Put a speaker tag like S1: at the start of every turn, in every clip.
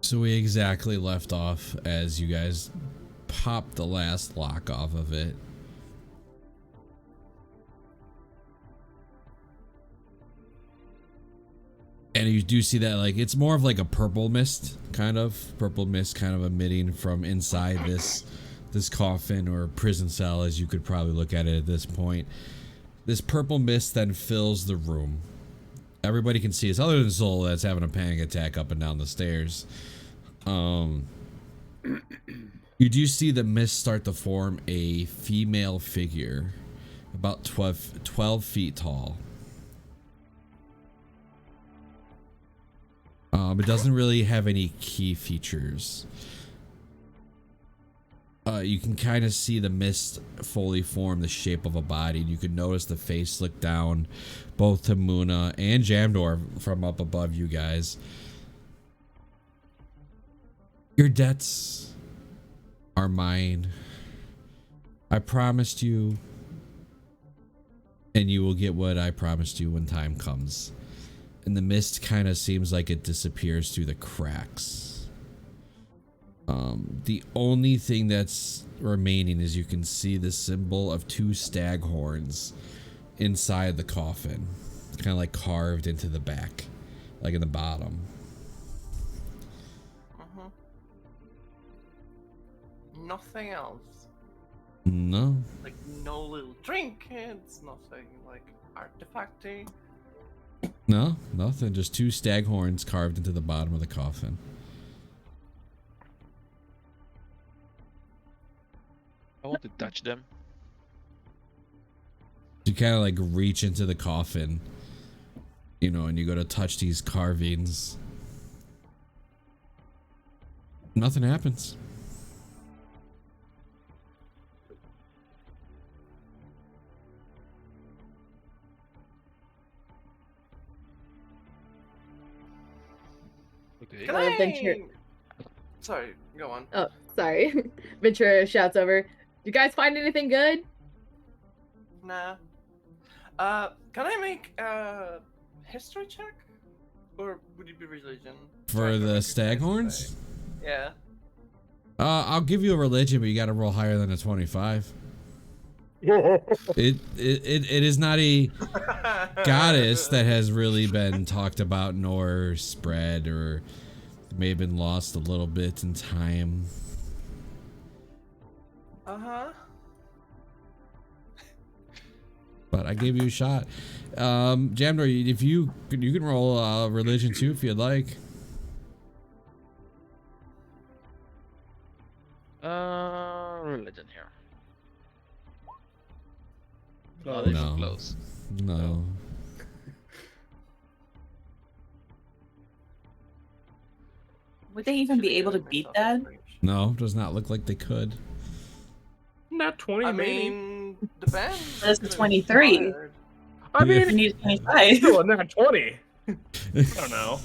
S1: So we exactly left off as you guys popped the last lock off of it. And you do see that, like, it's more of like a purple mist kind of emitting from inside this coffin or prison cell, as you could probably look at it at this point. This purple mist then fills the room. Everybody can see us, other than Zol, that's having a panic attack up and down the stairs. You do see the mist start to form a female figure, about 12 feet tall. It doesn't really have any key features. You can kind of see the mist fully form the shape of a body. You can notice the face look down both to Muna and Jamdor from up above you guys. Your debts are mine. I promised you, and you will get what I promised you when time comes. And the mist kind of seems like it disappears through the cracks. The only thing that's remaining is you can see the symbol of 2 stag horns inside the coffin, kind of like carved into the back, like in the bottom.
S2: Nothing else?
S1: No.
S2: Like no little trinkets, nothing like artifacty?
S1: No, nothing. Just 2 stag horns carved into the bottom of the coffin.
S3: I want to touch them.
S1: You kind of like reach into the coffin, you know, and you go to touch these carvings. Nothing happens.
S3: Okay.
S4: Ventura.
S2: Sorry, go on.
S4: Oh, sorry. Ventura shouts over. You guys find anything good?
S2: Nah. Can I make a history check? Or would you be religion?
S1: For
S2: Trying to
S1: the
S2: recognize
S1: staghorns?
S2: thing. Yeah.
S1: I'll give you a religion, but you got to roll higher than a 25. It is not a goddess that has really been talked about nor spread, or may have been lost a little bit in time.
S2: Uh-huh.
S1: But I gave you a shot. Jamdor, if you can roll religion too if you'd like.
S3: Religion here.
S5: Oh,
S3: Not even
S1: no.
S3: close.
S1: No.
S6: Would they even be able to beat that?
S1: No, does not look like they could.
S5: Not 20,
S2: I
S5: maybe.
S2: mean, depends.
S6: That's a 23.
S5: I mean,
S6: I need a 25.
S5: still a nat 20. I don't know.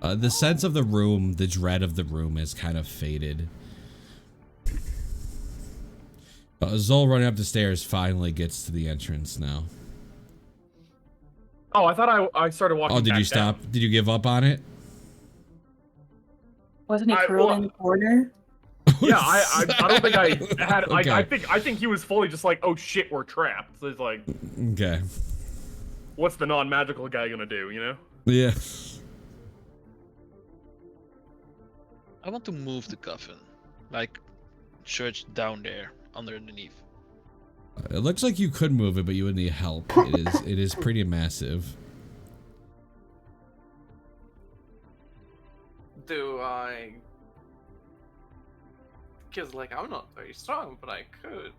S1: The sense of the room, the dread of the room is kind of faded. Zol running up the stairs finally gets to the entrance now.
S5: Oh, I thought I started walking.
S1: Oh, did
S5: back
S1: you stop?
S5: down.
S1: Did you give up on it?
S6: Wasn't he curled in the corner?
S5: Yeah, I don't think I had.
S1: Okay.
S5: I think he was fully just like, oh shit, we're trapped. So it's like,
S1: Okay.
S5: what's the non-magical guy gonna do? You know?
S1: Yeah.
S3: I want to move the coffin, like church down there underneath.
S1: It looks like you could move it, but you would need help. It is pretty massive.
S2: Do I? Because like I'm not very strong, but I could,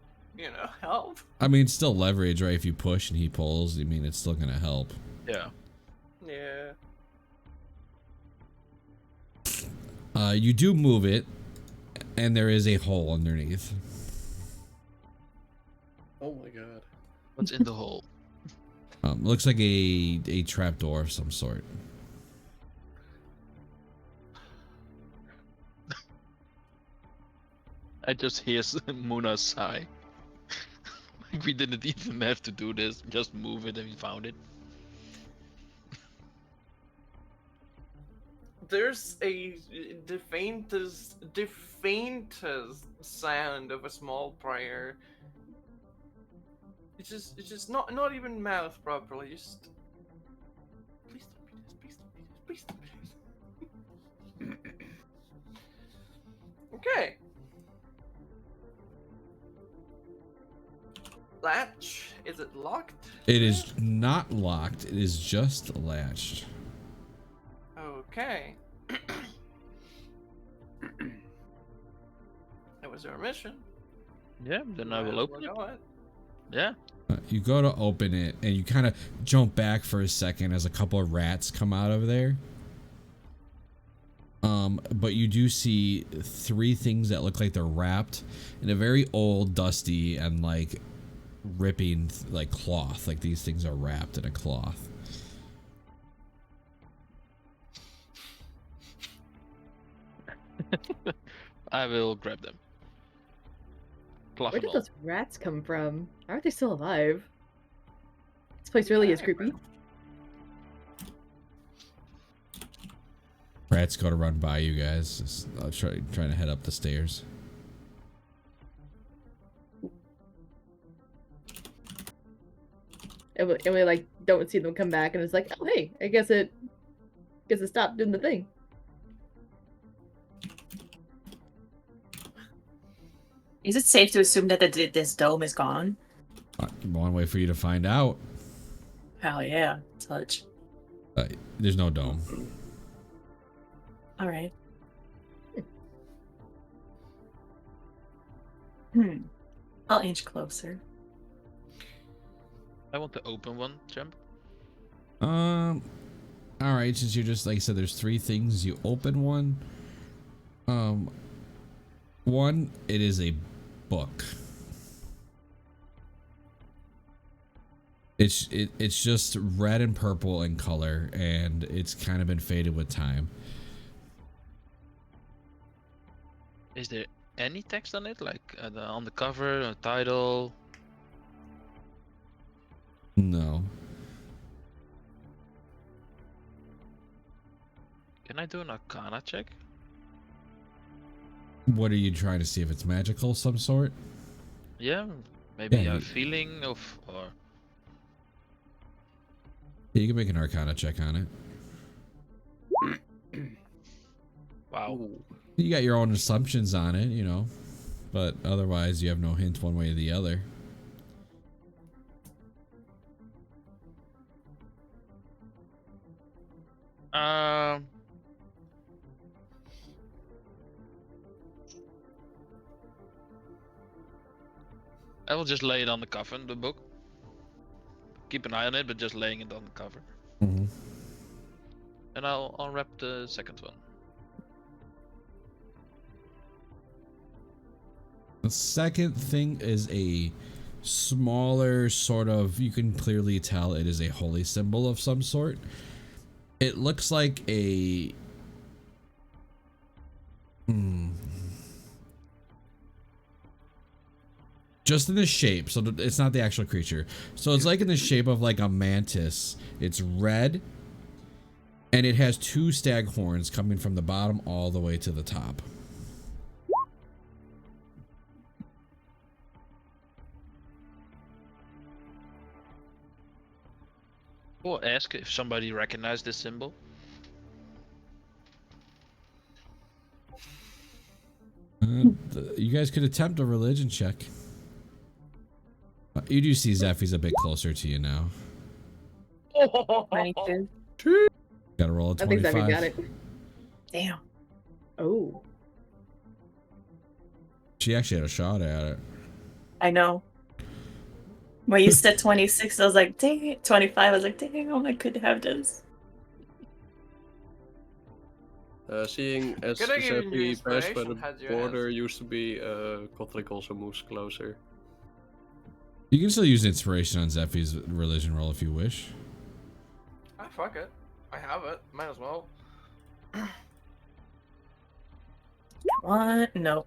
S2: help.
S1: I mean, still leverage, right? If you push and he pulls, I mean, it's still gonna help.
S3: Yeah.
S2: Yeah.
S1: You do move it, and there is a hole underneath.
S7: Oh my god.
S3: What's in the hole?
S1: Looks like a trap door of some sort.
S3: I just hear Muna sigh. Like we didn't even have to do this. Just move it and we found it.
S2: There's the faintest sound of a small prayer. It's just not even mouth properly. Just please don't be this. Please don't be this. Please don't be this. Okay. Latch. Is it locked?
S1: It is not locked. It is just latched.
S2: Okay. That was our mission.
S3: Yeah, then I will open it. Yeah.
S1: You go to open it, and you kind of jump back for a second as a couple of rats come out of there. But you do see three things that look like they're wrapped in a very old, dusty, and like ripping like cloth. Like these things are wrapped in a cloth.
S3: I will grab them. Pluck
S4: Where
S3: them
S4: did
S3: all.
S4: those rats come from? How are they still alive? This place really is creepy.
S1: Rats go to run by you guys. Just, trying to head up the stairs.
S4: And we like don't see them come back, and it's like, oh hey, I guess it stopped doing the thing.
S6: Is it safe to assume that this dome is gone?
S1: One way for you to find out.
S6: Hell yeah, touch.
S1: There's no dome.
S6: All right. I'll inch closer.
S3: I want to open one, Jump.
S1: All right. Since you're just like I said, there's three things. You open one. One, it is a book. It's just red and purple in color, and it's kind of been faded with time.
S3: Is there any text on it? Like on the cover, a title?
S1: No.
S3: Can I do an Arcana check?
S1: What are you trying to see if it's magical of some sort?
S3: Yeah, maybe
S1: Yeah,
S3: a
S1: you-
S3: feeling of, or
S1: Yeah, you can make an Arcana check on it.
S3: wow.
S5: Ooh.
S1: You got your own assumptions on it, you know, but otherwise you have no hint one way or the other.
S3: Um, I will just lay it on the cover, the book. Keep an eye on it, but just laying it on the cover.
S1: Mm-hmm.
S3: And I'll unwrap the second one.
S1: The second thing is a smaller sort of, you can clearly tell it is a holy symbol of some sort. It looks like a just in the shape, so it's not the actual creature. So it's like in the shape of like a mantis. It's red and it has two stag horns coming from the bottom all the way to the top.
S3: We'll ask if somebody recognized this symbol.
S1: You guys could attempt a religion check. You do see Zephy's a bit closer to you now.
S6: 22.
S1: Gotta roll a
S4: I think
S1: 25.
S4: Zephy got it.
S6: Damn.
S4: Oh.
S1: She actually had a shot at it.
S6: I know. When you said 26, I was like, dang it. 25, I was like, damn, I could have this.
S7: Seeing as
S2: Can I give you
S7: Zephy passed by
S2: inspiration?
S7: the
S2: Had your
S7: border used to be, Kotrick also moves closer.
S1: You can still use inspiration on Zephy's religion roll if you wish.
S2: Ah, fuck it. I have it. Might as well.
S6: What? No.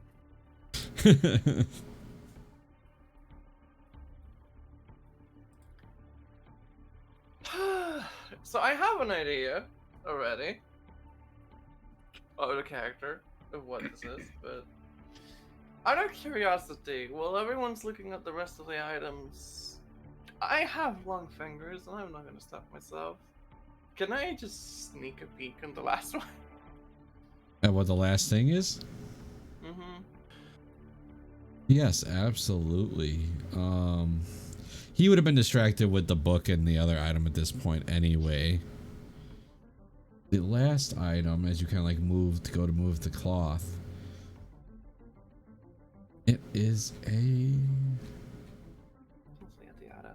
S2: So I have an idea already of the character of what this is, but out of curiosity, while everyone's looking at the rest of the items, I have long fingers and I'm not gonna stop myself. Can I just sneak a peek on the last one?
S1: And what the last thing is?
S2: Mm-hmm.
S1: Yes, absolutely. He would have been distracted with the book and the other item at this point anyway. The last item, as you kind of like go to move the cloth, it is a...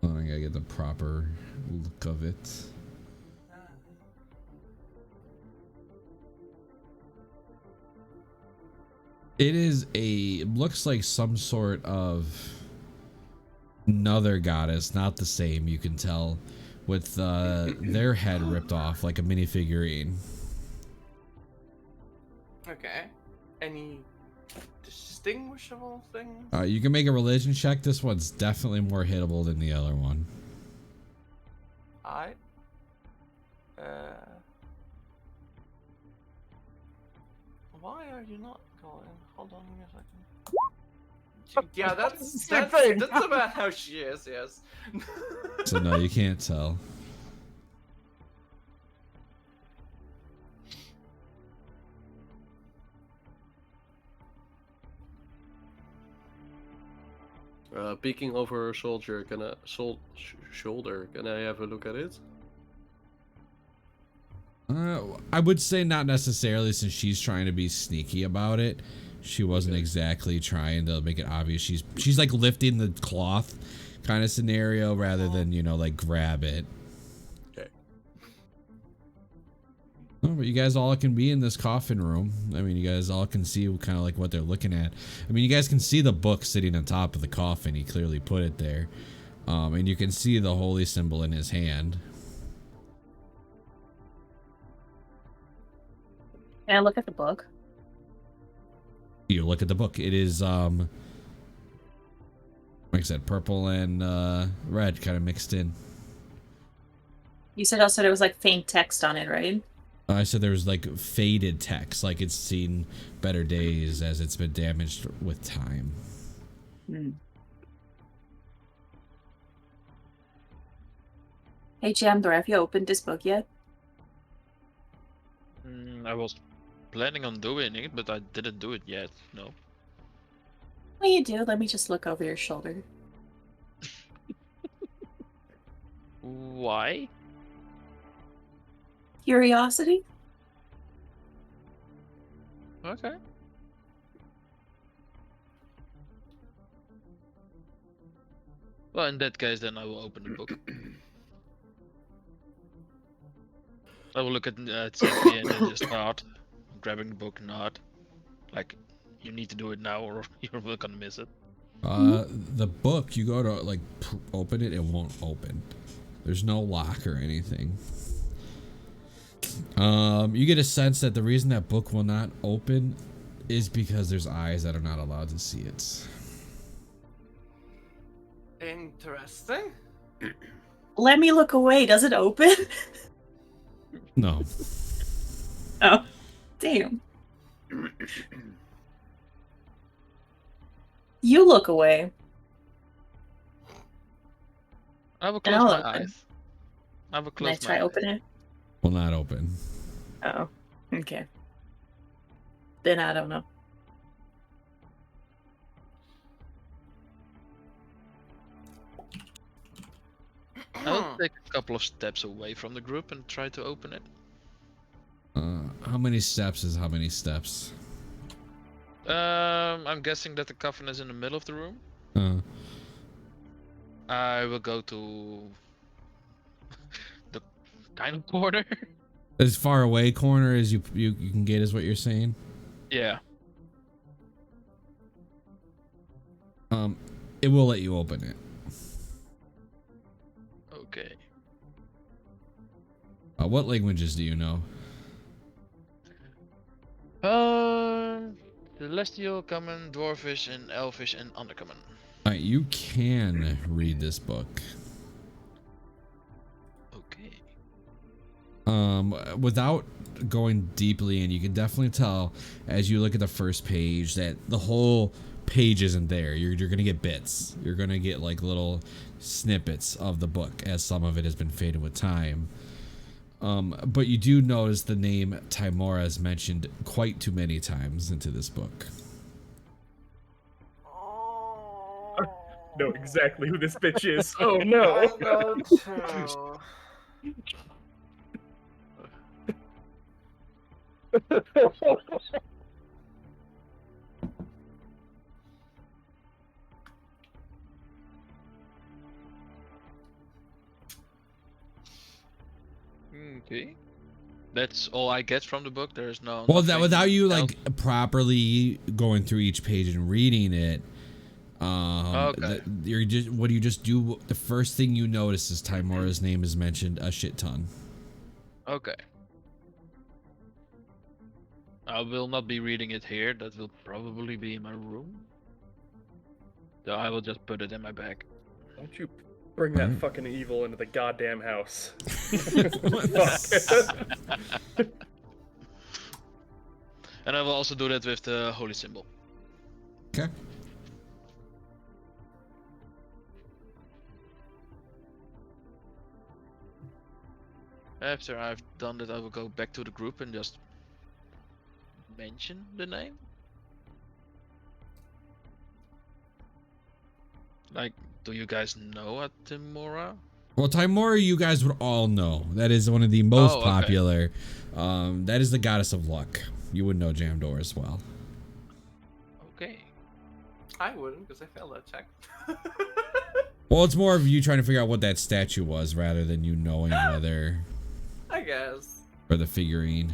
S1: Oh, I gotta get the proper look of it. It is looks like some sort of another goddess, not the same, you can tell, with their head ripped off like a mini figurine.
S2: Okay. Any distinguishable things?
S1: You can make a religion check. This one's definitely more hittable than the other one.
S2: I. Why are you not going? Hold on, give me a second. Yeah, that's about how she is. Yes.
S1: So no, you can't tell.
S7: Peeking over her shoulder, shoulder, can I have a look at it?
S1: I would say not necessarily, since she's trying to be sneaky about it. She wasn't exactly trying to make it obvious. She's like lifting the cloth kind of scenario rather than, you know, like grab it.
S7: Okay.
S1: Oh, but you guys all can be in this coffin room. I mean, you guys all can see kind of like what they're looking at. I mean, you guys can see the book sitting on top of the coffin. He clearly put it there. And you can see the holy symbol in his hand.
S6: Can I look at the book?
S1: You look at the book. It is, like I said, purple and red kind of mixed in.
S6: You said also there was like faint text on it, right?
S1: I said there was like faded text, like it's seen better days as it's been damaged with time.
S6: Hey Jamdor, have you opened this book yet?
S3: I was planning on doing it, but I didn't do it yet. No.
S6: When you do, let me just look over your shoulder.
S3: Why?
S6: Curiosity?
S3: Okay. Well, in that case, then I will open the book. I will look at Cynthia and then just nod, grabbing the book, nod. Like, you need to do it now, or you're gonna miss it.
S1: The book, you go to like open it, it won't open. There's no lock or anything. You get a sense that the reason that book will not open is because there's eyes that are not allowed to see it.
S2: Interesting.
S6: Let me look away. Does it open?
S1: No.
S6: Oh, damn. You look away.
S3: I will
S6: And
S3: close
S6: I'll
S3: my
S6: open.
S3: eyes. I will
S6: Can I
S3: close
S6: try
S3: my eyes.
S6: open it?
S1: Will not open.
S6: Oh, okay. Then I don't know.
S3: I'll take a couple of steps away from the group and try to open it.
S1: How many steps is how many steps?
S3: I'm guessing that the coffin is in the middle of the room. I will go to the kind of corner.
S1: As far away corner as you can get is what you're saying?
S3: Yeah.
S1: It will let you open it.
S3: Okay.
S1: What languages do you know?
S3: Celestial, Common, Dwarfish, and Elfish, and Undercommon.
S1: Alright, you can read this book.
S3: Okay.
S1: Without going deeply in, you can definitely tell as you look at the first page that the whole page isn't there. You're gonna get bits. You're gonna get like little snippets of the book as some of it has been faded with time. But you do notice the name Timora is mentioned quite too many times into this book.
S5: Know exactly who this bitch is. Oh no.
S2: I know too.
S3: Okay. That's all I get from the book. There's no.
S1: Well, that
S3: nothing
S1: without you
S3: else?
S1: like properly going through each page and reading it,
S3: Okay.
S1: you're just what do you just do? The first thing you notice is Timora's name is mentioned a shit ton.
S3: Okay. I will not be reading it here. That will probably be in my room. So I will just put it in my bag.
S5: Don't you bring that
S1: Alright.
S5: fucking evil into the goddamn house.
S3: And I will also do that with the holy symbol.
S1: Okay.
S3: After I've done that, I will go back to the group and just mention the name. Like, do you guys know a Timora?
S1: Well, Timora, you guys would all know. That is one of the most
S3: Oh, okay.
S1: popular. That is the goddess of luck. You would know Jamdor as well.
S3: Okay.
S2: I wouldn't, because I failed that check.
S1: Well, it's more of you trying to figure out what that statue was rather than you knowing whether,
S2: I guess.
S1: or the figurine.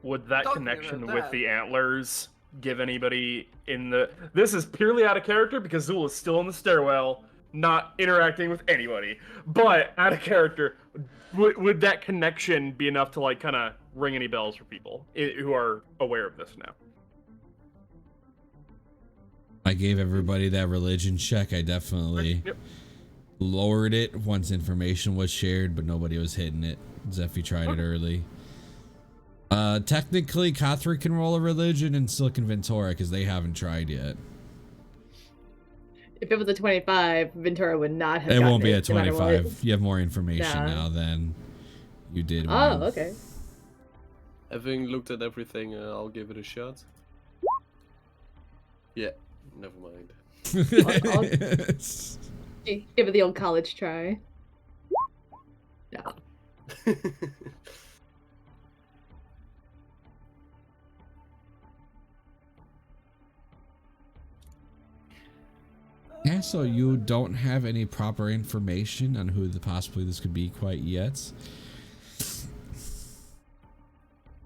S5: Would that
S2: Talking
S5: connection
S2: about
S5: with
S2: that.
S5: the antlers give anybody in the... This is purely out of character because Zool is still in the stairwell, not interacting with anybody. But out of character, would that connection be enough to like kind of ring any bells for people who are aware of this now?
S1: I gave everybody that religion check. I definitely
S5: Yep.
S1: lowered it once information was shared, but nobody was hitting it. Zephy tried it early. Technically, Kothra can roll a religion and so can Ventura because they haven't tried yet.
S4: If it was a 25, Ventura would not have
S1: It
S4: gotten
S1: won't be
S4: it,
S1: at
S4: no matter what.
S1: 25. You have more information
S4: Nah.
S1: now than you did. When
S4: Oh,
S1: you-
S4: okay.
S7: Having looked at everything, I'll give it a shot. Yeah, never mind.
S4: I'll- Give it the old college try. No.
S1: Yeah, so you don't have any proper information on who possibly this could be quite yet.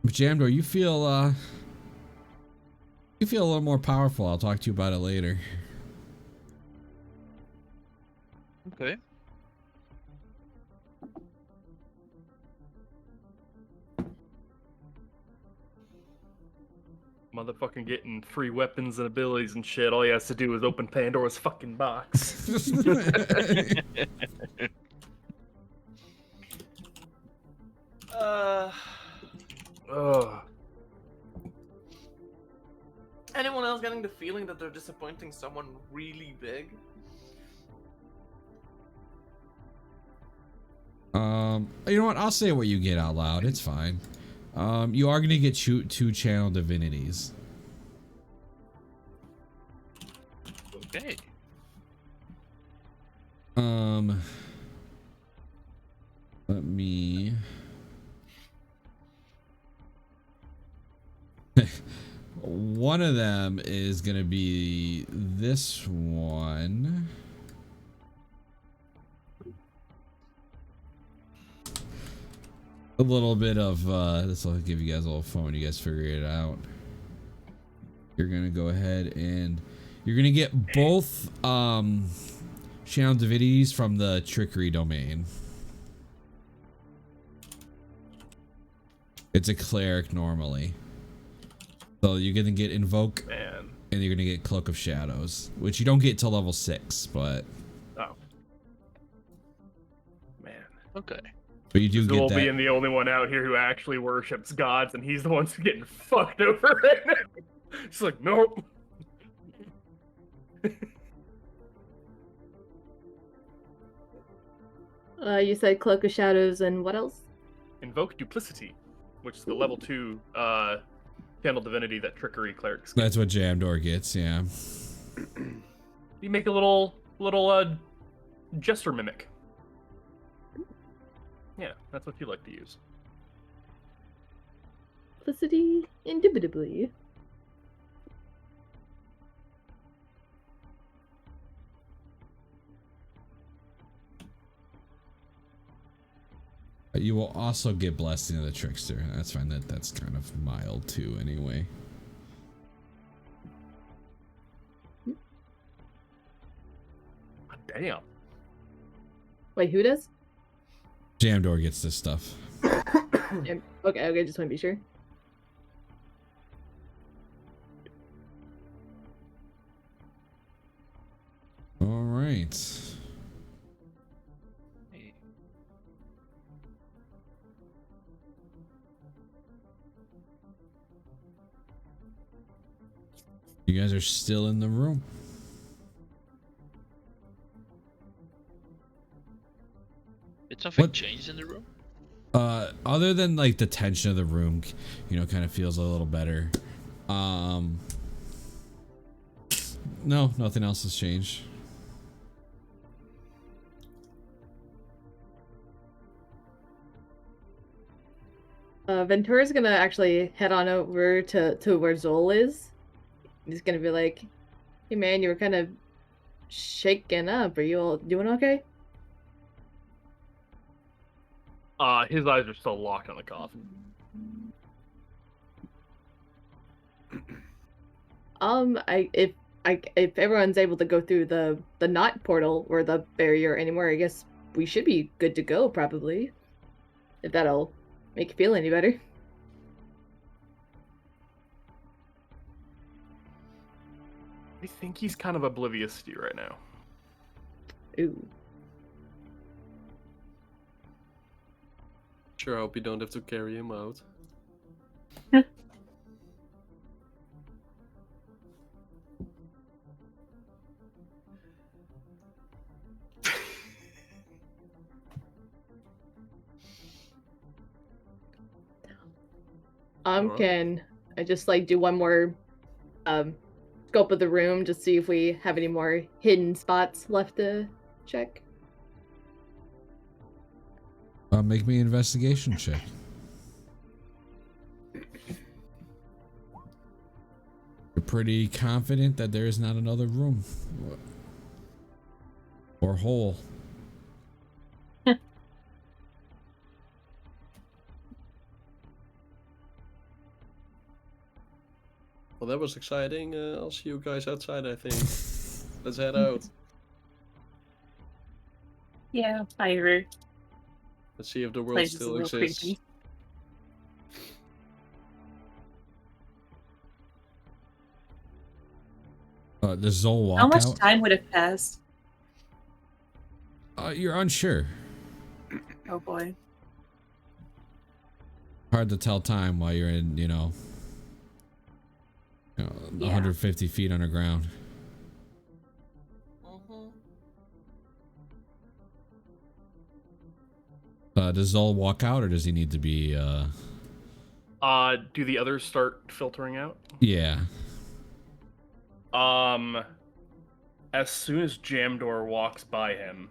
S1: But Jamdor, you feel a little more powerful. I'll talk to you about it later.
S3: Okay.
S5: Motherfucking getting free weapons and abilities and shit. All he has to do is open Pandora's fucking box. Ugh.
S2: Anyone else getting the feeling that they're disappointing someone really big?
S1: You know what? I'll say what you get out loud. It's fine. You are gonna get two channel divinities.
S3: Okay.
S1: Let me. One of them is gonna be this one. A little bit of this will give you guys a little fun when you guys figure it out. You're gonna go ahead and you're gonna get both channel divinities from the trickery domain. It's a cleric normally. So you're gonna get invoke
S5: Man.
S1: and you're gonna get cloak of shadows, which you don't get till level 6, but
S5: Oh. Man.
S3: Okay.
S1: but you do get
S5: Zul
S1: that.
S5: being the only one out here who actually worships gods, and he's the one who's getting fucked over right now. It's like, nope.
S4: You said Cloak of Shadows and what else?
S5: Invoke Duplicity, which is the level 2 channel divinity that trickery clerics get.
S1: That's what Jamdor gets, yeah.
S5: You make a little jester mimic. Yeah, that's what you like to use.
S4: Simplicity, indubitably.
S1: You will also get blessing of the trickster. That's fine. That's kind of mild too, anyway.
S5: Damn.
S4: Wait, who does?
S1: Jamdor gets this stuff.
S4: Okay, just want to be sure.
S1: All right.
S3: Hey.
S1: You guys are still in the room.
S3: Did something
S1: What?
S3: change in the room?
S1: Other than like the tension of the room, you know, kind of feels a little better. No, nothing else has changed.
S4: Ventura's gonna actually head on over to where Zol is. He's gonna be like, "Hey man, you were kind of shaken up. Are you all doing okay?"
S5: His eyes are still locked on the coffin.
S4: If everyone's able to go through the not portal or the barrier anymore, I guess we should be good to go probably. If that'll make you feel any better.
S5: I think he's kind of oblivious to you right now.
S4: Ooh.
S7: Sure, I hope you don't have to carry him out. Alright.
S4: Can I just like do one more scope of the room, just see if we have any more hidden spots left to check?
S1: Make me an investigation check. You're pretty confident that there is not another room or hole.
S7: Well, that was exciting. I'll see you guys outside, I think. Let's head out.
S6: Yeah, I agree.
S7: Let's see if the world
S6: Place is a
S7: still
S6: little
S7: exists.
S6: creepy.
S1: Does Zol walk
S6: How much
S1: out?
S6: time would have passed?
S1: You're unsure.
S6: Oh boy.
S1: Hard to tell time while you're in,
S6: Yeah.
S1: 150 feet underground. Does Zol walk out, or does he need to be?
S5: Do the others start filtering out?
S1: Yeah.
S5: As soon as Jamdor walks by him,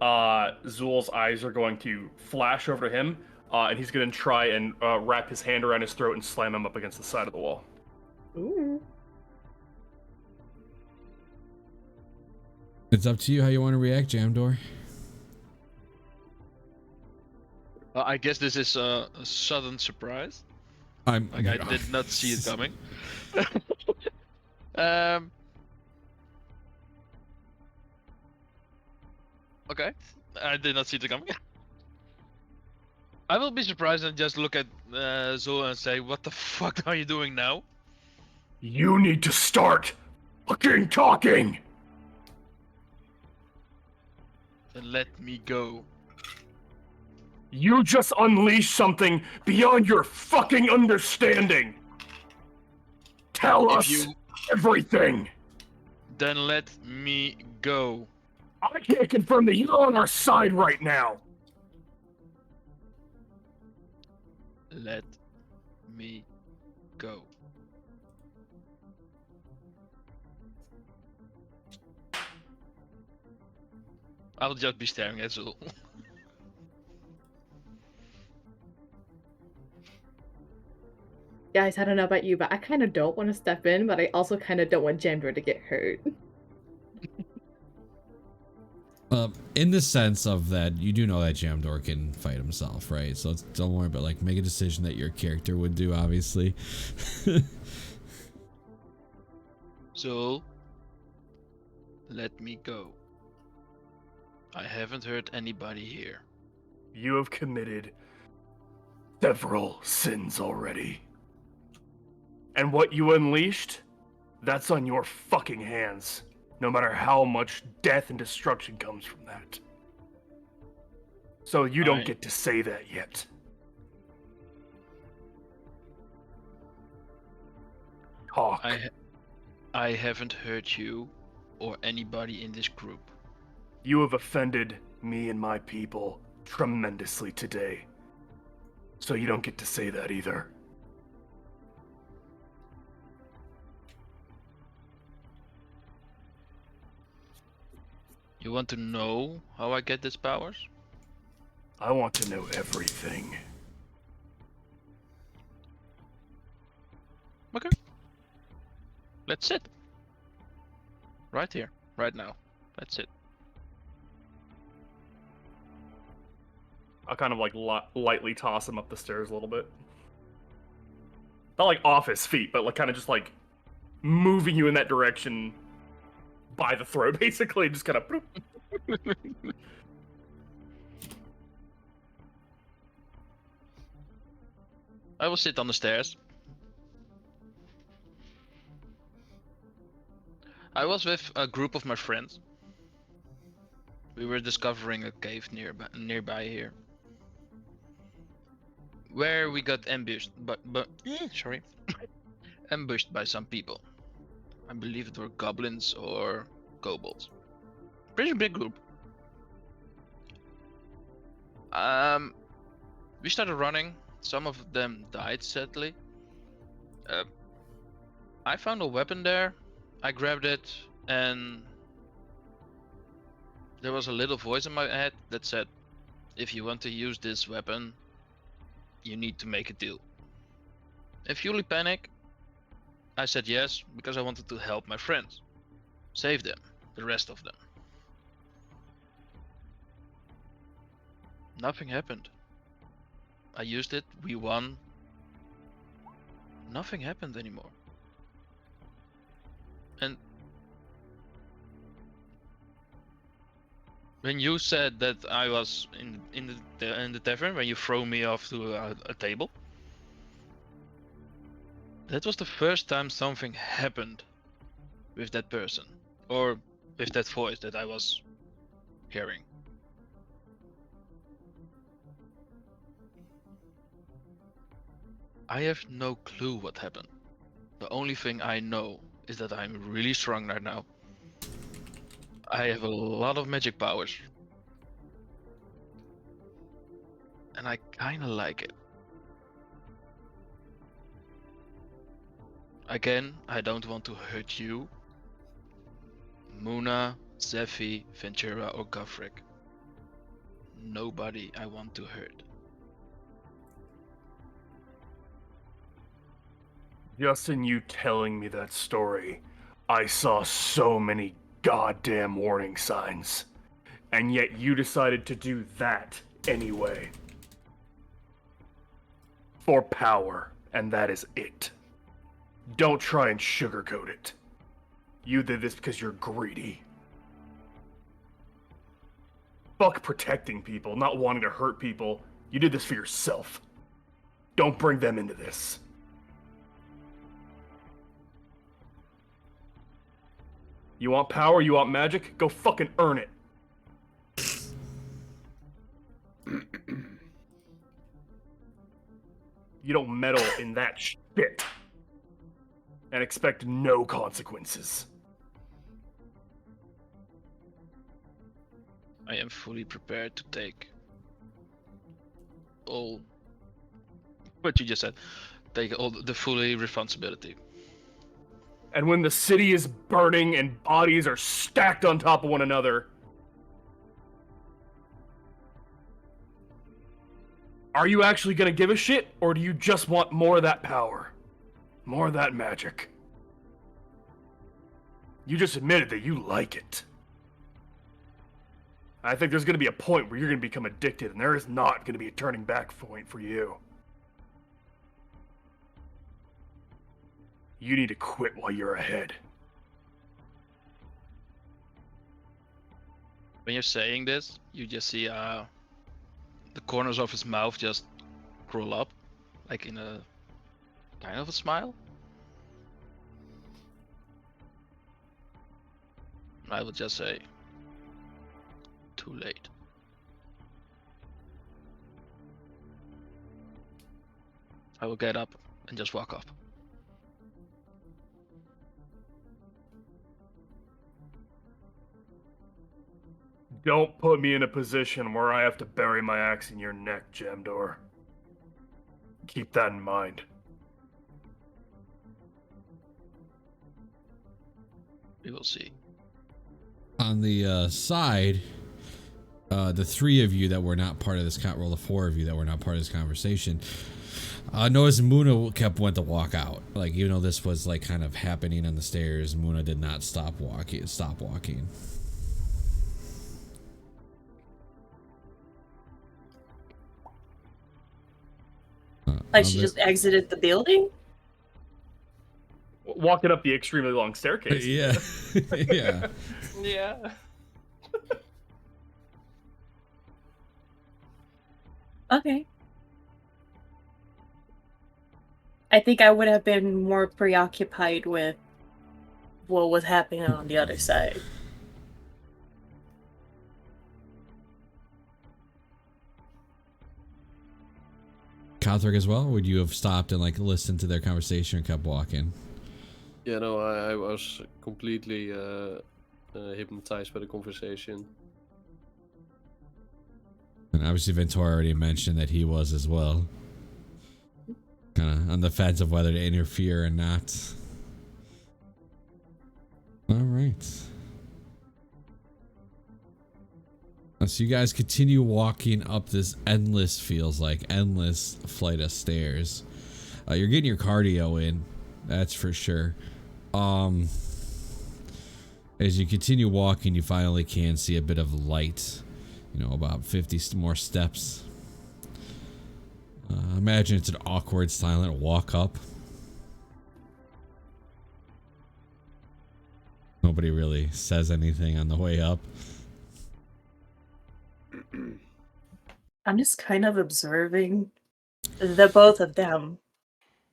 S5: Zul's eyes are going to flash over to him, and he's going to try and wrap his hand around his throat and slam him up against the side of the wall.
S4: Ooh.
S1: It's up to you how you want to react, Jamdor.
S3: I guess this is a sudden surprise.
S1: I
S3: did not see it coming. Okay, I did not see it coming. I will be surprised and just look at Zul and say, "What the fuck are you doing now?"
S5: You need to start fucking talking!
S3: And let me go.
S5: You just unleashed something beyond your fucking understanding! Tell
S3: If
S5: us
S3: you
S5: everything!
S3: then let me go.
S5: I can't confirm that you're on our side right now!
S3: Let me go. I will just be staring at Zul.
S4: Guys, I don't know about you, but I kind of don't want to step in, but I also kind of don't want Jamdor to get hurt.
S1: In the sense of that, you do know that Jamdor can fight himself, right? So don't worry about like make a decision that your character would do, obviously.
S3: Zul, let me go. I haven't hurt anybody here.
S5: You have committed several sins already. And what you unleashed, that's on your fucking hands. No matter how much death and destruction comes from that. So you don't get to say that yet. Talk.
S3: I haven't hurt you or anybody in this group.
S5: You have offended me and my people tremendously today. So you don't get to say that either.
S3: You want to know how I get these powers?
S5: I want to know everything.
S3: Okay. Let's sit. Right here, right now. That's it.
S5: I'll kind of like lightly toss him up the stairs a little bit. Not like off his feet, but like kind of just like moving you in that direction by the throat, basically. Just kind of.
S3: I will sit on the stairs. I was with a group of my friends. We were discovering a cave nearby here, where we got ambushed, sorry, ambushed by some people. I believe it were goblins or kobolds. Pretty big group. We started running. Some of them died, sadly. I found a weapon there. I grabbed it, and there was a little voice in my head that said, if you want to use this weapon, you need to make a deal. In fury panic, I said yes, because I wanted to help my friends. Save them, the rest of them. Nothing happened. I used it, we won. Nothing happened anymore. And when you said that I was in the tavern, when you throw me off to a table, that was the first time something happened with that person, or with that voice that I was hearing. I have no clue what happened. The only thing I know is that I'm really strong right now. I have a lot of magic powers. And I kinda like it. Again, I don't want to hurt you, Muna, Zephy, Ventura, or Guthric. Nobody I want to hurt.
S5: Just in you telling me that story, I saw so many goddamn warning signs. And yet you decided to do that anyway. For power, and that is it. Don't try and sugarcoat it. You did this because you're greedy. Fuck protecting people, not wanting to hurt people. You did this for yourself. Don't bring them into this. You want power? You want magic? Go fucking earn it. You don't meddle in that shit. And expect no consequences.
S3: I am fully prepared to take all what you just said. Take all the fully responsibility.
S5: And when the city is burning and bodies are stacked on top of one another, are you actually gonna give a shit, or do you just want more of that power? More of that magic? You just admitted that you like it. I think there's gonna be a point where you're gonna become addicted, and there is not gonna be a turning back point for you. You need to quit while you're ahead.
S3: When you're saying this, you just see the corners of his mouth just curl up, like in a kind of a smile. I would just say, too late. I will get up and just walk up.
S5: Don't put me in a position where I have to bury my axe in your neck, Jamdor. Keep that in mind.
S3: We will see.
S1: On the side, the three of you that were not part of this roll the four of you that were not part of this conversation, notice Muna went to walk out. Like, even though this was like kind of happening on the stairs, Muna did not stop walking.
S6: Like she just exited the building?
S5: Walking up the extremely long staircase.
S1: Yeah. Yeah.
S2: Yeah.
S6: Okay. I think I would have been more preoccupied with what was happening on the other side.
S1: Calthric as well? Or would you have stopped and like listened to their conversation and kept walking?
S7: Yeah, no, I was completely hypnotized by the conversation.
S1: And obviously Ventura already mentioned that he was as well. Kind of on the fence of whether to interfere or not. All right. So you guys continue walking up this endless flight of stairs. You're getting your cardio in, that's for sure. As you continue walking, you finally can see a bit of light. You know, about 50 more steps. Imagine it's an awkward, silent walk up. Nobody really says anything on the way up.
S6: I'm just kind of observing the both of them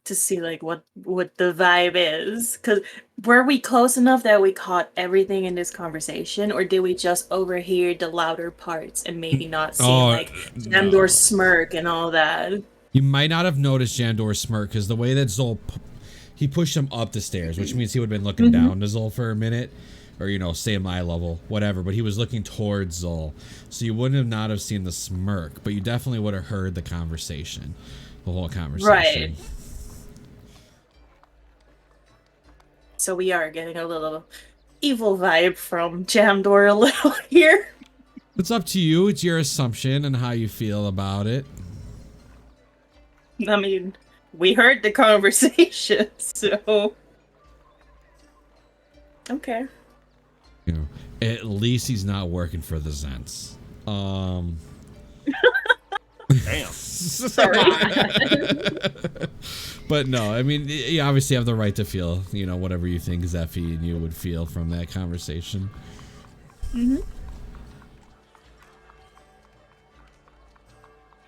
S6: to see like what the vibe is. Cause were we close enough that we caught everything in this conversation, or did we just overhear the louder parts and maybe not see like Jamdor's smirk and all that?
S1: You might not have noticed Jandor's smirk because the way that Zol, he pushed him up the stairs, which means he would have been looking down to Zol for a minute. Or, you know, stay at my level, whatever. But he was looking towards Zol. So you wouldn't have not have seen the smirk, but you definitely would have heard the conversation. The whole conversation.
S6: Right. So we are getting a little evil vibe from Jamdor a little here.
S1: It's up to you. It's your assumption and how you feel about it.
S6: I mean, we heard the conversation, so... Okay.
S1: You know, at least he's not working for the Zents.
S5: Damn.
S6: Sorry.
S1: But no, I mean, you obviously have the right to feel, you know, whatever you think Zephy and you would feel from that conversation.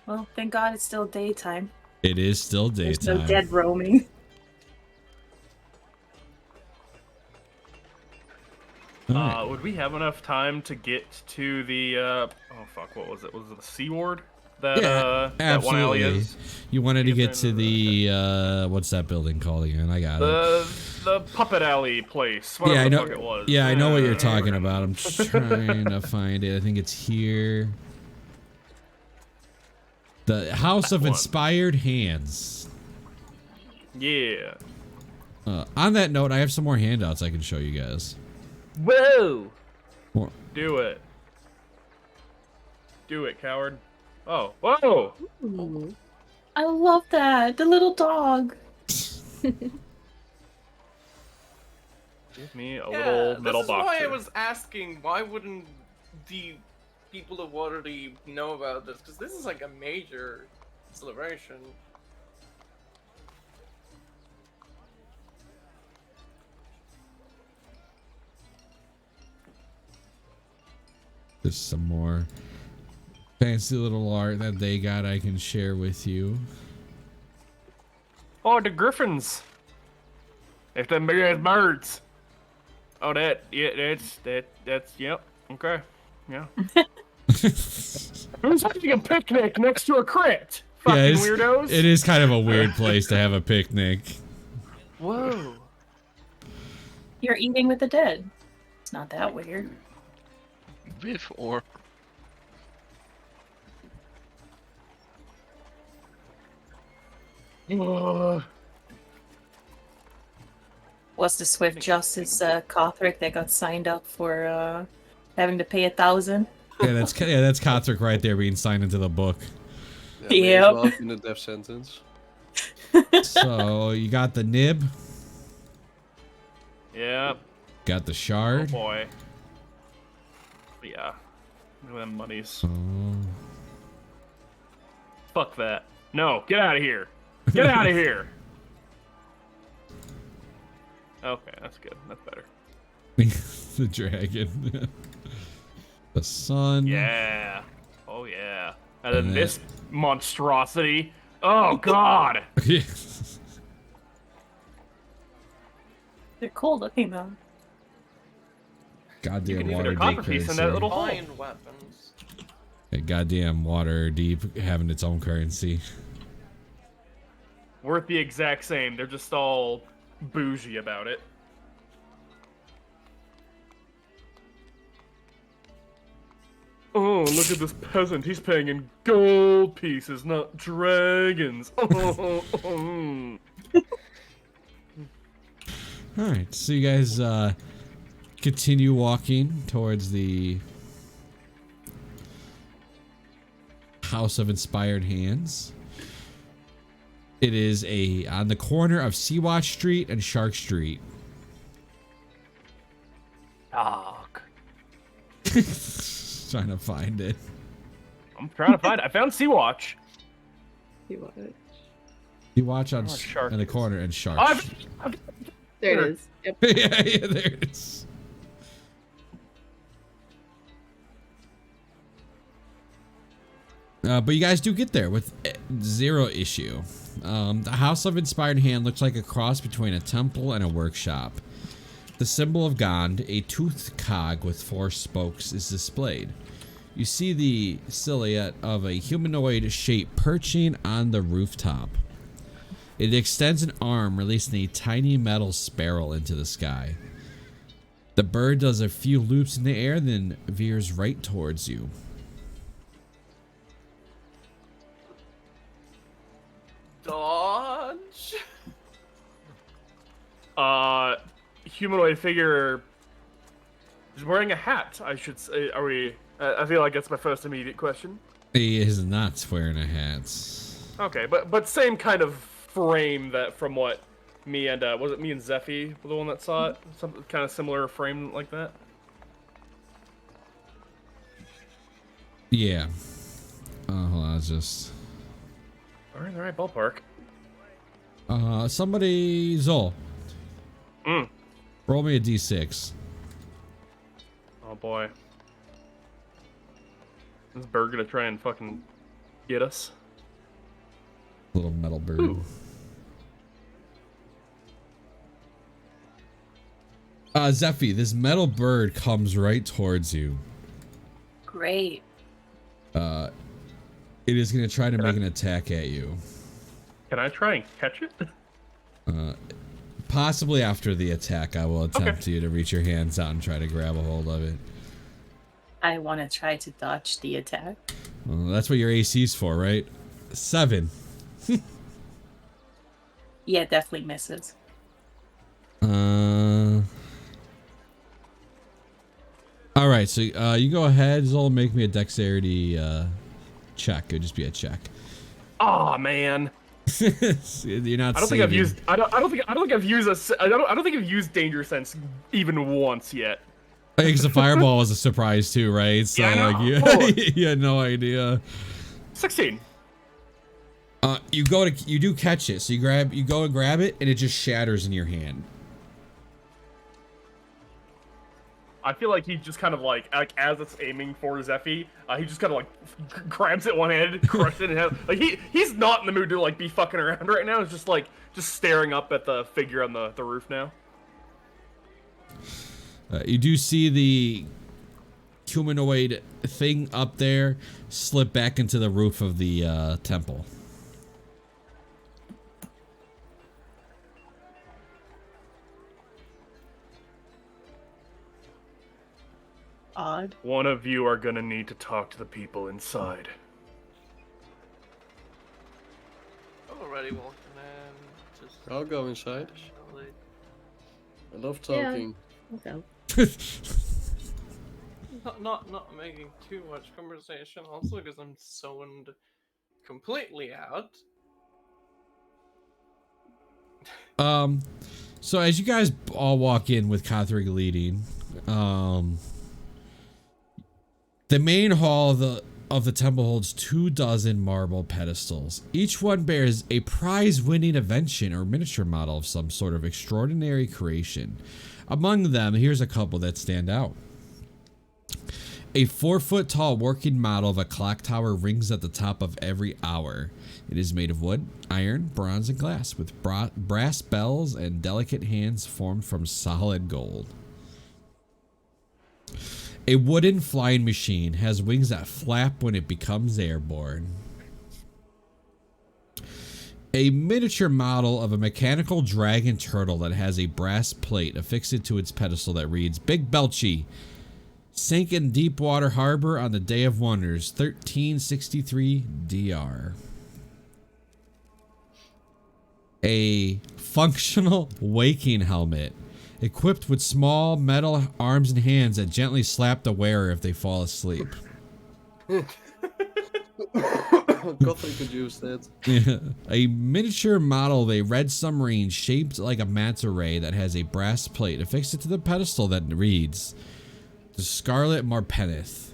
S6: Well, thank God it's still daytime.
S1: It is still
S6: There's
S1: daytime.
S6: no dead roaming.
S1: Alright.
S5: Would we have enough time to get to the oh fuck, what was it? Was it the C ward? That that one alley
S1: Absolutely.
S5: is?
S1: You wanted to get to the what's that building called again? I got it.
S5: The puppet alley place. Whatever
S1: Yeah, I
S5: the
S1: know.
S5: fuck it was.
S1: Yeah, I know what you're talking about. I'm trying to find it. I think it's here. The House of
S5: one.
S1: Inspired Hands.
S5: Yeah.
S1: On that note, I have some more handouts I can show you guys.
S5: Whoa!
S1: More.
S5: Do it. Do it, coward. Oh, whoa!
S6: Ooh. I love that. The little dog.
S5: Give me a little metal
S2: this is
S5: box.
S2: why I
S5: here.
S2: was asking, why wouldn't the people of Waterdeep know about this? Because this is like a major celebration.
S1: There's some more fancy little art that they got I can share with you.
S5: Oh, the griffins. If them big ass birds. Oh, that's yep. Okay, yeah. Who's having a picnic next to a crypt? Fucking weirdos.
S1: It is kind of a weird place to have a picnic.
S5: Whoa.
S6: You're eating with the dead. It's not that weird.
S3: With or
S6: Was the Swift Justice Kothric that got signed up for having to pay 1,000?
S1: Yeah, that's Kothric right there being signed into the book.
S7: Yeah, may as
S6: Yep.
S7: well in a death sentence.
S1: So you got the nib,
S5: Yep.
S1: got the
S5: Oh
S1: shard.
S5: boy. Yeah. Look at them monies.
S1: Oh.
S5: Fuck that. No, get out of here. Get out of here. Okay, that's good. That's better.
S1: The dragon. The sun.
S5: Yeah. Oh yeah. And then
S1: And
S5: this monstrosity. Oh god.
S6: They're cool looking though.
S1: Goddamn
S5: can even
S1: water
S5: a copper
S1: deep
S5: piece in
S1: currency.
S5: that little hole.
S2: Find weapons.
S1: Yeah, goddamn Waterdeep having its own currency.
S5: Worth the exact same. They're just all bougie about it. Oh, look at this peasant. He's paying in gold pieces, not dragons.
S1: All right, so you guys continue walking towards the House of Inspired Hands. It is on the corner of Sea-Watch Street and Shark Street.
S5: Fuck.
S1: Trying to find it.
S5: I'm trying to find it. I found Sea-Watch.
S1: Sea-Watch on
S5: Shark
S1: in the
S5: is.
S1: corner and Shark.
S4: There it is. Yep.
S1: Yeah, there it is. But you guys do get there with zero issue. The House of Inspired Hand looks like a cross between a temple and a workshop. The symbol of Gond, a toothed cog with 4 spokes, is displayed. You see the silhouette of a humanoid shape perching on the rooftop. It extends an arm, releasing a tiny metal sparrow into the sky. The bird does a few loops in the air, then veers right towards you.
S2: Dodge.
S5: Humanoid figure is wearing a hat. I should say. Are we? I feel like that's my first immediate question.
S1: He is not wearing a hat.
S5: Okay, but same kind of frame that from what me and was it me and Zeffy were the one that saw it? Some kind of similar frame like that.
S1: Yeah. Hold on, just.
S5: All right, ballpark.
S1: Somebody, Zol,
S5: Mm.
S1: roll me a d6.
S5: Oh boy. This bird gonna try and fucking get us.
S1: Little metal bird.
S5: Ooh.
S1: Zeffy, this metal bird comes right towards you.
S6: Great.
S1: It is going to try to make an attack at you.
S5: Can I try and catch it?
S1: Possibly after the attack, I will attempt you to reach your hands out and try to grab a hold of it.
S6: I want to try to dodge the attack.
S1: Well, that's what your AC's for, right? 7.
S6: Yeah, definitely misses.
S1: All right, so you go ahead, Zol, make me a dexterity check. It'd just be a check.
S5: Oh man.
S1: You're not.
S5: I don't think I've used. I don't think I've used a. I don't think I've used Danger Sense even once yet.
S1: I think the fireball was a surprise too, right? So
S5: Yeah, I know.
S1: like you had no idea.
S5: 16.
S1: You do catch it. So you go and grab it, and it just shatters in your hand.
S5: I feel like he just kind of like as it's aiming for Zeffy, he just kind of like grabs it one-handed, crushes it, and like he's not in the mood to like be fucking around right now. He's just like staring up at the figure on the roof now.
S1: You do see the humanoid thing up there slip back into the roof of the temple.
S6: Odd.
S5: One of you are gonna need to talk to the people inside.
S2: I'm already walking in. Just
S7: I'll go inside.
S2: slowly.
S7: I love talking.
S4: Okay.
S2: Not making too much conversation, also because I'm zoned completely out.
S1: So as you guys all walk in with Kothrig leading, the main hall of the temple holds 24 marble pedestals. Each one bears a prize-winning invention or miniature model of some sort of extraordinary creation. Among them, here's a couple that stand out. A 4-foot-tall working model of a clock tower rings at the top of every hour. It is made of wood, iron, bronze, and glass, with brass bells and delicate hands formed from solid gold. A wooden flying machine has wings that flap when it becomes airborne. A miniature model of a mechanical dragon turtle that has a brass plate affixed to its pedestal that reads, Big Belchy, sank in Deepwater Harbor on the Day of Wonders, 1363 DR. A functional waking helmet equipped with small metal arms and hands that gently slap the wearer if they fall asleep.
S7: Guthrie could use that.
S1: Yeah. A miniature model of a red submarine shaped like a manta ray that has a brass plate affixed to the pedestal that reads, The Scarlet Marpeneth,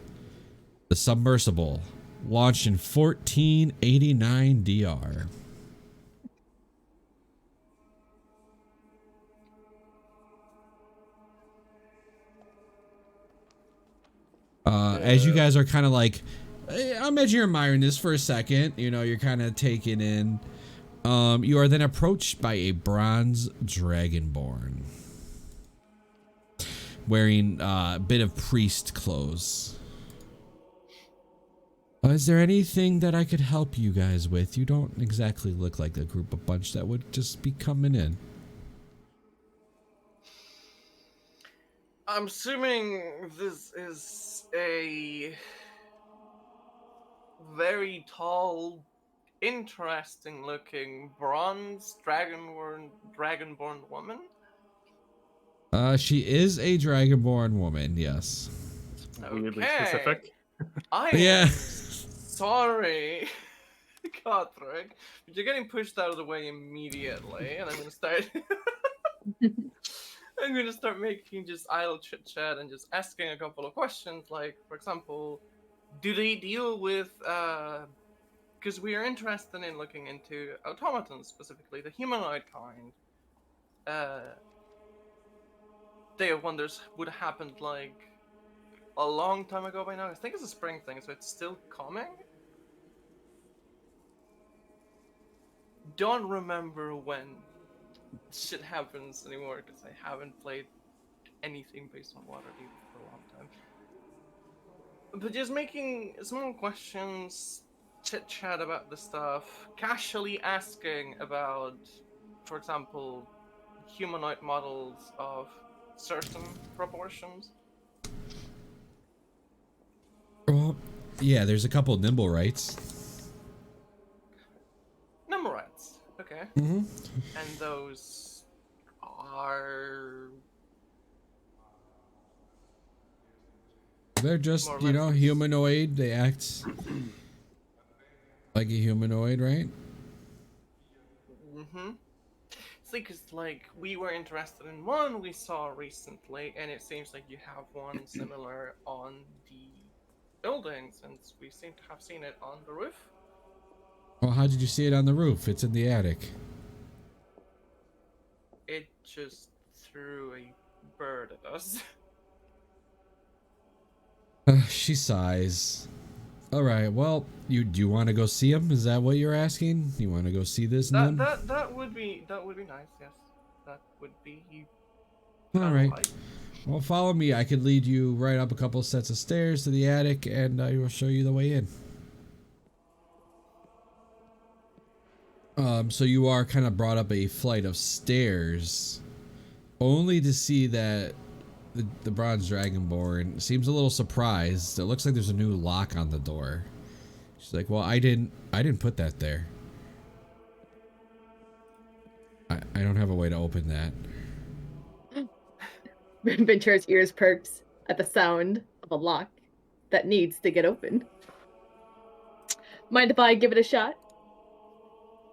S1: the submersible, launched in 1489 DR. As you guys are kind of like, I'm edging admiring this for a second, you know, you're kind of taking in, you are then approached by a bronze dragonborn wearing a bit of priest clothes. Is there anything that I could help you guys with? You don't exactly look like a group of bunch that would just be coming in.
S2: I'm assuming this is a very tall, interesting looking bronze dragonborn woman.
S1: She is a dragonborn woman, yes.
S5: Weirdly
S2: Okay.
S5: specific.
S2: I
S1: Yeah.
S2: am sorry, Godric, but you're getting pushed out of the way immediately, and I'm gonna start. I'm gonna start making just idle chit chat and just asking a couple of questions, like, for example, do they deal with? Because we are interested in looking into automatons, specifically the humanoid kind. Day of Wonders would have happened like a long time ago by now. I think it's a spring thing, so it's still coming. Don't remember when shit happens anymore because I haven't played anything based on Waterdeep for a long time. But just making small questions, chit chat about the stuff, casually asking about, for example, humanoid models of certain proportions.
S1: Well, yeah, there's a couple nimble rights.
S2: Numerites, okay.
S1: Mm-hmm.
S2: And those are
S1: They're just,
S2: more or
S1: you know,
S2: less-
S1: humanoid. They act like a humanoid, right?
S2: Mm-hmm. See, because, like, we were interested in one we saw recently, and it seems like you have one similar on the building, since we seem to have seen it on the roof.
S1: Well, how did you see it on the roof? It's in the attic.
S2: It just threw a bird at us.
S1: She sighs. All right. Well, do you want to go see him? Is that what you're asking? You want to go see this nim?
S2: That would be nice. Yes, that would be.
S1: All
S2: kinda
S1: right.
S2: like-
S1: Well, follow me. I could lead you right up a couple sets of stairs to the attic, and I will show you the way in. So you are kind of brought up a flight of stairs, only to see that the bronze dragonborn seems a little surprised. It looks like there's a new lock on the door. She's like, "Well, I didn't put that there. I don't have a way to open that."
S4: Ventura's ears perks at the sound of a lock that needs to get open. Mind if I give it a shot?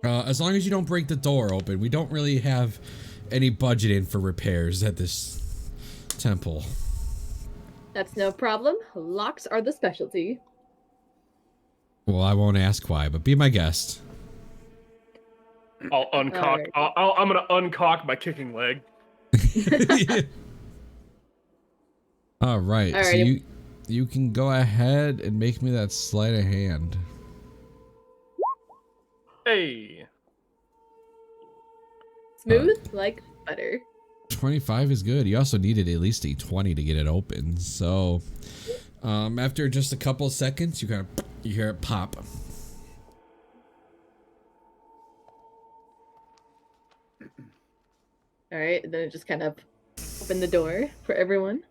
S1: As long as you don't break the door open. We don't really have any budget in for repairs at this temple.
S4: That's no problem. Locks are the specialty.
S1: Well, I won't ask why, but be my guest.
S5: I'll uncock.
S4: Alright.
S5: I'm gonna uncock my kicking leg.
S1: All right. So
S4: Alrighty.
S1: you can go ahead and make me that sleight of hand.
S5: Hey.
S4: Smooth like butter.
S1: 25 is good. You also needed at least a 20 to get it open. So, after just a couple seconds, you hear it pop.
S4: All right, then it just kind of opened the door for everyone.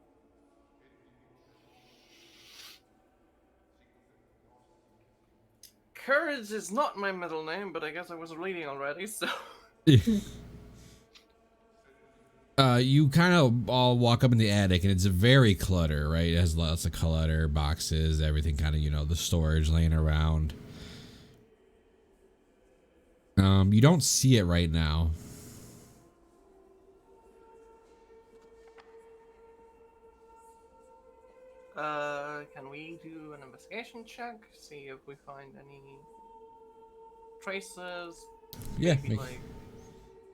S2: Courage is not my middle name, but I guess I was reading already, so.
S1: You kind of all walk up in the attic, and it's very clutter, right? It has lots of clutter, boxes, everything kind of, you know, the storage laying around. You don't see it right now.
S2: Can we do an investigation check? See if we find any traces?
S1: Yeah,
S2: Maybe, like...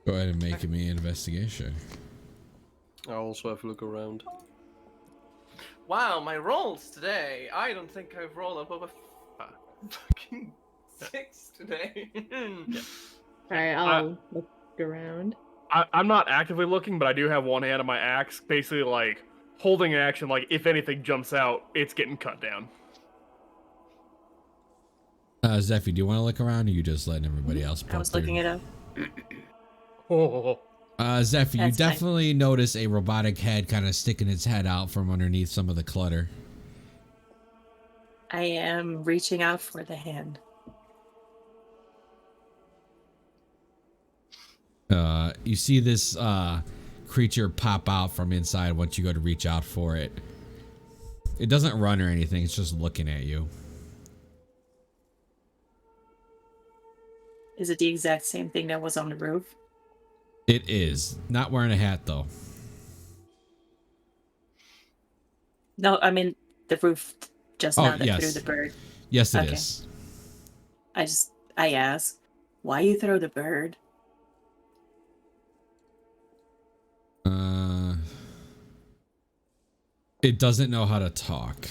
S1: go ahead and make me an investigation.
S7: I'll also have a look around.
S2: Wow, my rolls today! I don't think I've rolled above a fucking 6 today.
S5: Yeah.
S4: All right, I'll look around.
S5: I'm not actively looking, but I do have one hand on my axe, basically like holding an action. Like if anything jumps out, it's getting cut down.
S1: Zephy, do you want to look around, or you just letting everybody else poke
S6: I was
S1: through?
S6: looking it up.
S5: Oh,
S1: Zephy, you
S6: That's fine.
S1: definitely notice a robotic head kind of sticking its head out from underneath some of the clutter.
S6: I am reaching out for the hand.
S1: You see this creature pop out from inside once you go to reach out for it. It doesn't run or anything, it's just looking at you.
S6: Is it the exact same thing that was on the roof?
S1: It is. Not wearing a hat, though.
S6: No, I mean the roof just now that threw the bird.
S1: Yes, it
S6: Okay.
S1: is.
S6: I ask, why you throw the bird?
S1: It doesn't know how to talk,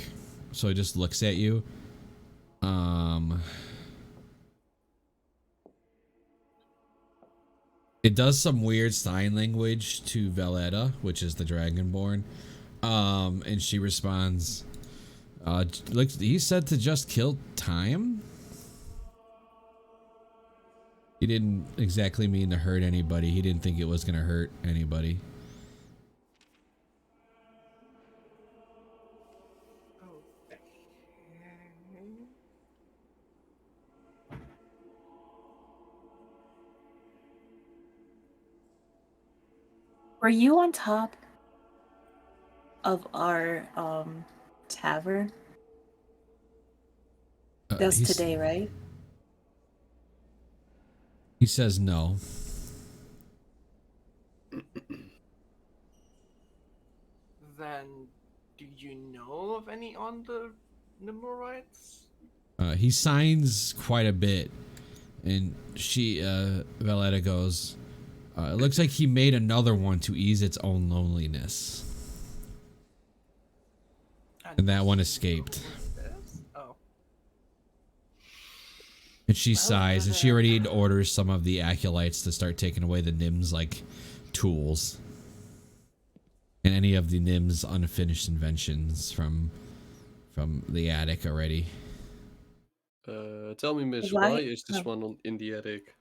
S1: so it just looks at you. It does some weird sign language to Veletta, which is the Dragonborn. And she responds, look, he said to just kill time? He didn't exactly mean to hurt anybody. He didn't think it was gonna hurt anybody.
S6: Were you on top of our tavern? That's today, right?
S1: He says no.
S2: Then, do you know of any on the Nimblerites?
S1: He signs quite a bit, and Veletta goes, it looks like he made another one to ease its own loneliness. And that one escaped.
S2: Oh.
S1: And she sighs, and she already orders some of the acolytes to start taking away the Nim's, like, tools. And any of the Nim's unfinished inventions from the attic already.
S7: Tell me, miss, why is this one in the attic?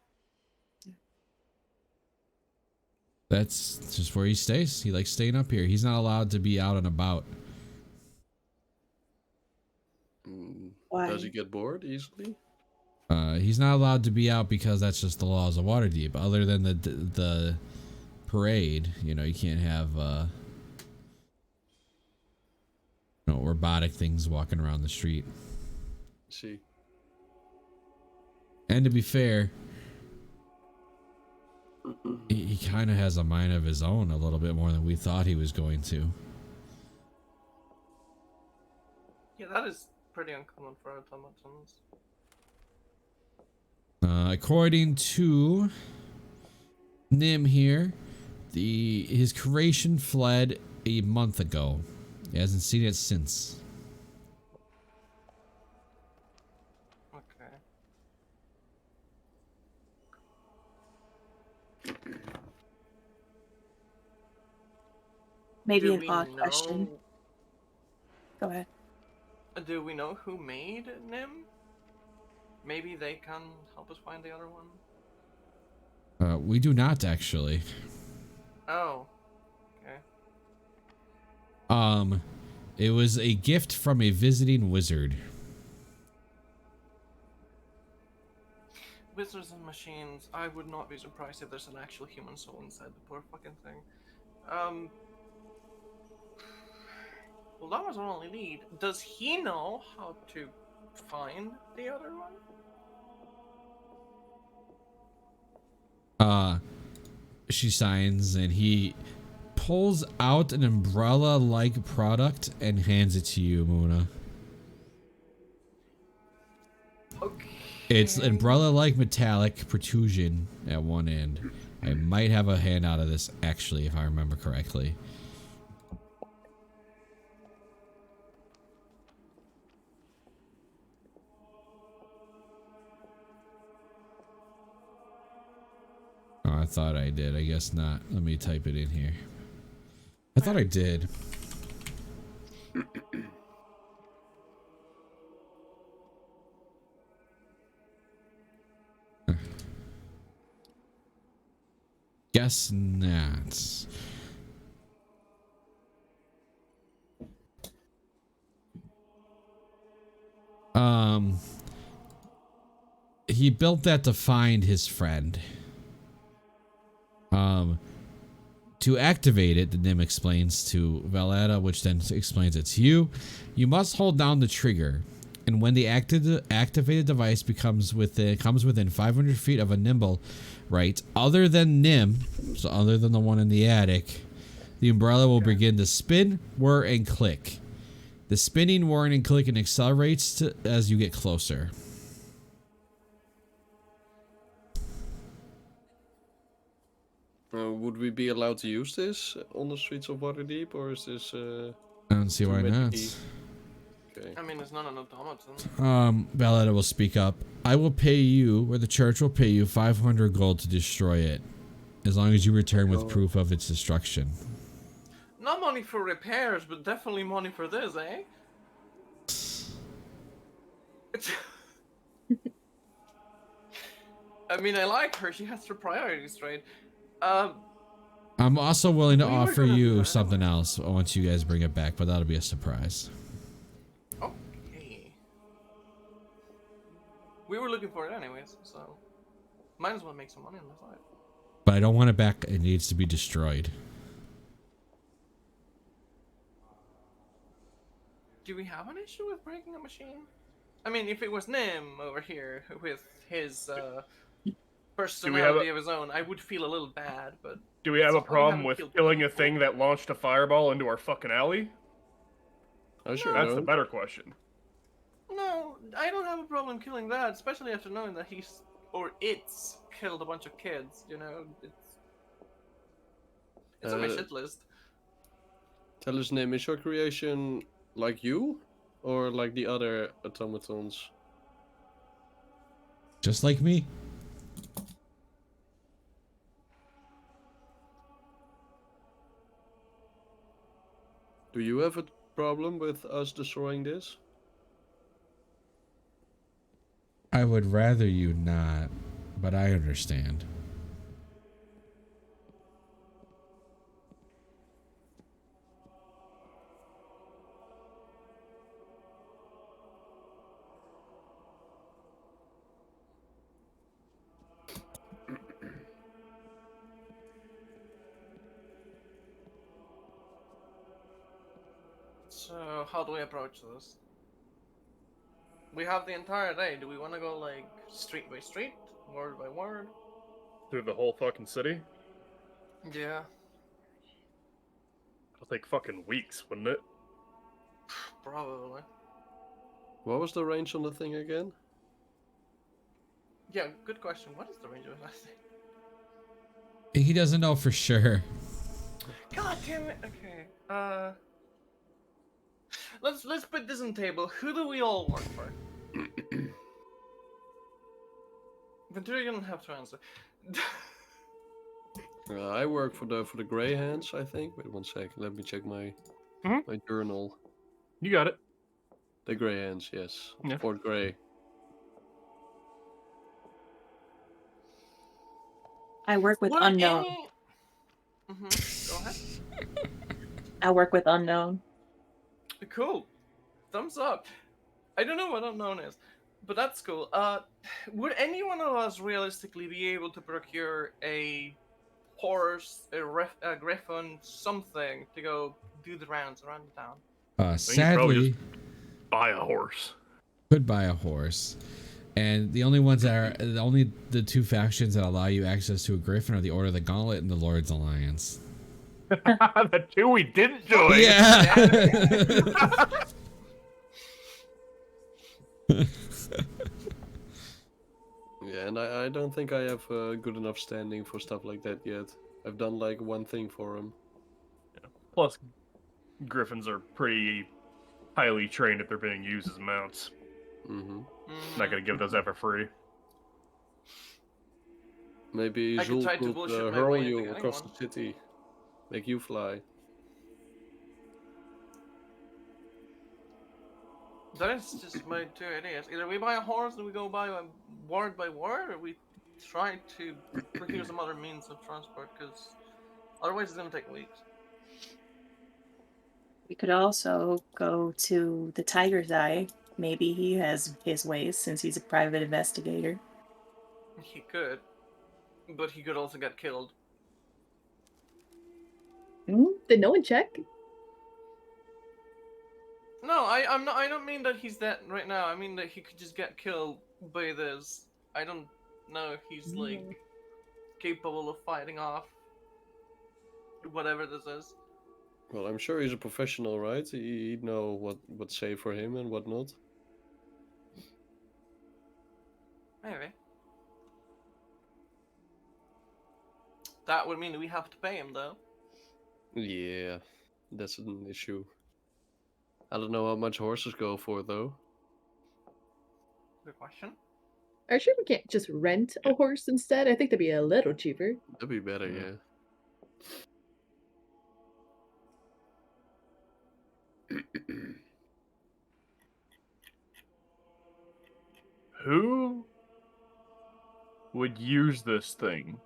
S1: That's just where he stays. He likes staying up here. He's not allowed to be out and about.
S6: Why?
S7: Does he get bored easily?
S1: He's not allowed to be out because that's just the laws of Waterdeep. Other than the parade, you know, you can't have robotic things walking around the street.
S7: See.
S1: And to be fair, he kind of has a mind of his own a little bit more than we thought he was going to.
S2: Yeah, that is pretty uncommon for automatons.
S1: According to Nim here, his creation fled a month ago. He hasn't seen it since.
S2: Okay.
S6: Maybe
S2: Do
S6: an
S2: we
S6: odd question.
S2: know?
S6: Go ahead.
S2: Do we know who made Nim? Maybe they can help us find the other one.
S1: We do not actually.
S2: Oh, okay.
S1: It was a gift from a visiting wizard.
S2: Wizards and machines. I would not be surprised if there's an actual human soul inside the poor fucking thing. Well, that was our only lead. Does he know how to find the other one?
S1: She signs and he pulls out an umbrella-like product and hands it to you, Muna.
S2: Okay.
S1: It's umbrella-like metallic protrusion at one end. I might have a hand out of this, actually, if I remember correctly. Oh, I thought I did. I guess not. Let me type it in here. I thought I did. Guess not. He built that to find his friend. To activate it, the Nim explains to Valetta, which then explains it to you. You must hold down the trigger, and when the activated device comes within 500 feet of a nimble, right, other than Nim, so other than the one in the attic, the umbrella will begin to spin, whir, and click. The spinning, whirring, and clicking accelerates as you get closer.
S7: Would we be allowed to use this on the streets of Waterdeep, or is this?
S1: I don't see why not.
S7: Okay.
S2: I mean, it's not an automaton.
S1: Valetta will speak up. I will pay you, or the church will pay you 500 gold to destroy it, as long as you return with proof of its destruction.
S2: Not money for repairs, but definitely money for this, eh? I mean, I like her. She has her priorities straight.
S1: I'm also willing to
S2: We were
S1: offer
S2: gonna do
S1: you
S2: that
S1: something
S2: anyway.
S1: else once you guys bring it back, but that'll be a surprise.
S2: Okay. We were looking for it anyways, so might as well make some money on the side.
S1: But I don't want it back. It needs to be destroyed.
S2: Do we have an issue with breaking a machine? I mean, if it was Nim over here with his personality of his own, I would feel a little bad, but...
S5: Do we have
S2: so
S5: a
S2: far we
S5: problem
S2: haven't
S5: with
S2: killed
S5: killing a
S2: people.
S5: thing that launched a fireball into our fucking alley?
S7: I sure
S5: That's the
S7: don't.
S5: better question.
S2: No, I don't have a problem killing that, especially after knowing that it's killed a bunch of kids, you know? It's on my shit list.
S7: Tell us, name, is your creation like you, or like the other automatons?
S1: Just like me.
S7: Do you have a problem with us destroying this?
S1: I would rather you not, but I understand.
S2: So, how do we approach this? We have the entire day. Do we want to go, like, street by street? Word by word?
S5: Through the whole fucking city?
S2: Yeah.
S5: It'll take fucking weeks, wouldn't it?
S2: Probably.
S7: What was the range on the thing again?
S2: Yeah, good question. What is the range of that thing?
S1: He doesn't know for sure.
S2: God damn it. Okay. Let's put this on the table. Who do we all work for? Ventura, you don't have to answer.
S7: I work for the Grey Hands, I think. Wait 1 second. Let me check my
S5: Mhm.
S7: my journal.
S5: You got it.
S7: The Grey Hands, yes.
S5: Yeah.
S7: Fort Grey.
S6: I work with
S2: Would
S6: unknown.
S2: any... Go ahead.
S6: I work with unknown.
S2: Cool. Thumbs up. I don't know what unknown is, but that's cool. Would any one of us realistically be able to procure a horse, a griffin, something to go do the rounds around the town?
S5: probably
S1: Sadly,
S5: Buy a horse.
S1: could buy a horse. And the only ones that are the two factions that allow you access to a griffin are the Order of the Gauntlet and the Lord's Alliance.
S5: The two we didn't join.
S1: Yeah.
S7: Yeah, and I don't think I have good enough standing for stuff like that yet. I've done like one thing for him.
S5: Plus, griffins are pretty highly trained if they're being used as mounts.
S7: Mm-hmm.
S5: Not gonna give those out for free.
S7: Maybe
S2: I could
S7: Zul
S2: try to
S7: could
S2: bullshit my
S7: hurl
S2: way into
S7: you
S2: getting
S7: across
S2: one.
S7: the city. Make you fly.
S2: That is just my two ideas. Either we buy a horse and we go by word by word, or we try to procure some other means of transport, because otherwise it's gonna take weeks.
S6: We could also go to the Tiger's Eye. Maybe he has his ways since he's a private investigator.
S2: He could, but he could also get killed.
S4: Did no one check?
S2: No, I'm not. I don't mean that he's dead right now. I mean that he could just get killed by this. I don't know if he's like capable of fighting off whatever this is.
S7: Well, I'm sure he's a professional, right? He'd know what's safe for him and what not.
S2: Maybe. That would mean that we have to pay him, though.
S7: Yeah, that's an issue. I don't know how much horses go for though.
S2: Good question.
S4: Are you sure we can't just rent a horse instead? I think that'd be a little cheaper.
S7: That'd be better,
S5: Yeah. Who would use this thing?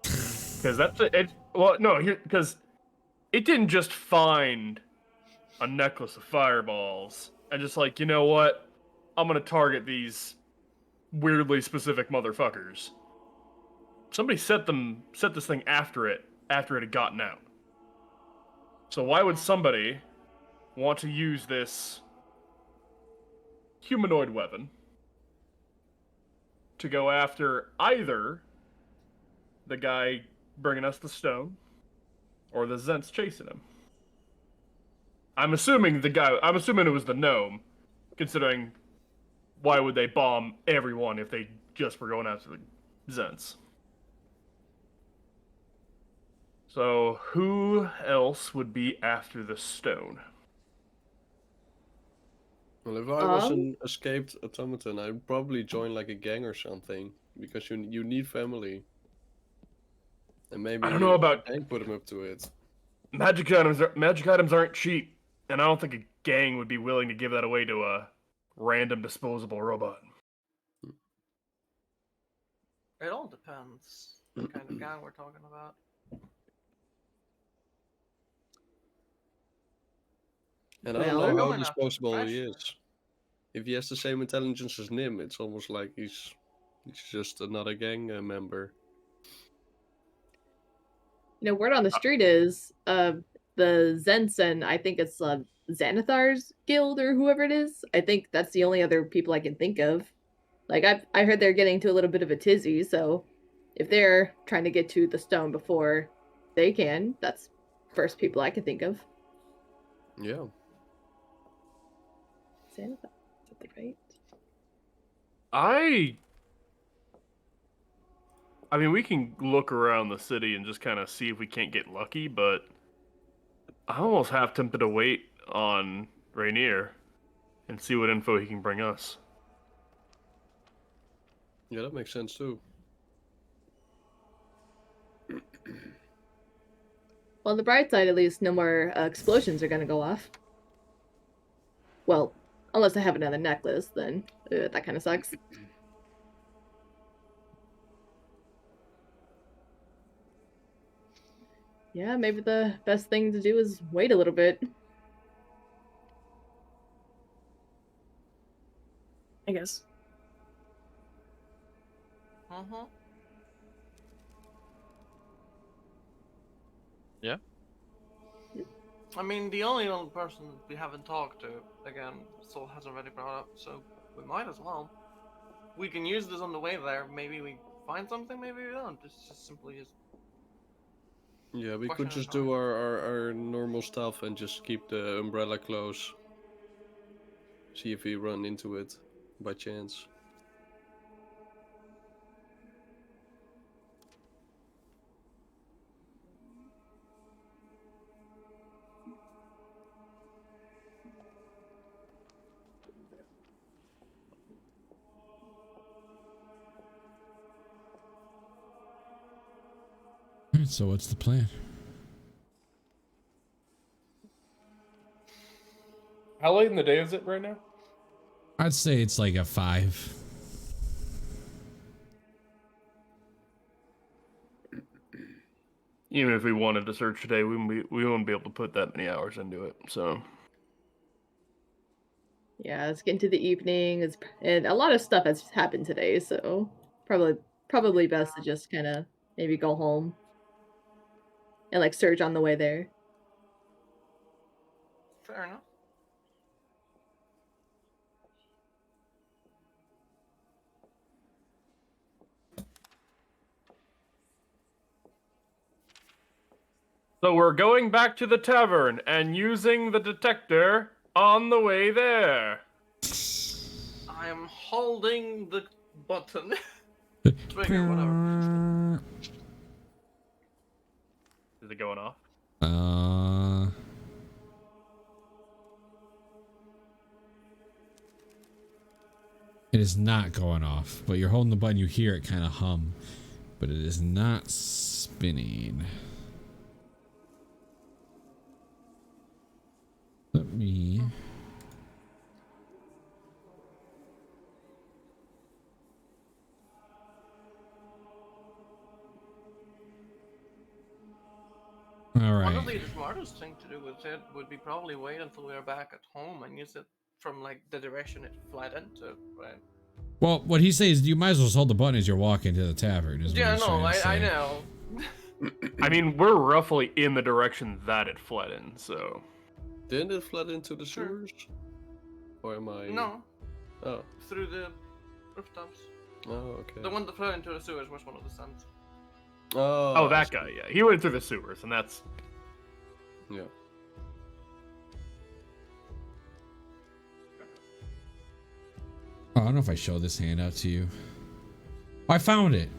S5: Because that's it. Well, no, here because it didn't just find a necklace of fireballs and just like, you know what, I'm gonna target these weirdly specific motherfuckers. Somebody set this thing after it had gotten out. So why would somebody want to use this humanoid weapon to go after either the guy bringing us the stone or the Zents chasing him? I'm assuming it was the gnome, considering why would they bomb everyone if they just were going after the Zents? So who else would be after the stone?
S7: Well, if I was an escaped automaton, I'd probably join like a gang or something because you need family. And maybe
S5: I don't know about
S7: a gang put him up to it.
S5: magic items. Magic items aren't cheap, and I don't think a gang would be willing to give that away to a random disposable robot.
S2: It all depends what kind of gang we're talking about.
S7: And I
S4: Well-
S7: don't know how
S2: Going after
S7: disposable he
S2: fresh.
S7: is. If he has the same intelligence as Nim, it's almost like he's just another gang member.
S4: You know, word on the street is the Zensen, I think it's Xanathar's guild or whoever it is. I think that's the only other people I can think of. Like I heard they're getting to a little bit of a tizzy, so if they're trying to get to the stone before they can, that's first people I can think of.
S7: Yeah.
S4: Xanathar, is that the right?
S5: I mean, we can look around the city and just kind of see if we can't get lucky, but I'm almost half tempted to wait on Rainier and see what info he can bring us.
S7: Yeah, that makes sense too.
S4: Well, on the bright side, at least, no more explosions are gonna go off. Well, unless I have another necklace, then that kind of sucks. Yeah, maybe the best thing to do is wait a little bit.
S6: I guess.
S2: Mm-hmm.
S3: Yeah.
S2: I mean, the only other person we haven't talked to, again, Soul has already brought up, so we might as well. We can use this on the way there. Maybe we find something, maybe we don't. It's just simply is.
S7: Yeah, we could
S2: Question
S7: just
S2: of time.
S7: do our normal stuff and just keep the umbrella close. See if we run into it by chance.
S1: Alright, so what's the plan?
S5: How late in the day is it right now?
S1: I'd say it's like a 5.
S5: Even if we wanted to search today, we wouldn't be able to put that many hours into it. So
S4: Yeah, it's getting to the evening, and a lot of stuff has happened today, so probably best to just kind of maybe go home and like search on the way there.
S2: Fair enough.
S5: So we're going back to the tavern and using the detector on the way there.
S2: I am holding the button. Trigger, whatever.
S5: Is it going off?
S1: It is not going off, but you're holding the button, you hear it kind of hum, but it is not spinning. Let me... Alright.
S2: Honestly, the smartest thing to do with it would be probably wait until we are back at home and use it from like the direction it fled into, right?
S1: Well, what he says is you might as well just hold the button as you're walking to the tavern. Is
S2: Yeah,
S1: what he's
S2: no,
S1: trying to
S2: I
S1: say.
S2: know.
S5: I mean, we're roughly in the direction that it fled in, so.
S7: Didn't it flood into the
S2: Sure.
S7: sewers? Or am I...
S2: No,
S7: Oh.
S2: through the rooftops.
S7: Oh, okay.
S2: The one that fled into the sewers was one of the sons.
S7: Oh,
S5: Oh,
S7: I
S5: that
S7: see.
S5: guy, yeah. He went through the sewers, and that's.
S7: Yeah.
S1: Oh, I don't know if I showed this handout to you. Oh, I found it.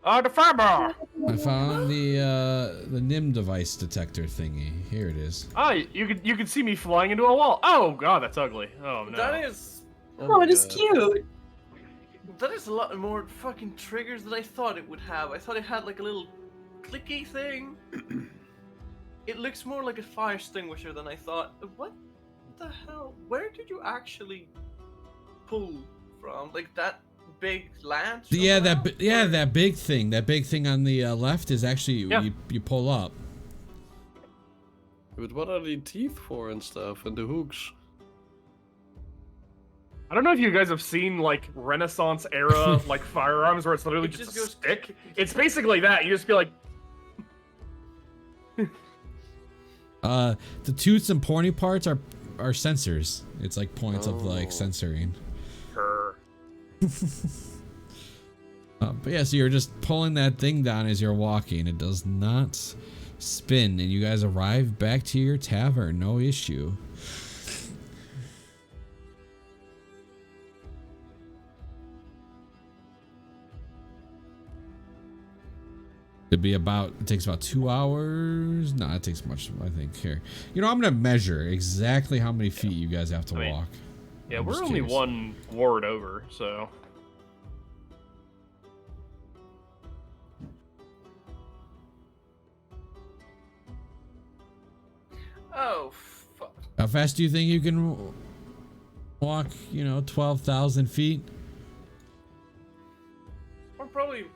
S5: Oh, the farmer!
S1: I found the NIM device detector thingy. Here it is.
S5: Ah, you could see me flying into a wall. Oh god, that's ugly. Oh no.
S2: That is
S6: Oh,
S7: my
S6: it is
S7: God.
S6: cute.
S2: that is a lot more fucking triggers than I thought it would have. I thought it had like a little clicky thing. It looks more like a fire extinguisher than I thought. What the hell? Where did you actually pull from? Like that big lance? from
S1: Yeah,
S2: the house? Or-
S1: that big thing. That big thing on the left is actually
S5: Yeah.
S1: you pull up.
S7: But what are the teeth for and stuff, and the hooks?
S5: I don't know if you guys have seen like Renaissance era like firearms where it's literally
S2: It
S5: just
S2: just
S5: a
S2: goes-
S5: stick. It's basically that. You just be like,
S1: The tooths and pointy parts are sensors. It's like points of like
S7: Oh.
S1: censoring.
S5: "Her."
S1: But yeah, so you're just pulling that thing down as you're walking. It does not spin, and you guys arrive back to your tavern, no issue. It takes about 2 hours. No, it takes much, I think. Here, you know, I'm gonna measure exactly how many feet you guys have to
S5: I mean,
S1: walk.
S5: Yeah,
S1: I'm
S5: we're
S1: just
S5: only
S1: curious.
S5: one ward over, so.
S2: Oh, fuck.
S1: How fast do you think you can walk? 12,000 feet.
S2: We're probably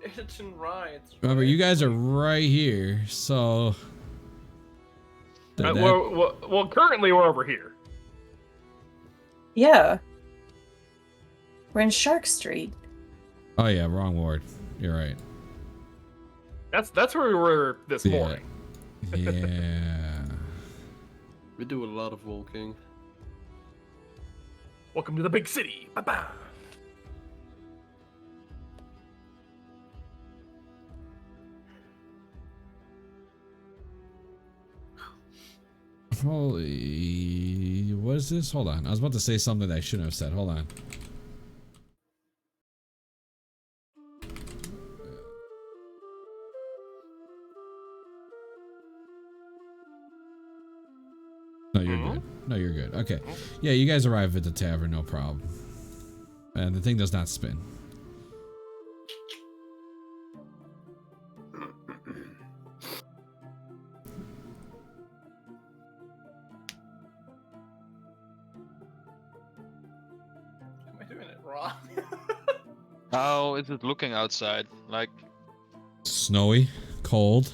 S2: hitching rides.
S1: Remember,
S2: right?
S1: you guys are right here, so.
S5: Well, currently we're over here.
S6: Yeah. We're in Shark Street.
S1: Oh yeah, wrong ward. You're right.
S5: That's where we were this
S1: Yeah.
S5: morning.
S1: Yeah.
S7: We do a lot of walking.
S5: Welcome to the big city. Bye-bye.
S1: Holy, what is this? Hold on. I was about to say something that I shouldn't have said. Hold on. No, you're good. No, you're good. Okay. Yeah, you guys arrive at the tavern, no problem. And the thing does not spin.
S2: Am I doing it wrong?
S3: How is it looking outside? Like,
S1: Snowy, cold.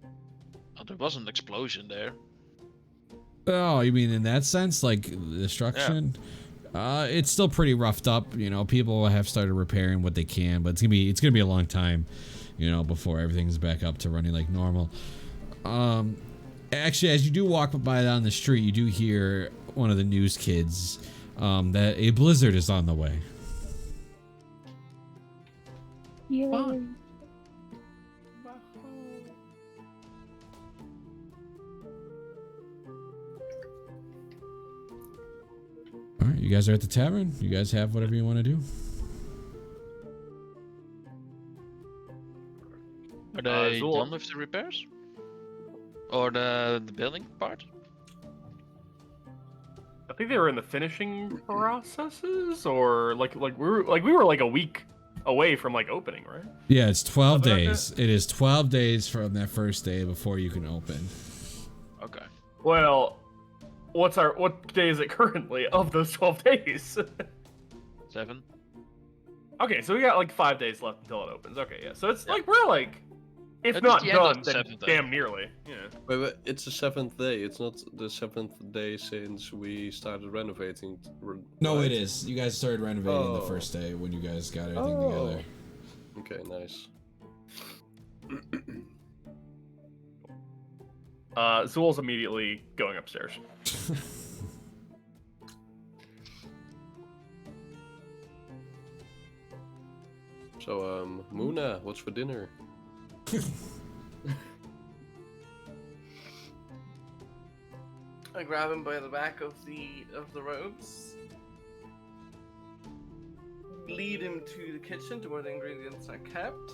S3: oh, there was an explosion there.
S1: Oh, you mean in that sense, like destruction? It's still pretty roughed up. People have started repairing what they can, but it's gonna be a long time, before everything's back up to running like normal. Actually, as you do walk by down the street, you do hear one of the news kids that a blizzard is on the way.
S6: Fun.
S1: All right, you guys are at the tavern. You guys have whatever you want to do.
S3: Are they
S5: Zool.
S3: done with the repairs? Or the building part?
S5: I think they were in the finishing processes, or like we were like a week away from like opening, right?
S1: Yeah, it's 12
S5: Something like
S1: days. It is 12 days from that first day before you can open.
S3: Okay.
S5: Well, what day is it currently of those 12 days?
S3: 7.
S5: Okay, so we got like 5 days left until it opens. Okay, yeah. So it's like we're like, if
S3: It's
S5: not
S3: the end of
S5: done,
S3: the
S5: then
S3: 7th day.
S5: damn nearly. Yeah.
S7: Wait, it's the 7th day. It's not the 7th day since we started renovating.
S1: No,
S7: right?
S1: it is. You guys started renovating the
S7: Oh.
S1: first day when you guys got everything
S7: Oh.
S1: together.
S7: Okay, nice.
S5: Zool's immediately going upstairs.
S7: So, Muna, what's for dinner?
S2: I grab him by the back of the robes, lead him to the kitchen to where the ingredients are kept.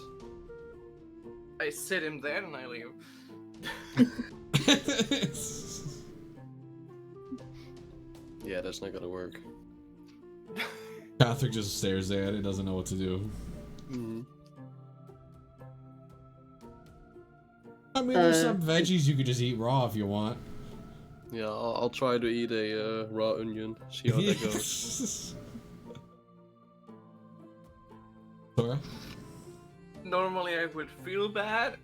S2: I sit him there and I leave.
S7: Yeah, that's not gonna work.
S1: Patrick just stares at it, doesn't know what to do.
S7: Mm.
S1: I mean, there's some veggies you could just eat raw if you want.
S7: Yeah, I'll try to eat a raw onion. See how that goes.
S1: Sora?
S2: Normally I would feel bad.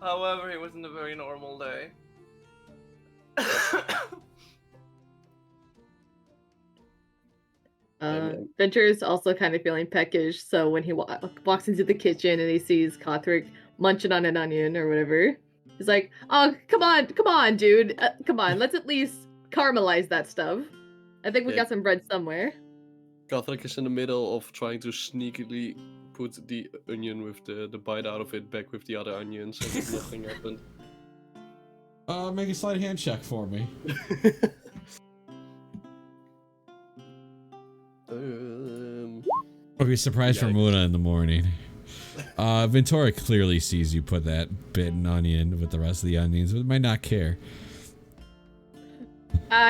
S2: However, it wasn't a very normal day.
S4: Venture's also kind of feeling peckish, so when he walks into the kitchen and he sees Kothric munching on an onion or whatever, he's like, "Oh, come on, dude, come on, let's at least caramelize that stuff. I think we
S7: Yeah.
S4: got some bread somewhere."
S7: Gothric is in the middle of trying to sneakily put the onion with the bite out of it back with the other onions, and nothing happened.
S1: Make a sleight of hand check for me. I'll be surprised for
S7: Yikes.
S1: Muna in the morning. Ventura clearly sees you put that bitten onion with the rest of the onions, but might not care.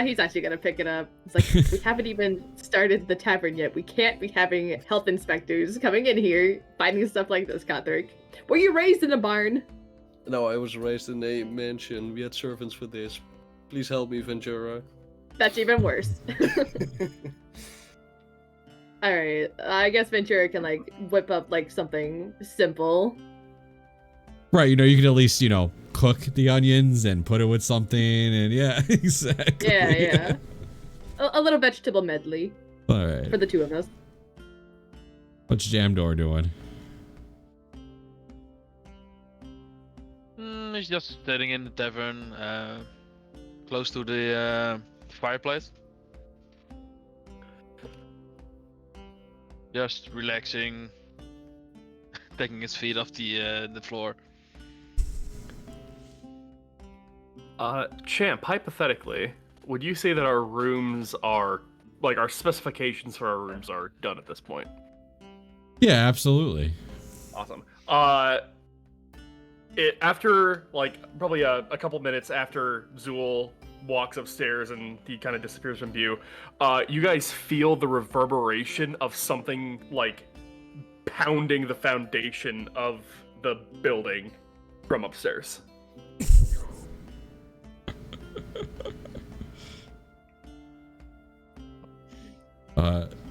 S4: He's actually gonna pick it up. It's like, we haven't even started the tavern yet. We can't be having health inspectors coming in here finding stuff like this, Kothric. Were you raised in a barn?
S7: No, I was raised in a mansion. We had servants for this. Please help me, Ventura.
S4: That's even worse. All right, I guess Ventura can like whip up like something simple.
S1: Right, you know, you can at least, you know, cook the onions and put it with something, and yeah, exactly.
S4: Yeah. A little vegetable medley
S1: All right.
S4: for the two of us.
S1: What's Jamdor doing?
S3: He's just sitting in the tavern, close to the fireplace. Just relaxing, taking his feet off the floor.
S5: Champ, hypothetically, would you say that our rooms are, like, our specifications for our rooms are done at this point?
S1: Yeah, absolutely.
S5: Awesome. After, like, probably a couple minutes after Zool walks upstairs and he kind of disappears from view, you guys feel the reverberation of something, like, pounding the foundation of the building from upstairs.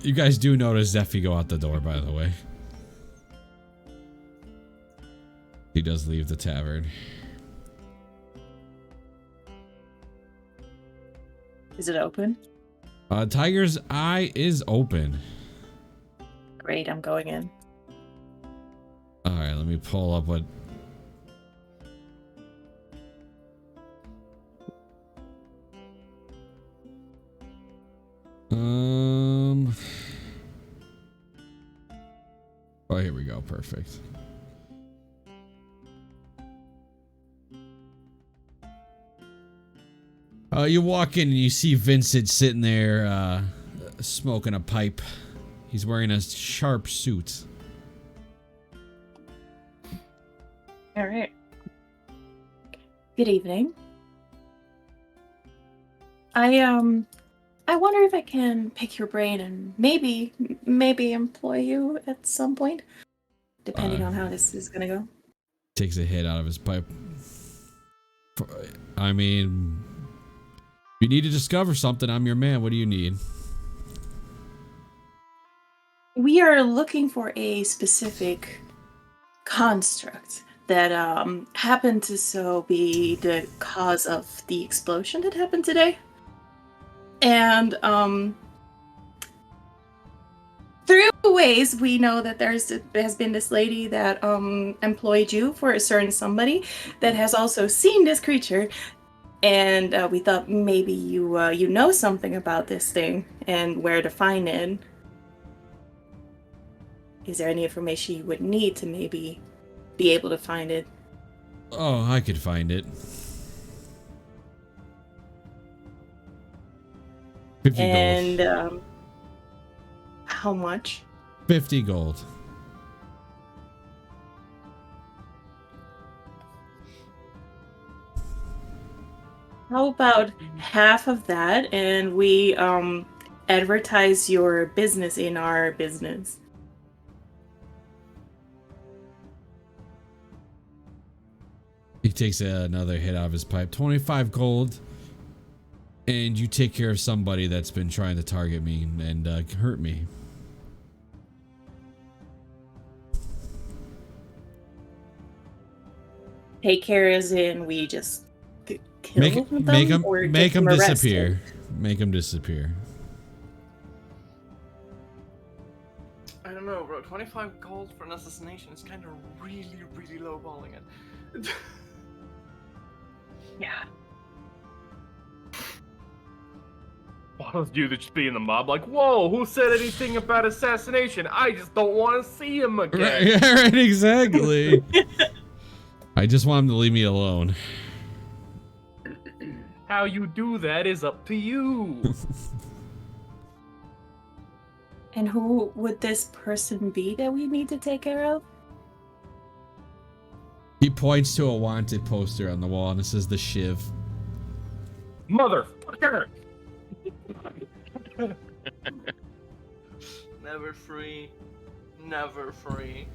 S1: You guys do notice Zephy go out the door, by the way. He does leave the tavern.
S6: Is it open?
S1: Tiger's Eye is open.
S6: Great, I'm going in.
S1: Alright, let me pull up what... Oh, here we go. Perfect. You walk in and you see Vincent sitting there, smoking a pipe. He's wearing a sharp suit.
S6: All right. Good evening. I wonder if I can pick your brain and maybe employ you at some point, depending on how this is gonna go.
S1: Takes a hit out of his pipe. I mean, you need to discover something. I'm your man. What do you need?
S6: We are looking for a specific construct that happened to be the cause of the explosion that happened today. And through ways we know that there has been this lady that employed you for a certain somebody that has also seen this creature, and we thought maybe you know something about this thing and where to find it. Is there any information you would need to maybe be able to find it?
S1: Oh, I could find it. 50
S6: and
S1: gold.
S6: How much?
S1: 50 gold.
S6: How about half of that, and we advertise your business in our business?
S1: He takes another hit out of his pipe. 25 gold. And you take care of somebody that's been trying to target me and hurt me.
S6: Take care as in we just kill
S1: Make
S6: them or
S1: make
S6: get
S1: them
S6: them
S1: disappear.
S6: arrested?
S1: Make them disappear.
S2: I don't know, bro. 25 gold for an assassination is kind of really lowballing it.
S6: Yeah.
S5: All of you that just be in the mob like, whoa, who said anything about assassination? I just don't want to see him again.
S1: Right, yeah, right, exactly. I just want him to leave me alone.
S5: How you do that is up to you.
S6: And who would this person be that we need to take care of?
S1: He points to a wanted poster on the wall and it says the Shiv.
S5: Motherfucker!
S2: Never free. Never free.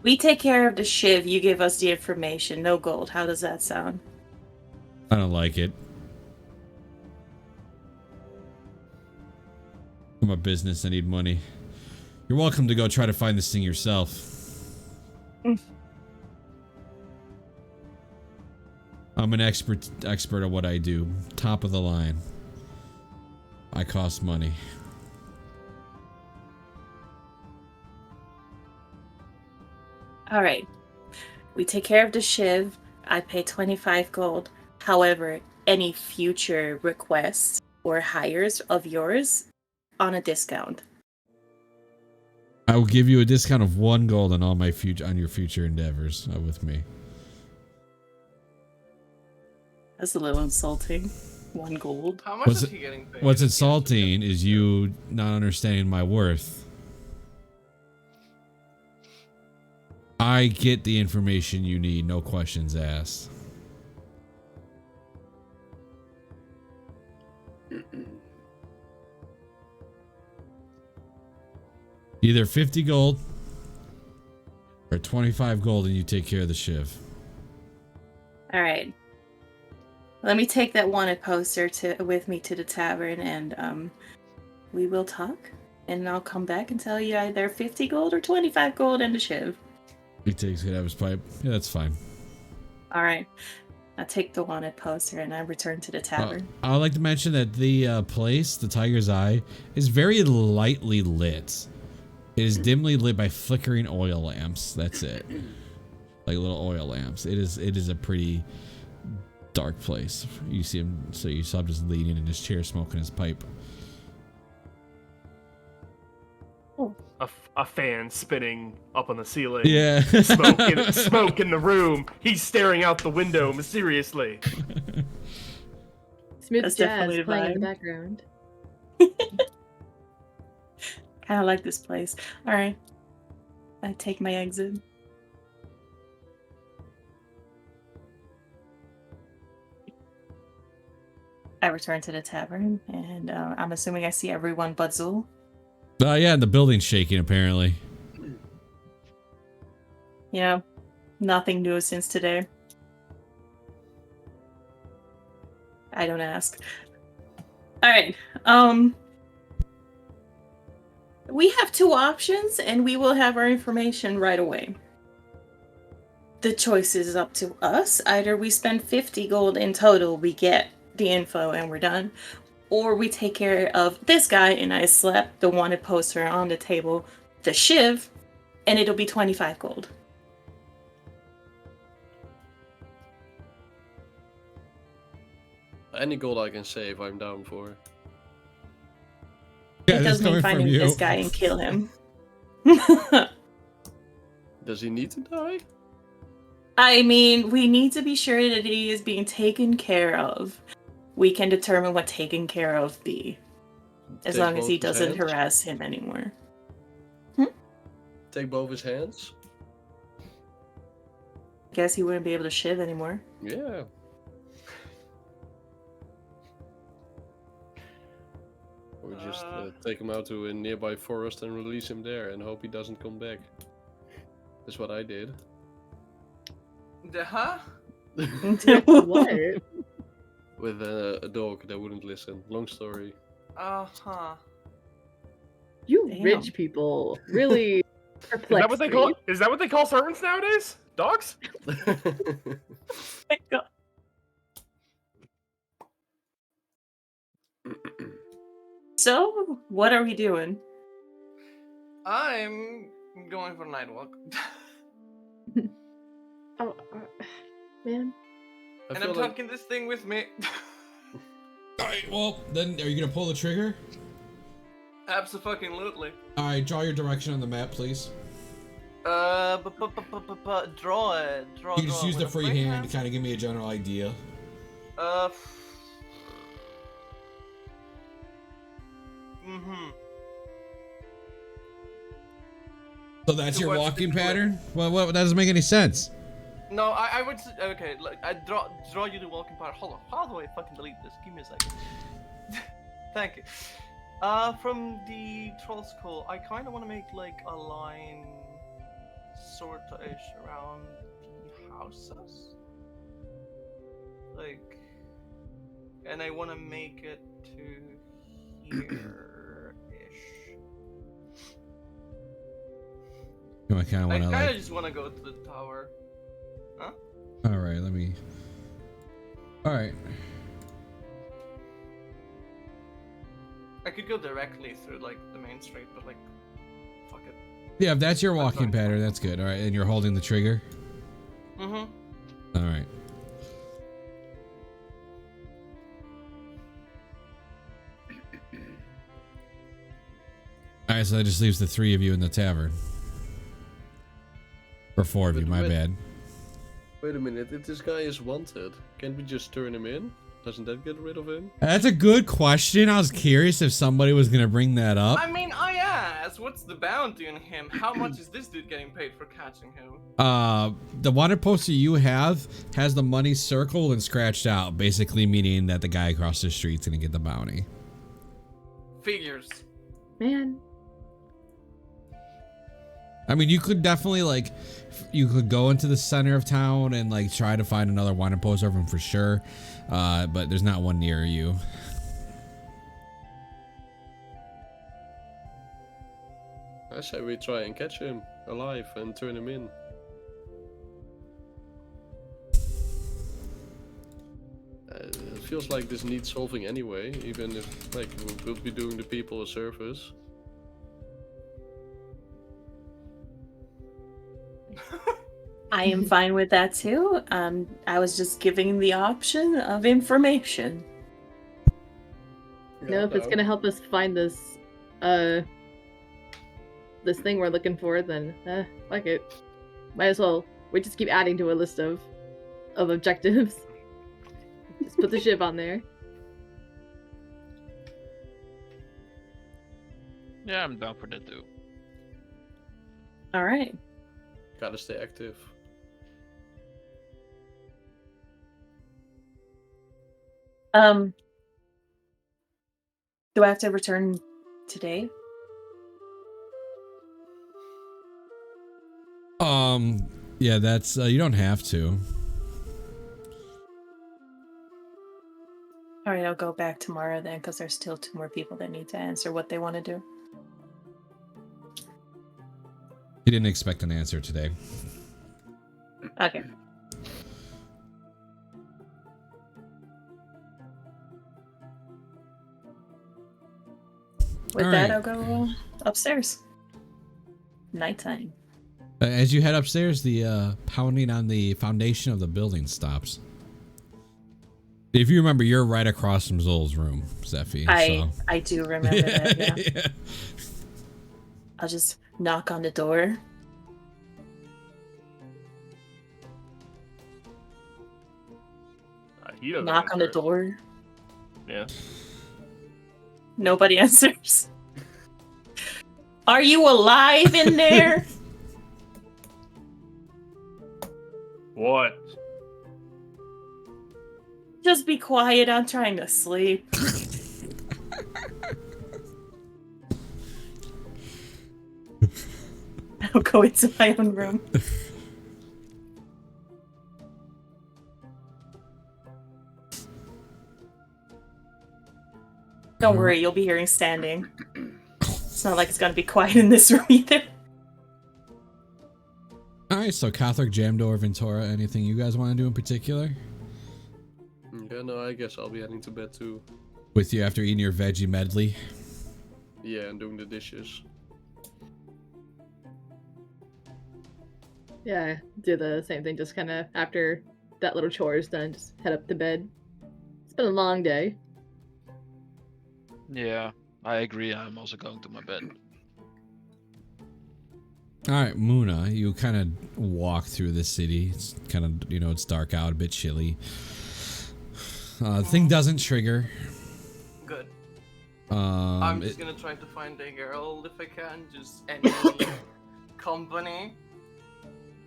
S6: We take care of the shiv. You give us the information. No gold. How does that sound?
S1: I don't like it. I'm a business. I need money. You're welcome to go try to find this thing yourself. I'm an expert at what I do. Top of the line. I cost money.
S6: All right. We take care of the shiv. I pay 25 gold. However, any future requests or hires of yours on a discount.
S1: I will give you a discount of 1 gold on all my your future endeavors with me.
S6: That's a little insulting. 1 gold.
S2: How much is he getting paid?
S1: What's insulting is you not understanding my worth. I get the information you need, no questions asked. Either 50 gold or 25 gold and you take care of the shiv.
S6: All right. Let me take that wanted poster with me to the tavern, and we will talk. And I'll come back and tell you either 50 gold or 25 gold and the shiv.
S1: He takes it out of his pipe. Yeah, that's fine.
S6: All right. I take the wanted poster and I return to the tavern.
S1: I would like to mention that the place, the Tiger's Eye, is very lightly lit. It is dimly lit by flickering oil lamps. That's it. Like little oil lamps. It is a pretty dark place. You see him, so you saw him just leaning in his chair smoking his pipe.
S5: A fan spinning up on the ceiling.
S1: Yeah.
S5: Smoke in the room. He's staring out the window mysteriously.
S4: Smooth
S6: That's
S4: jazz
S6: definitely the
S4: playing in the
S6: vibe.
S4: background.
S6: Kind of like this place. All right. I take my exit. I return to the tavern, and I'm assuming I see everyone but Zul.
S1: Yeah, the building's shaking apparently.
S6: Yeah, nothing new since today. I don't ask. All right. We have 2 options, and we will have our information right away. The choice is up to us. Either we spend 50 gold in total, we get the info, and we're done. Or we take care of this guy, and I slap the wanted poster on the table, the shiv, and it'll be 25 gold.
S7: Any gold I can save, I'm down for.
S1: Yeah,
S6: It
S1: this
S6: does
S1: is
S6: mean
S1: coming
S6: finding
S1: from you.
S6: this guy and kill him.
S7: Does he need to die?
S6: I mean, we need to be sure that he is being taken care of. We can determine what taken care of be. As
S7: Take
S6: long as
S7: both
S6: he
S7: his
S6: doesn't
S7: hands?
S6: harass him anymore.
S7: Take both his hands?
S6: Guess he wouldn't be able to shiv anymore.
S7: Yeah. Or just take him out to a nearby forest and release him there and hope he doesn't come back. That's what I did.
S2: Huh?
S4: What?
S7: With a dog that wouldn't listen. Long story.
S2: Uh-huh.
S4: You
S6: Damn.
S4: rich people really
S5: Is
S4: perplex
S5: that what they
S4: me.
S5: call? Is that what they call servants nowadays? Dogs?
S6: Thank God. So, what are we doing?
S2: I'm going for a night walk.
S4: Oh, man.
S2: And I'm tucking this thing with me.
S1: Alright, well, then are you gonna pull the trigger?
S2: Abso-fucking-lutely.
S1: Alright, draw your direction on the map, please.
S2: Draw it.
S1: You can just use the free hand to kind of give me a general idea. So that's your walking pattern? Well, that doesn't make any sense.
S2: No, I would okay. Like I draw you the walking pattern. Hold on, how do I fucking delete this? Give me a second. Thank you. From the troll skull, I kind of want to make like a line sort-ish around the houses. Like, and I want to make it to here-ish.
S1: You kind of
S2: I
S1: want to
S2: kind of
S1: like.
S2: just want to go to the tower. Huh?
S1: All right, let me. All right.
S2: I could go directly through like the main street, but like, fuck it.
S1: Yeah, if that's your
S2: That's
S1: walking
S2: fine.
S1: pattern, that's good. All right, and you're holding the trigger.
S2: Mm-hmm.
S1: All right. All right, so that just leaves the 3 of you in the tavern. Or 4 of you, my bad.
S7: Wait a minute, if this guy is wanted, can't we just turn him in? Doesn't that get rid of him?
S1: That's a good question. I was curious if somebody was gonna bring that up.
S2: I mean, I asked, what's the bounty on him? How much is this dude getting paid for catching him?
S1: The wanted poster you have has the money circled and scratched out, basically meaning that the guy across the street's gonna get the bounty.
S2: Figures.
S4: Man.
S1: I mean, you could definitely like, you could go into the center of town and like try to find another wanted poster of him for sure, but there's not one near you.
S7: I say we try and catch him alive and turn him in. It feels like this needs solving anyway, even if like we'll be doing the people a service.
S6: I am fine with that too. I was just giving the option of information.
S4: No, if it's gonna help us find this this thing we're looking for, then fuck it. Might as well. We just keep adding to a list of objectives. Just put the ship on there.
S3: Yeah, I'm down for that too.
S6: All right.
S7: Gotta stay active.
S6: Do I have to return today?
S1: Yeah, that's you don't have to.
S6: All right, I'll go back tomorrow then, because there's still 2 more people that need to answer what they want to do.
S1: You didn't expect an answer today.
S6: Okay. With
S1: All
S6: that,
S1: right.
S6: I'll go upstairs. Nighttime.
S1: As you head upstairs, the pounding on the foundation of the building stops. If you remember, you're right across from Zol's room, Zephy.
S6: I do remember that, yeah.
S1: Yeah.
S6: I'll just knock on the door.
S5: He doesn't
S6: Knock on the
S5: answer.
S6: door.
S5: Yeah.
S6: Nobody answers. Are you alive in there?
S5: What?
S6: Just be quiet. I'm trying to sleep. I'll go into my own room. Don't worry, you'll be hearing standing. It's not like it's gonna be quiet in this room either.
S1: Alright, so Catholic, Jamdor, Ventura, anything you guys want to do in particular?
S7: Yeah, no, I guess I'll be heading to bed too.
S1: With you after eating your veggie medley?
S7: Yeah, and doing the dishes.
S4: Yeah, do the same thing. Just kind of after that little chore is done, just head up to bed. It's been a long day.
S3: Yeah, I agree. I'm also going to my bed.
S1: Alright, Muna, you kind of walk through the city. It's kind of, you know, it's dark out, a bit chilly. The thing doesn't trigger.
S2: Good. I'm just gonna try to find a girl if I can, just any company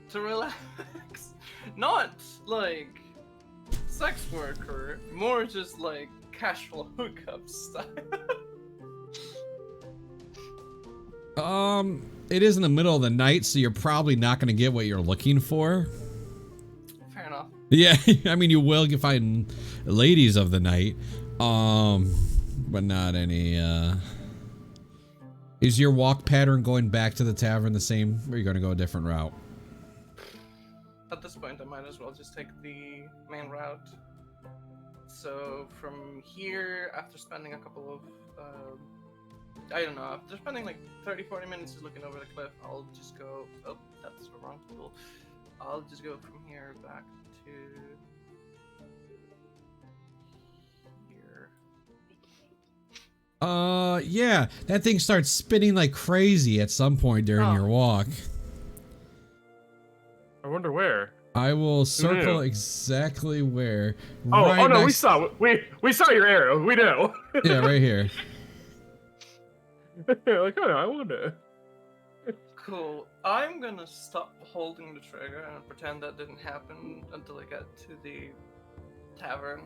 S2: to relax. Not like sex worker, more just like casual hookup style.
S1: it is in the middle of the night, so you're probably not going to get what you're looking for.
S2: Fair enough.
S1: Yeah, I mean, you will find ladies of the night, but not any. Is your walk pattern going back to the tavern the same, or are you going to go a different route?
S2: At this point, I might as well just take the main route. So from here, after spending a couple of, I don't know, after spending like 30-40 minutes just looking over the cliff, I'll just go, oh, that's the wrong tool. I'll just go from here back to here.
S1: Yeah, that thing starts spinning like crazy at some point during your walk.
S5: I wonder where.
S1: I will circle exactly where.
S5: Oh,
S1: right
S5: oh no,
S1: next...
S5: we saw your arrow. We know.
S1: Yeah, right here.
S5: Like, oh no, I wonder.
S2: Cool. I'm gonna stop holding the trigger and pretend that didn't happen until I get to the tavern.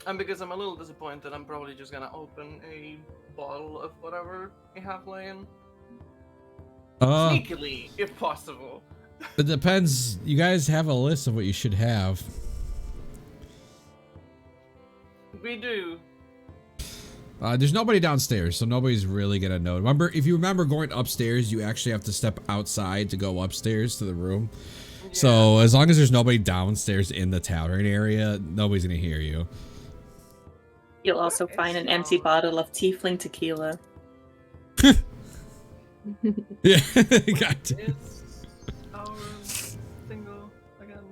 S2: And because I'm a little disappointed, I'm probably just gonna open a bottle of whatever we have laying. Sneakily, if possible.
S1: It depends. You guys have a list of what you should have.
S2: We do.
S1: There's nobody downstairs, so nobody's really gonna know. Remember, if you remember going upstairs, you actually have to step outside to go upstairs to the room. Yeah. So as long as there's nobody downstairs in the tavern area, nobody's gonna hear you.
S6: You'll also find an empty bottle of tiefling tequila.
S1: Yeah, got it.
S2: Is our single again?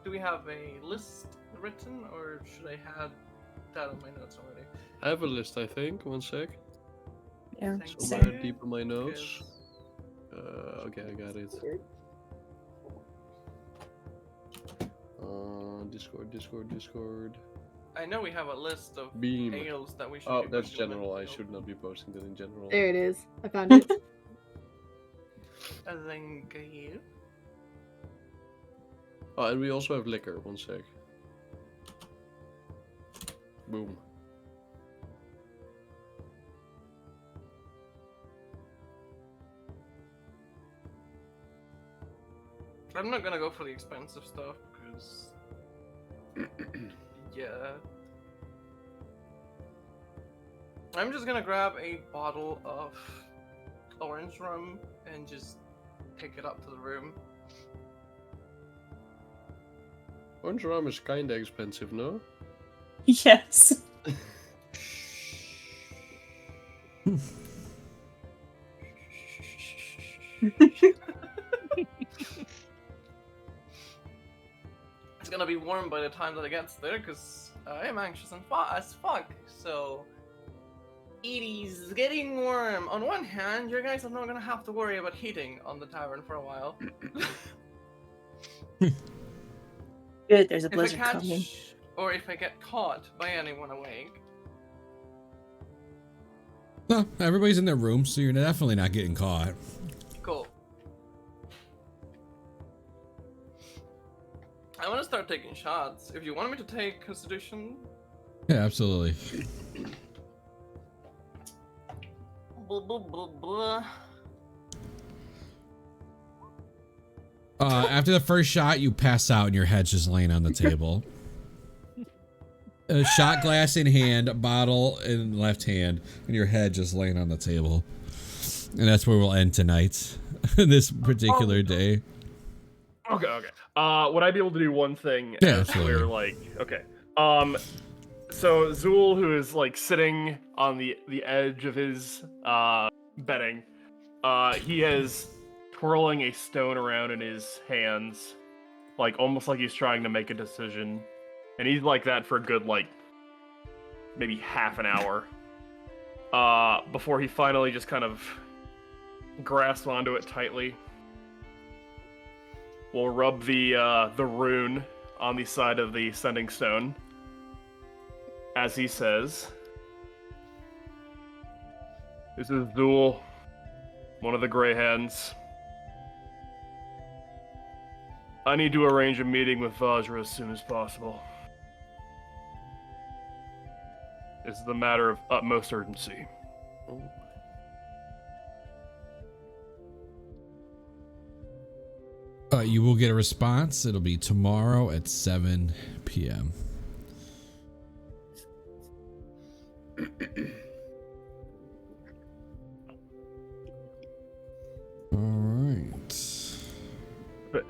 S2: Do we have a list written, or should I have that on my notes already?
S7: I have a list, I think. 1 sec.
S6: Yeah.
S7: Somewhere deep in my notes. Okay, I got it. Discord.
S2: I know we have a list of
S7: Beam.
S2: ales that we should.
S7: Oh, that's general. I should not be posting that in general.
S4: There it is. I found it.
S2: Thank you.
S7: Oh, and we also have liquor. 1 sec. Boom.
S2: I'm not gonna go for the expensive stuff because, yeah. I'm just gonna grab a bottle of orange rum and just take it up to the room.
S7: Orange rum is kinda expensive, no?
S6: Yes.
S2: It's gonna be warm by the time that it gets there, because I am anxious and as fuck, so... It is getting warm. On one hand, you guys are not gonna have to worry about heating on the tavern for a while.
S6: Good, there's a blizzard coming.
S2: Or if I get caught by anyone awake.
S1: No, everybody's in their room, so you're definitely not getting caught.
S2: Cool. I want to start taking shots. If you want me to take Constitution...
S1: Yeah, absolutely. After the first shot, you pass out and your head's just laying on the table. A shot glass in hand, a bottle in left hand, and your head just laying on the table. And that's where we'll end tonight. This particular day.
S5: Okay. Would I be able to do one thing?
S1: Yeah, absolutely.
S5: We're like, okay. So Zool, who is like sitting on the edge of his bedding, he is twirling a stone around in his hands, like almost like he's trying to make a decision, and he's like that for a good like maybe half an hour, before he finally just kind of grasps onto it tightly. We'll rub the rune on the side of the sending stone, as he says, "This is Zool, one of the Grey Hands. I need to arrange a meeting with Vajra as soon as possible. This is a matter of utmost urgency.
S7: Oh.
S1: You will get a response. It'll be tomorrow at 7 p.m. All right.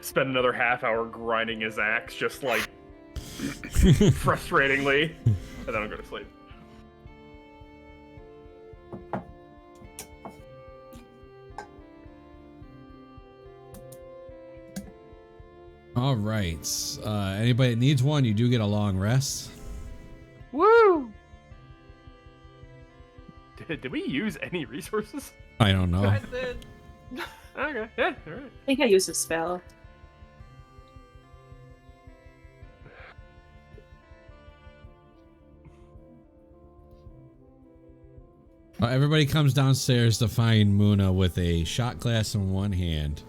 S5: Spend another half hour grinding his axe, just like frustratingly, and then I'll go to sleep.
S1: All right. Anybody that needs one, you do get a long rest.
S5: Woo! Did we use any resources?
S1: I don't know.
S2: I did.
S5: Okay, yeah, alright.
S6: I think I used a spell.
S1: Everybody comes downstairs to find Muna with a shot glass in one hand,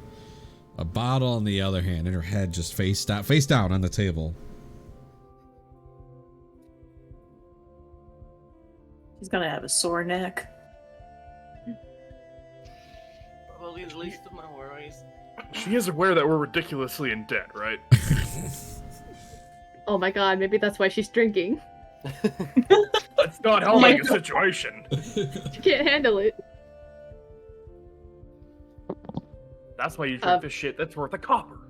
S1: a bottle in the other hand, and her head just face down on the table.
S6: He's gonna have a sore neck.
S2: Well, the least of my worries.
S5: She is aware that we're ridiculously in debt, right?
S4: Oh my god, maybe that's why she's drinking.
S5: That's not helping the situation.
S4: She can't handle it.
S5: That's why you drink this shit that's worth a copper.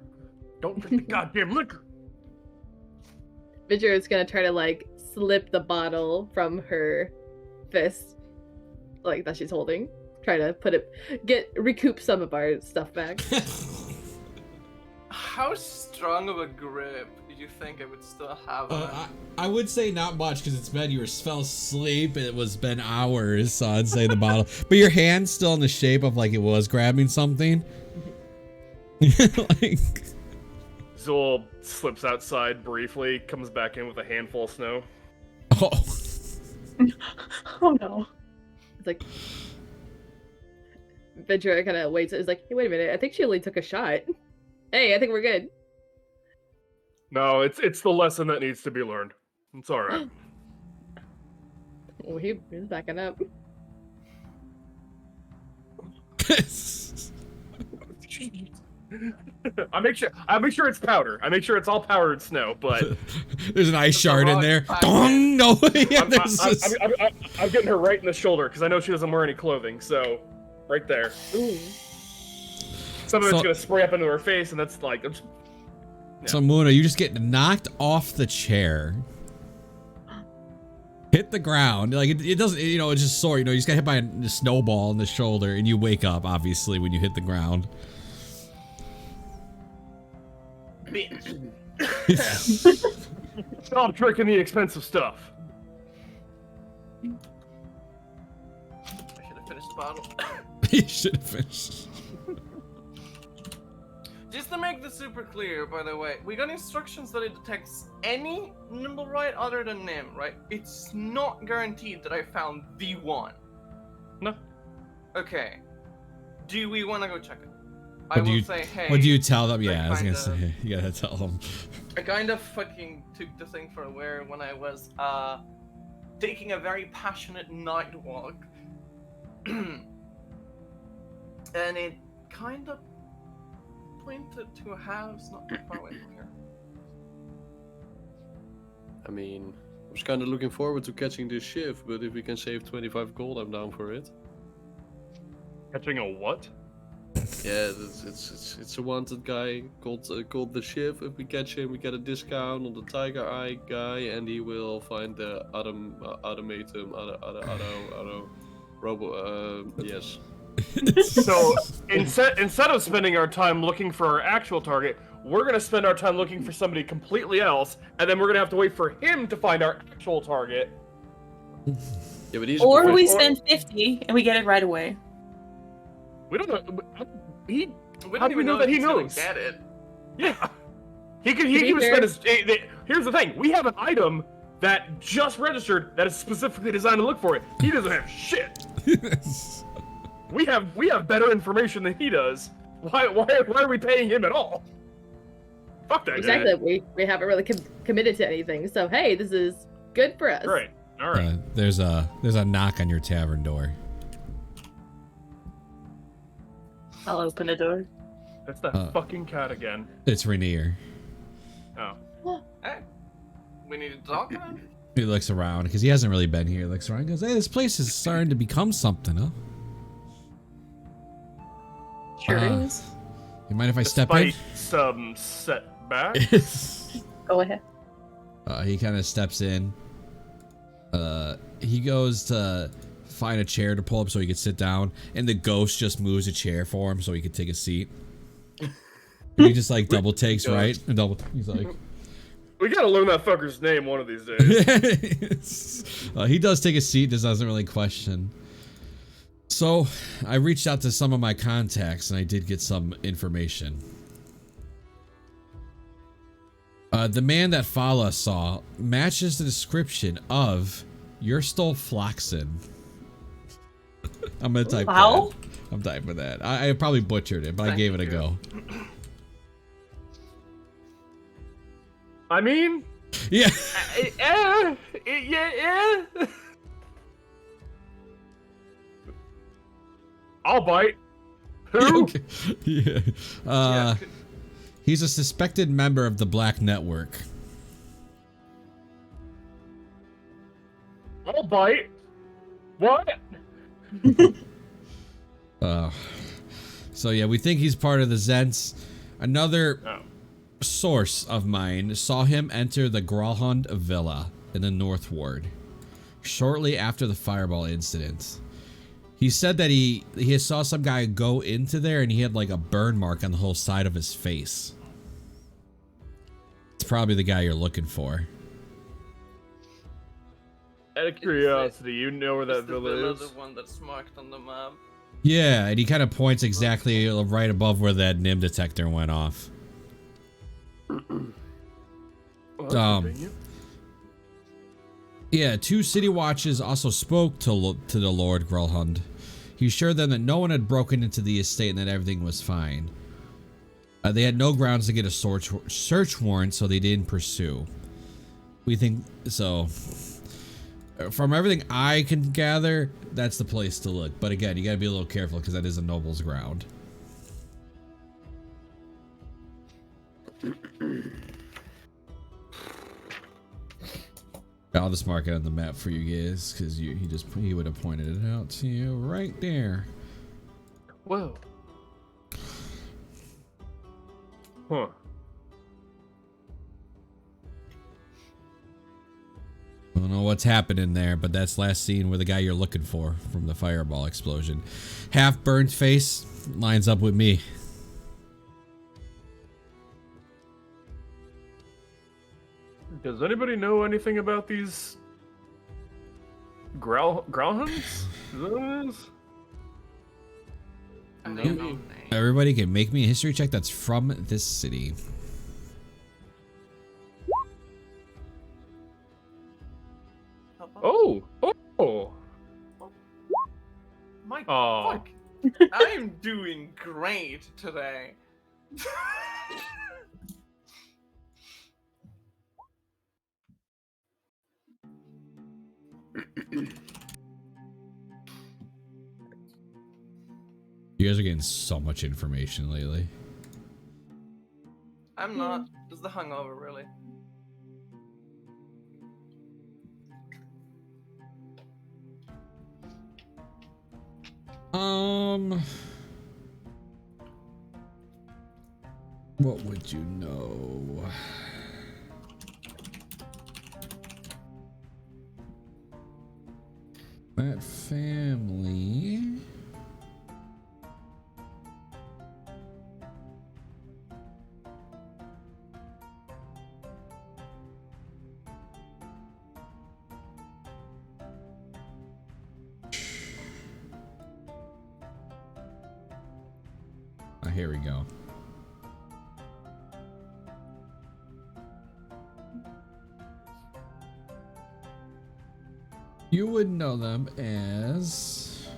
S5: Don't drink the goddamn liquor.
S4: Vidra is gonna try to like slip the bottle from her fist, like that she's holding. Try to recoup some of our stuff back.
S2: How strong of a grip do you think I would still have on it?
S1: I would say not much because you fell asleep and it was been hours, so I'd say the bottle. But your hand's still in the shape of like it was grabbing something. Like
S5: Zool slips outside briefly, comes back in with a handful of snow.
S1: oh.
S6: Oh no.
S4: It's like Vidra kind of waits. It's like, hey, wait a minute. I think she only took a shot. Hey, I think we're good.
S5: No, it's the lesson that needs to be learned. It's all right.
S4: Oh, he's backing up.
S5: I make sure it's powder. I make sure it's all powdered snow. But
S1: there's an ice shard in there.
S2: Packet.
S1: Dong! No, yeah,
S5: I'm getting her right in the shoulder because I know she doesn't wear any clothing. So, right there.
S4: Ooh.
S5: Some of it's gonna spray up into her face, and that's like.
S1: So Muna, you just get knocked off the chair, hit the ground. Like it doesn't, it's just sore. You just got hit by a snowball in the shoulder, and you wake up obviously when you hit the ground.
S2: Bitch.
S5: Stop drinking the expensive stuff.
S2: I should have finished the bottle.
S1: You should have finished.
S2: Just to make this super clear, by the way, we got instructions that it detects any Nimblewright other than Nim, right? It's not guaranteed that I found the one.
S5: No.
S2: Okay. Do we want to go check it?
S1: What do you
S2: say, hey.
S1: What do you tell them? Yeah, I was gonna
S2: kinda-
S1: say, you gotta tell them.
S2: I kind of fucking took the thing for a wear when I was taking a very passionate night walk. And it kind of pointed to a house not too far away from here.
S7: I mean, I was kind of looking forward to catching this shift, but if we can save 25 gold, I'm down for it.
S5: Catching a what?
S7: Yeah, it's a wanted guy called the Shiv. If we catch him, we get a discount on the Tiger Eye guy, and he will find the yes.
S5: So instead of spending our time looking for our actual target, we're gonna spend our time looking for somebody completely else, and then we're gonna have to wait for him to find our actual target.
S7: Yeah, but he's
S6: Or we spend 50 and we get it right away.
S5: We don't know.
S2: We
S5: How
S2: don't
S5: do
S2: even
S5: we know
S2: know
S5: that
S2: if
S5: he
S2: he's gonna
S5: knows?
S2: get it.
S5: Yeah. He
S4: be
S5: can
S4: fair-
S5: spend his. Here's the thing: we have an item that just registered that is specifically designed to look for it. He doesn't have shit. We have better information than he does. Why are we paying him at all? Fuck that guy.
S4: Exactly. We haven't really committed to anything. So hey, this is good for us.
S5: Right. All right.
S1: There's a knock on your tavern door.
S6: I'll open the door.
S5: That's that fucking cat again.
S1: It's Rainier.
S5: Oh.
S2: Hey, we need to talk to him.
S1: He looks around because he hasn't really been here. He looks around and goes, "Hey, this place is starting to become something, huh?"
S6: Sure is.
S1: You mind if I step in?
S5: Despite some setbacks.
S6: Go ahead.
S1: He kind of steps in. He goes to find a chair to pull up so he could sit down, and the ghost just moves a chair for him so he could take a seat. And he just like double takes, right? And he's like,
S5: We gotta learn that fucker's name one of these days.
S1: he does take a seat, just doesn't really question. So I reached out to some of my contacts and I did get some information. The man that Fala saw matches the description of Yerstol Floxen. I'm gonna type
S6: Wow.
S1: that. I'm typing that. I probably butchered it, but I gave it a go.
S5: I mean,
S1: Yeah.
S5: yeah. I'll bite. Who?
S1: Okay. Yeah. He's a suspected member of the Black Network.
S5: I'll bite. What?
S1: So yeah, we think he's part of the Zents. Another source of mine saw him enter the Gralhund Villa in the North Ward shortly after the fireball incident. He said that he saw some guy go into there and he had like a burn mark on the whole side of his face. It's probably the guy you're looking for.
S5: Out of curiosity, you know where that
S2: Is the
S5: villa is?
S2: the one that's marked on the map?
S1: Yeah, and he kind of points exactly right above where that NIM detector went off. Yeah, 2 city watches also spoke to the Lord Gralhund. He assured them that no one had broken into the estate and that everything was fine. They had no grounds to get a search warrant, so they didn't pursue. We think so. From everything I can gather, that's the place to look. But again, you gotta be a little careful because that is a noble's ground. I'll just mark it on the map for you guys because he would have pointed it out to you right there.
S5: Whoa. Huh.
S1: I don't know what's happening there, but that's last scene with the guy you're looking for from the fireball explosion. Half burnt face lines up with me.
S5: Does anybody know anything about these Growlhuns? Is that what it is?
S2: I don't know.
S1: Everybody can make me a history check that's from this city.
S5: Oh!
S2: My
S5: Aw.
S2: fuck. I'm doing great today.
S1: You guys are getting so much information lately.
S2: I'm not. It's the hungover, really.
S1: What would you know? That family. Here we go. You would know them as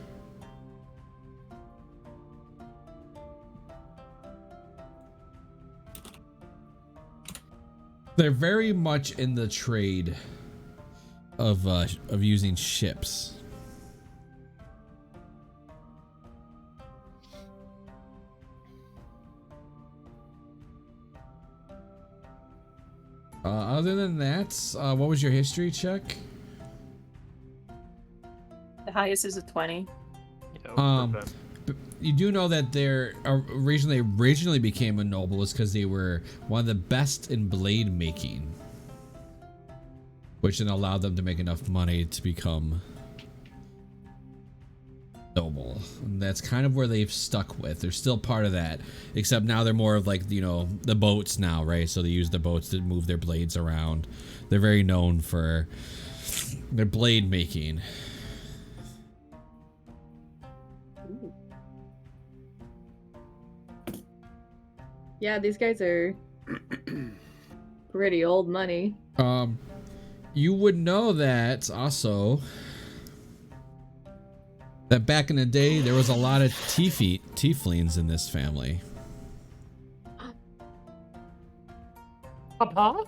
S1: they're very much in the trade of using ships. Other than that, what was your history check?
S6: The highest is a 20.
S5: Yeah,
S1: You do know that they're originally became a noble is because they were one of the best in blade making, which then allowed them to make enough money to become noble. And that's kind of where they've stuck with. They're still part of that, except now they're more of like, you know, the boats now, right? So they use the boats to move their blades around. They're very known for their blade making.
S4: Yeah, these guys are pretty old money.
S1: You would know that also that back in the day there was a lot of tieflings in this family.
S5: Papa?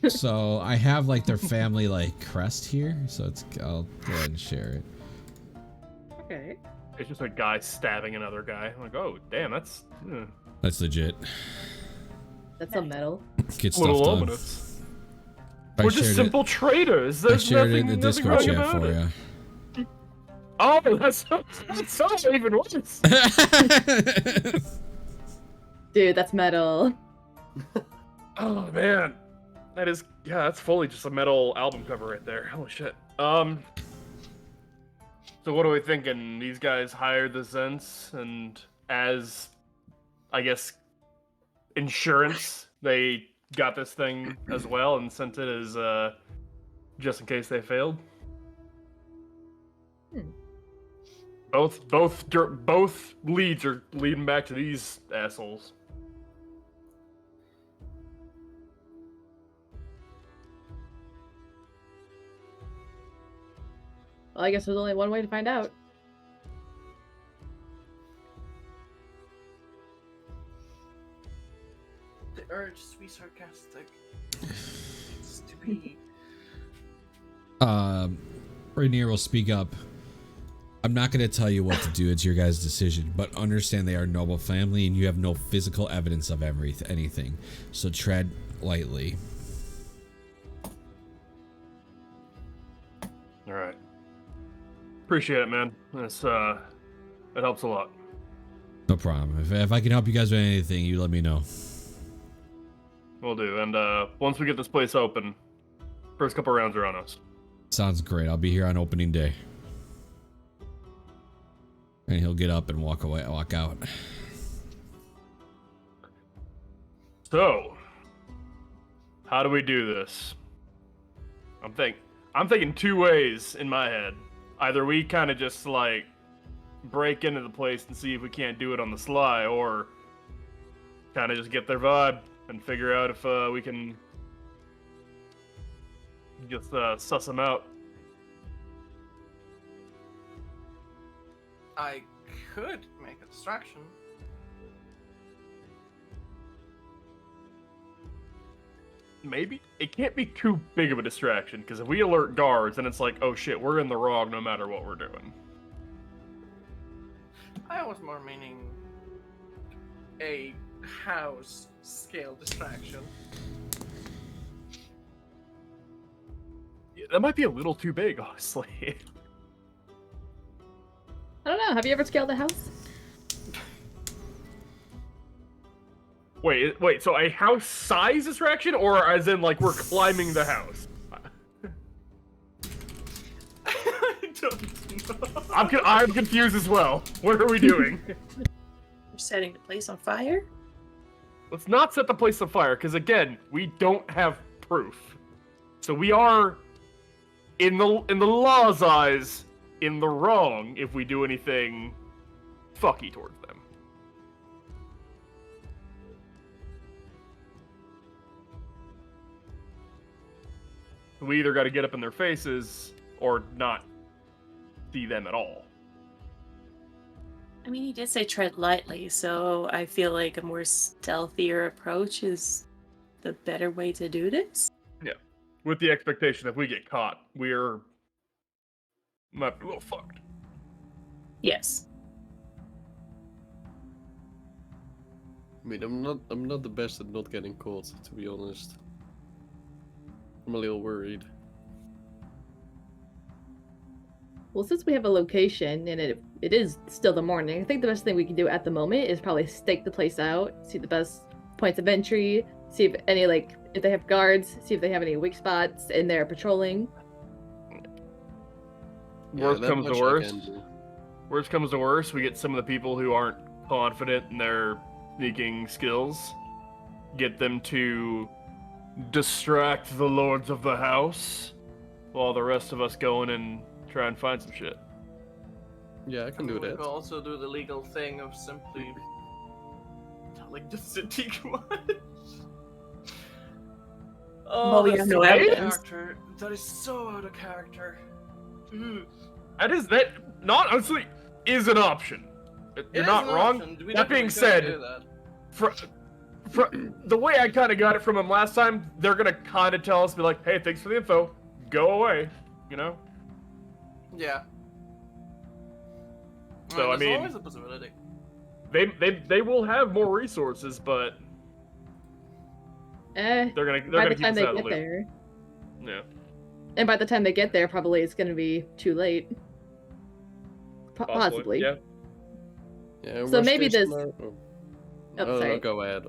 S1: So I have like their family like crest here, so I'll go ahead and share it.
S4: Okay.
S5: It's just a guy stabbing another guy. I'm like, oh, damn, that's
S1: That's legit.
S4: That's a medal.
S1: Get
S5: a little
S1: stuff done.
S5: ominous.
S1: I
S5: We're just
S1: shared
S5: simple traders.
S1: I
S5: There's
S1: shared
S5: nothing,
S1: it in the
S5: nothing
S1: Discord
S5: wrong
S1: chat
S5: about
S1: for
S5: it.
S1: you.
S5: Oh, that's even worse.
S4: Dude, that's metal.
S5: Oh man, that's fully just a metal album cover right there. Holy shit. So what are we thinking? These guys hired the Zents, and as, I guess, insurance, they got this thing as well and sent it as just in case they failed. Both leads are leading back to these assholes.
S4: Well, I guess there's only one way to find out.
S2: The urge to be sarcastic. It's to be.
S1: Rainier will speak up. I'm not going to tell you what to do. It's your guys' decision, but understand they are a noble family and you have no physical evidence of anything. So tread lightly.
S5: All right. Appreciate it, man. It helps a lot.
S1: No problem. If I can help you guys with anything, you let me know.
S5: Will do. And once we get this place open, first couple rounds are on us.
S1: Sounds great. I'll be here on opening day. And he'll get up and walk out.
S5: So, how do we do this? I'm thinking two ways in my head. Either we kind of just like break into the place and see if we can't do it on the sly, or kind of just get their vibe and figure out if we can just suss them out.
S2: I could make a distraction.
S5: Maybe it can't be too big of a distraction, because if we alert guards, then it's like, oh shit, we're in the wrong no matter what we're doing.
S2: I was more meaning a house scale distraction.
S5: Yeah, that might be a little too big, honestly.
S4: I don't know. Have you ever scaled a house?
S5: Wait, so a house size distraction, or as in like we're climbing the house?
S2: I don't know.
S5: I'm confused as well. What are we doing?
S6: We're setting the place on fire?
S5: Let's not set the place on fire, because again, we don't have proof. So we are, in the law's eyes, in the wrong if we do anything fucky towards them. We either got to get up in their faces or not see them at all.
S6: I mean, he did say tread lightly, so I feel like a more stealthier approach is the better way to do this.
S5: Yeah. with the expectation if we get caught, we're might be a little fucked.
S6: Yes.
S7: I mean, I'm not the best at not getting caught, to be honest. I'm a little worried.
S4: Well, since we have a location and it is still the morning, I think the best thing we can do at the moment is probably stake the place out, see the best points of entry, see if any if they have guards, see if they have any weak spots in their patrolling.
S5: Worst comes to worst. Worst comes to worst, we get some of the people who aren't confident in their sneaking skills, get them to distract the lords of the house, while the rest of us go in and try and find some shit.
S7: Yeah, I can do
S2: We
S7: that.
S2: could also do the legal thing of simply telling the city what.
S6: Well, we
S2: that's
S6: have no
S2: so out of
S6: evidence.
S2: character. That is so out of character.
S5: That not honestly is an option. You're not wrong. That being said, the way I kind of got it from them last time, they're gonna kind of tell us, be like, "Hey, thanks for the info. Go away," you know.
S2: Yeah.
S5: So I mean,
S2: there's always a possibility.
S5: they will have more resources, but they're gonna keep us out of the loop.
S4: There.
S5: Yeah.
S4: And by the time they get there, probably it's going to be too late. Possibly.
S5: Yeah.
S7: Yeah.
S4: So maybe this.
S7: Oh,
S4: sorry.
S7: no, go ahead.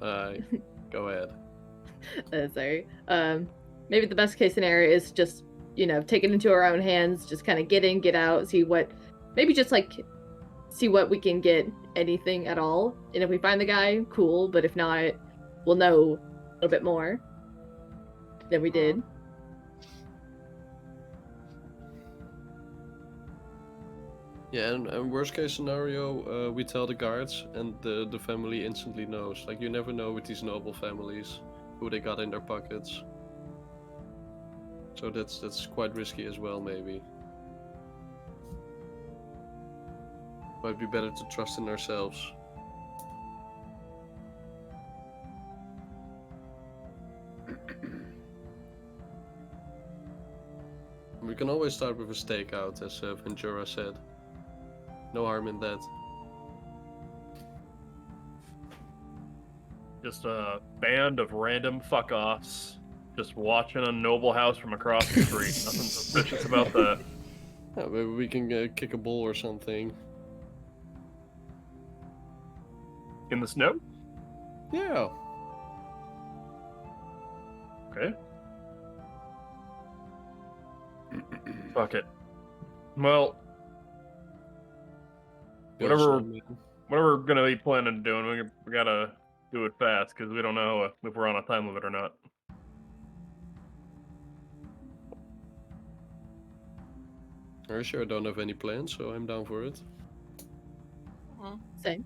S7: Go ahead.
S4: Sorry. Maybe the best case scenario is just, take it into our own hands, just kind of get in, get out, see what we can get, anything at all. And if we find the guy, cool, but if not, we'll know a little bit more than we did.
S7: Yeah, and worst case scenario, we tell the guards, and the family instantly knows. Like, you never know with these noble families who they got in their pockets. So that's quite risky as well, maybe. Might be better to trust in ourselves. We can always start with a stakeout, as Ventura said. No harm in that.
S5: Just a band of random fuck-offs just watching a noble house from across the street. Nothing suspicious about that.
S7: Yeah, maybe we can kick a ball or something.
S5: In the snow?
S7: Yeah.
S5: Okay. Fuck it. Well, whatever we're gonna be planning on doing, we gotta do it fast, because we don't know if we're on a time limit or not.
S7: I sure don't have any plans, so I'm down for it.
S4: Same.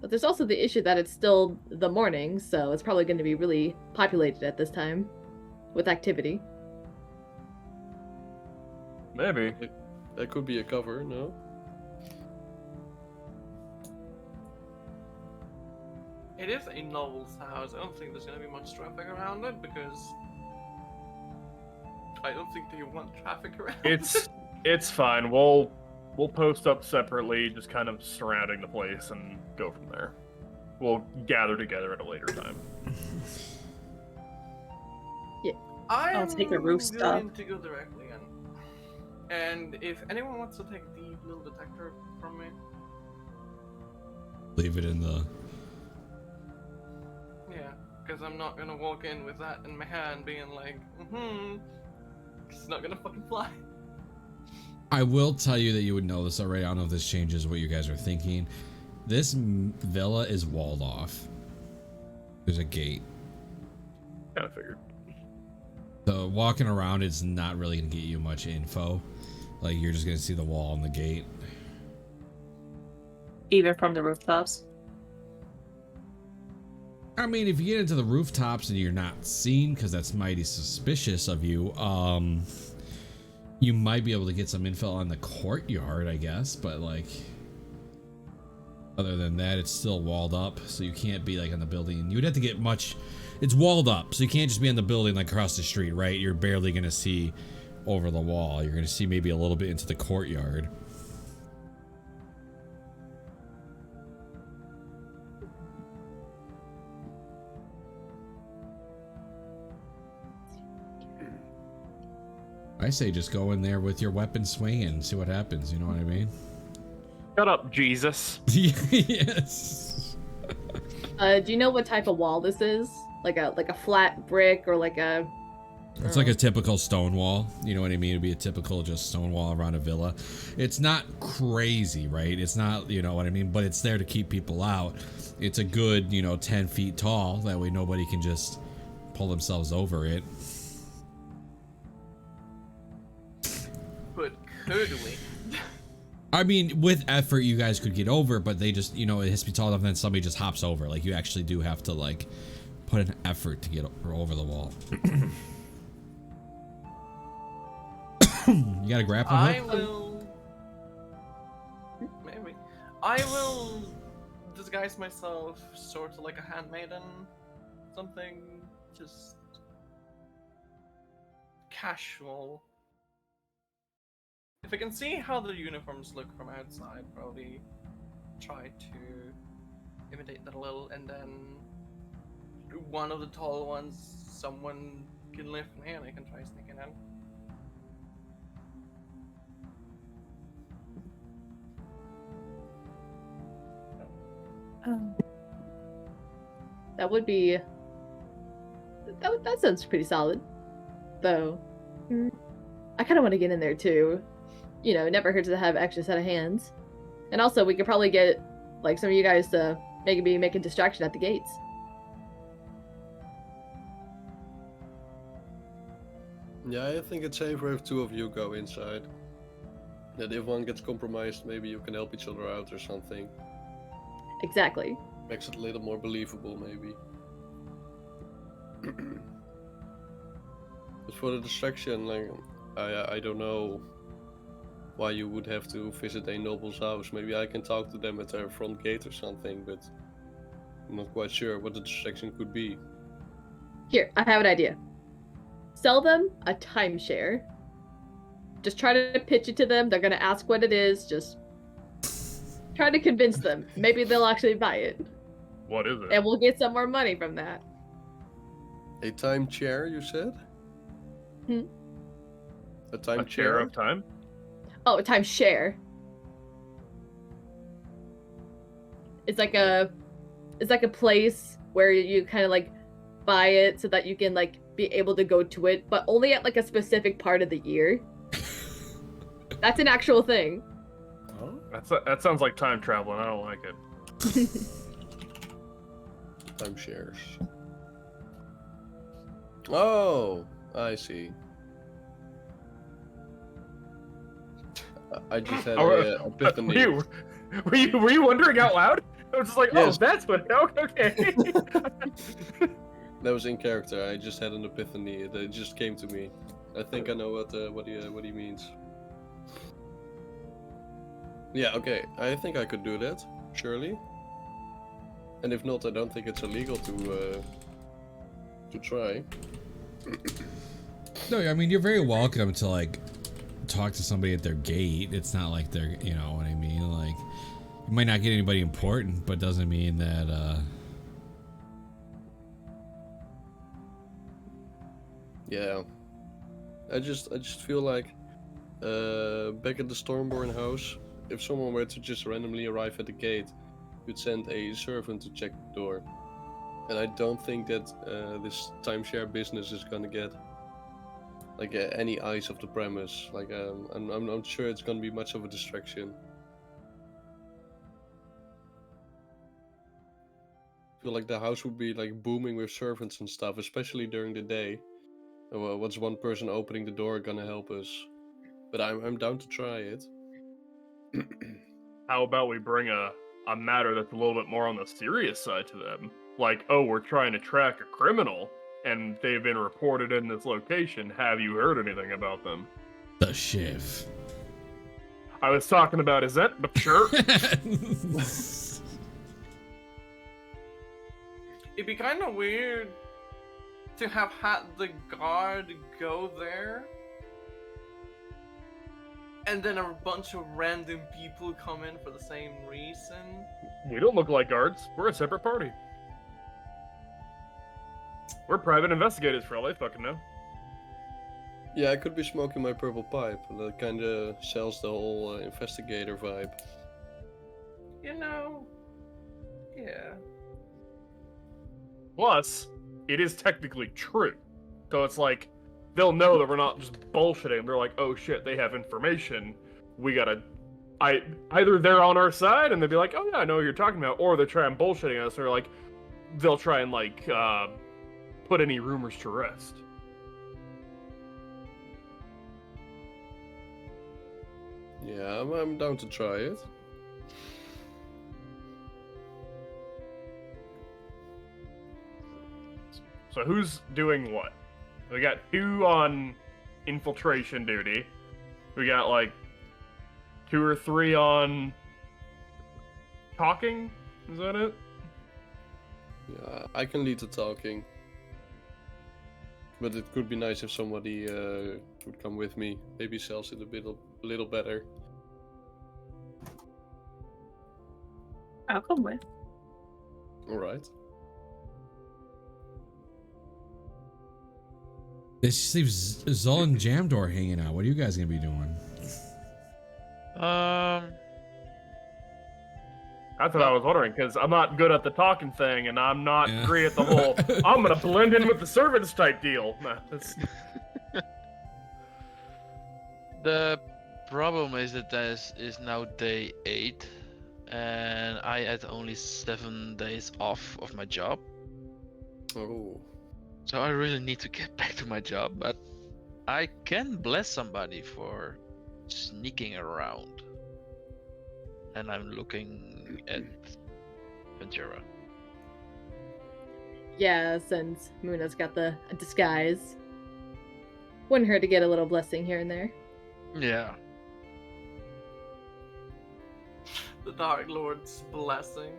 S4: But there's also the issue that it's still the morning, so it's probably going to be really populated at this time with activity.
S5: Maybe.
S7: That could be a cover, no?
S2: It is a noble's house. I don't think there's going to be much traffic around it, because I don't think they want traffic around it.
S5: It's fine. We'll post up separately, just kind of surrounding the place, and go from there. We'll gather together at a later time.
S6: I'll take a rooftop.
S2: I'm going to go directly in. And if anyone wants to take the little detector from me,
S1: Leave it in the.
S2: yeah, because I'm not gonna walk in with that in my hand, being like, it's not gonna fucking fly.
S1: I will tell you that you would know this already. I don't know if this changes what you guys are thinking. This villa is walled off. There's a gate.
S5: Kind of figured.
S1: So walking around, it's not really gonna get you much info. Like, you're just gonna see the wall and the gate.
S6: Even from the rooftops.
S1: I mean, if you get into the rooftops and you're not seen, because that's mighty suspicious of you, you might be able to get some info on the courtyard, I guess, but like... Other than that, it's still walled up, so you can't be like on the building. You would have to get much. It's walled up, so you can't just be on the building like across the street, right? You're barely gonna see over the wall. You're gonna see maybe a little bit into the courtyard. I say just go in there with your weapon swinging and see what happens. You know what I mean?
S5: Shut up, Jesus.
S1: Yes.
S4: Do you know what type of wall this is? Like a flat brick or like a?
S1: It's like a typical stone wall. You know what I mean? It'd be a typical just stone wall around a villa. It's not crazy, right? It's not, you know what I mean? But it's there to keep people out. It's a good, 10 feet tall. That way nobody can just pull themselves over it.
S2: But could we?
S1: I mean, with effort, you guys could get over, but they just, it has to be tall enough, and then somebody just hops over. Like, you actually do have to, like, put an effort to get over the wall. You got a grappling
S2: I
S1: hook?
S2: will. Maybe. I will disguise myself sort of like a handmaiden. Something just casual. If I can see how the uniforms look from outside, probably try to imitate that a little, and then one of the tall ones, someone can lift me and I can try sneaking in.
S4: That would be. That sounds pretty solid, though. I kind of want to get in there too. It never hurts to have an extra set of hands. And also, we could probably get like some of you guys to maybe make a distraction at the gates.
S7: Yeah, I think it's safer if two of you go inside. That if one gets compromised, maybe you can help each other out or something.
S4: Exactly.
S7: Makes it a little more believable, maybe. But for the distraction, like, I don't know why you would have to visit a noble's house. Maybe I can talk to them at their front gate or something, but I'm not quite sure what the distraction could be.
S4: Here, I have an idea. Sell them a timeshare. Just try to pitch it to them. They're gonna ask what it is. Just try to convince them. Maybe they'll actually buy it.
S5: What is it?
S4: And we'll get some more money from that.
S7: A time chair, you said? A time
S5: A chair of time?
S4: Oh, a timeshare. It's like a place where you kind of like buy it so that you can like be able to go to it, but only at like a specific part of the year. That's an actual thing.
S5: Oh, that sounds like time travel, and I don't like it.
S7: Timeshares. Oh, I see. I just had a epiphany.
S5: Were you wondering out loud? I was just like,
S7: Yes.
S5: oh, that's what. Okay.
S7: That was in character. I just had an epiphany. It just came to me. I think I know what he means. Yeah. Okay. I think I could do that. Surely. And if not, I don't think it's illegal to try.
S1: No, I mean, you're very welcome to, like, talk to somebody at their gate. It's not like they're, you know what I mean? Like, you might not get anybody important, but doesn't mean that,
S7: Yeah. I just feel like back at the Stormborn house, if someone were to just randomly arrive at the gate, you'd send a servant to check the door. And I don't think that this timeshare business is gonna get like any eyes of the premise. Like I'm not sure it's gonna be much of a distraction. I feel like the house would be like booming with servants and stuff, especially during the day. Well, what's one person opening the door gonna help us? But I'm down to try it.
S5: How about we bring a matter that's a little bit more on the serious side to them? Like, oh, we're trying to track a criminal, and they've been reported in this location. Have you heard anything about them?
S1: the shiv.
S5: I was talking about, is that the shirt?
S2: It'd be kind of weird to have had the guard go there, and then a bunch of random people come in for the same reason.
S5: We don't look like guards. We're a separate party. We're private investigators for all I fucking know.
S7: Yeah, I could be smoking my purple pipe. That kind of sells the whole investigator vibe.
S2: You know, yeah.
S5: Plus, it is technically true. So it's like, they'll know that we're not just bullshitting. They're like, oh shit, they have information. We gotta... Either they're on our side and they'll be like, oh yeah, I know what you're talking about, or they're trying bullshitting us, or like, they'll try and like, put any rumors to rest.
S7: Yeah, I'm down to try it.
S5: So who's doing what? We got 2 on infiltration duty. We got like 2 or 3 on talking. Is that it?
S7: Yeah, I can lead the talking. But it could be nice if somebody would come with me. Maybe sells it a little better.
S6: I'll come with.
S7: Alright.
S1: This just leaves Zol and Jamdor hanging out. What are you guys gonna be doing?
S5: That's what I was wondering, because I'm not good at the talking thing, and I'm not great at the whole, I'm gonna blend in with the servants type deal. Nah, that's...
S3: The problem is that this is now day 8, and I had only 7 days off of my job.
S7: Oh.
S3: So I really need to get back to my job, but I can bless somebody for sneaking around. And I'm looking at Ventura.
S4: Yeah, since Muna's got the disguise. Wouldn't hurt to get a little blessing here and there.
S3: Yeah.
S2: The Dark Lord's blessing.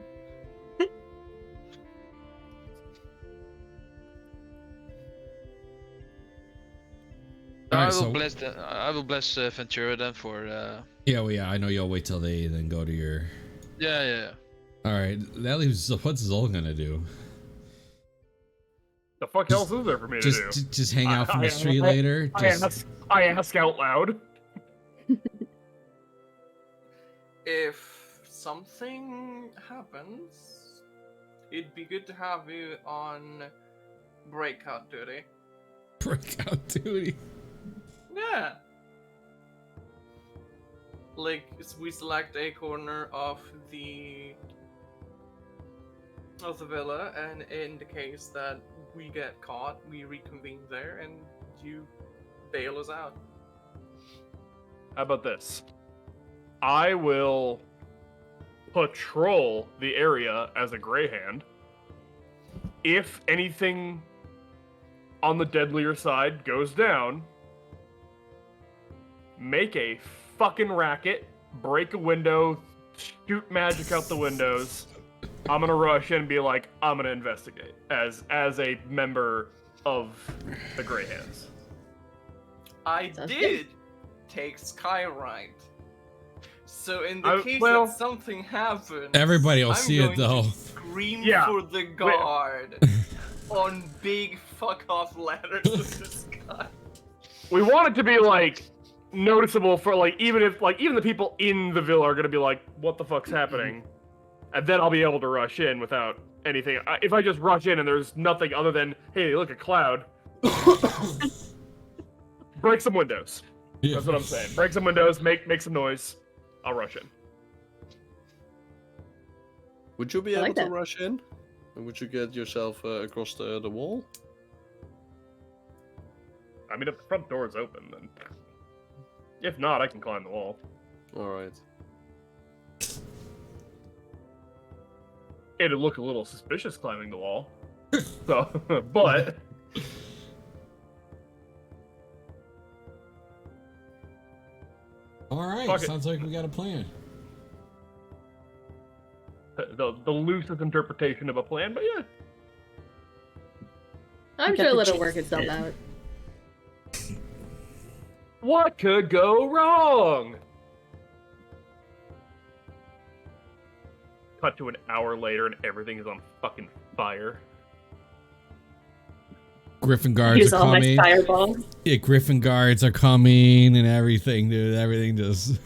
S1: Alright,
S3: I will bless Ventura then for.
S1: Yeah, well, yeah. I know you'll wait till they then go to your.
S3: Yeah.
S1: All right, that leaves. What's Zol gonna do?
S5: The fuck else is there for me to do?
S1: Just hang out from the street later.
S5: I ask out loud.
S2: If something happens, it'd be good to have you on breakout duty.
S1: Breakout duty.
S2: Yeah. Like, we select a corner of the villa, and in the case that we get caught, we reconvene there, and you bail us out.
S5: How about this? I will patrol the area as a Greyhand. If anything on the deadlier side goes down, make a fucking racket, break a window, shoot magic out the windows. I'm gonna rush in and be like, I'm gonna investigate as a member of the Greyhands.
S2: I
S4: Sounds
S2: did take Skyride. So in the case that something happens,
S1: Everybody will
S2: I'm
S1: see it
S2: going
S1: though.
S2: to scream
S5: Yeah.
S2: for the guard on big fuck off letters to the sky.
S5: We want it to be like noticeable for like even the people in the villa are gonna be like, what the fuck's happening? And then I'll be able to rush in without anything. If I just rush in and there's nothing other than, hey, look, a cloud. Break some windows.
S1: Yeah.
S5: That's what I'm saying. Break some windows, make some noise. I'll rush in.
S7: Would you be
S4: I
S7: able
S4: like
S7: to
S4: that.
S7: rush in? And would you get yourself across the wall?
S5: I mean, if the front door is open, then... If not, I can climb the wall.
S7: Alright.
S5: It'd look a little suspicious climbing the wall. So, but...
S1: All right,
S5: Fuck it.
S1: sounds like we got a plan.
S5: The loosest interpretation of a plan, but yeah.
S4: I'm
S6: Get
S4: sure
S6: the
S4: it'll
S6: chief
S4: work itself
S6: in.
S4: out.
S5: What could go wrong? Cut to an hour later and everything is on fucking fire.
S1: Griffin guards
S6: Use
S1: are
S6: all my
S1: coming.
S6: fireballs.
S1: Yeah, Griffin guards are coming and everything, dude. Everything just.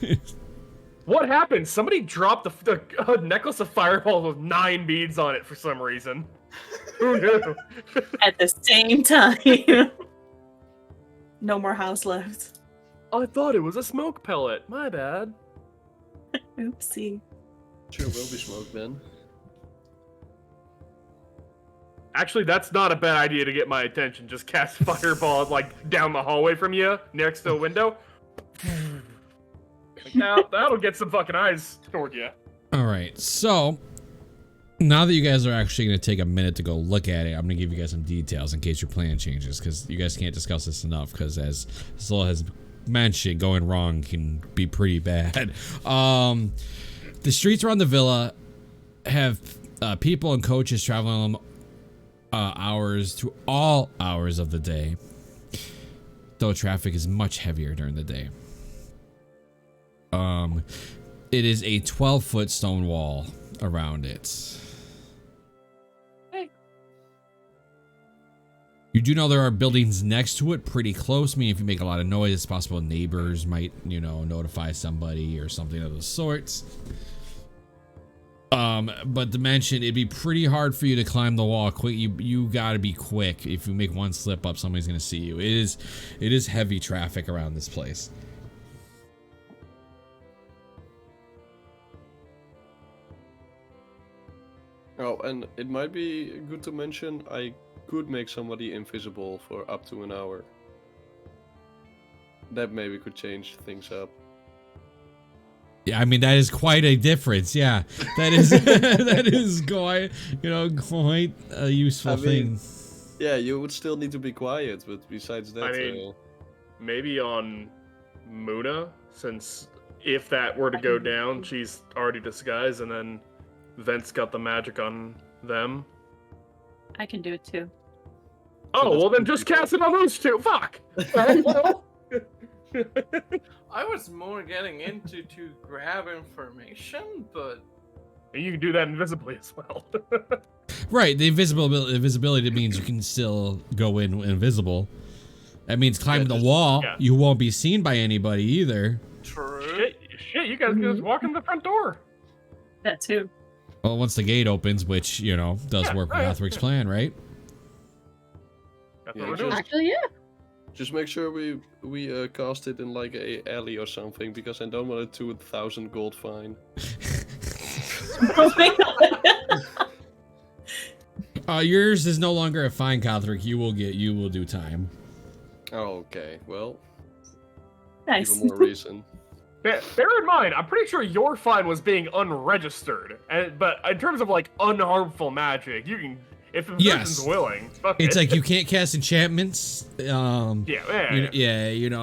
S5: What happened? Somebody dropped a necklace of fireballs with 9 beads on it for some reason. Who knew?
S6: At the same time. No more house left.
S5: I thought it was a smoke pellet. My bad.
S6: Oopsie.
S7: Sure will be smoke, man.
S5: Actually, that's not a bad idea to get my attention. Just cast fireballs like down the hallway from you, next to a window. Now that'll get some fucking eyes toward you.
S1: All right, so now that you guys are actually going to take a minute to go look at it, I'm going to give you guys some details in case your plan changes, because you guys can't discuss this enough, because as Zilla has mentioned, going wrong can be pretty bad. The streets around the villa have people and coaches traveling on them hours to all hours of the day, though traffic is much heavier during the day. It is a 12-foot stone wall around it.
S5: Hey.
S1: You do know there are buildings next to it pretty close, meaning if you make a lot of noise, it's possible neighbors might, you know, notify somebody or something of the sorts. But to mention, it'd be pretty hard for you to climb the wall quick. You gotta be quick. If you make one slip up, somebody's gonna see you. It is heavy traffic around this place.
S7: Oh, and it might be good to mention, I could make somebody invisible for up to an hour. That maybe could change things up.
S1: Yeah, I mean that is quite a difference. Yeah, that is that is quite, you know, quite a useful thing.
S7: Yeah, you would still need to be quiet, but besides that,
S5: I mean, maybe on Muna, since if that were to go down, she's already disguised, and then Vent's got the magic on them.
S6: I can do it too.
S5: Oh,
S7: that's
S5: well then
S7: two
S5: just
S7: people.
S5: cast it on those two. Fuck!
S2: I was more getting into to grab information, but
S5: And you can do that invisibly as well.
S1: Right, the invisibility means you can still go in invisible. That means climbing the wall.
S5: yeah.
S1: You won't be seen by anybody either.
S2: true.
S5: Shit, you guys can just walk in the front door.
S6: That too.
S1: Well, once the gate opens, which, you know, does
S5: Yeah,
S1: work with
S5: right.
S1: Hathaway's plan, right?
S5: That's
S7: Yeah,
S5: what we're
S7: just-
S5: doing.
S4: Actually, yeah.
S7: Just make sure we cast it in like a alley or something, because I don't want a 2,000 gold fine.
S6: Oh my God.
S1: Yours is no longer a fine, Catherick. You will do time.
S7: Oh, okay. Well,
S6: Nice.
S7: even more reason.
S5: Bear in mind, I'm pretty sure your fine was being unregistered, but in terms of like unharmful magic, you can, if the
S1: Yes.
S5: person's willing. Fuck
S1: It's
S5: it.
S1: like you can't cast enchantments. You know,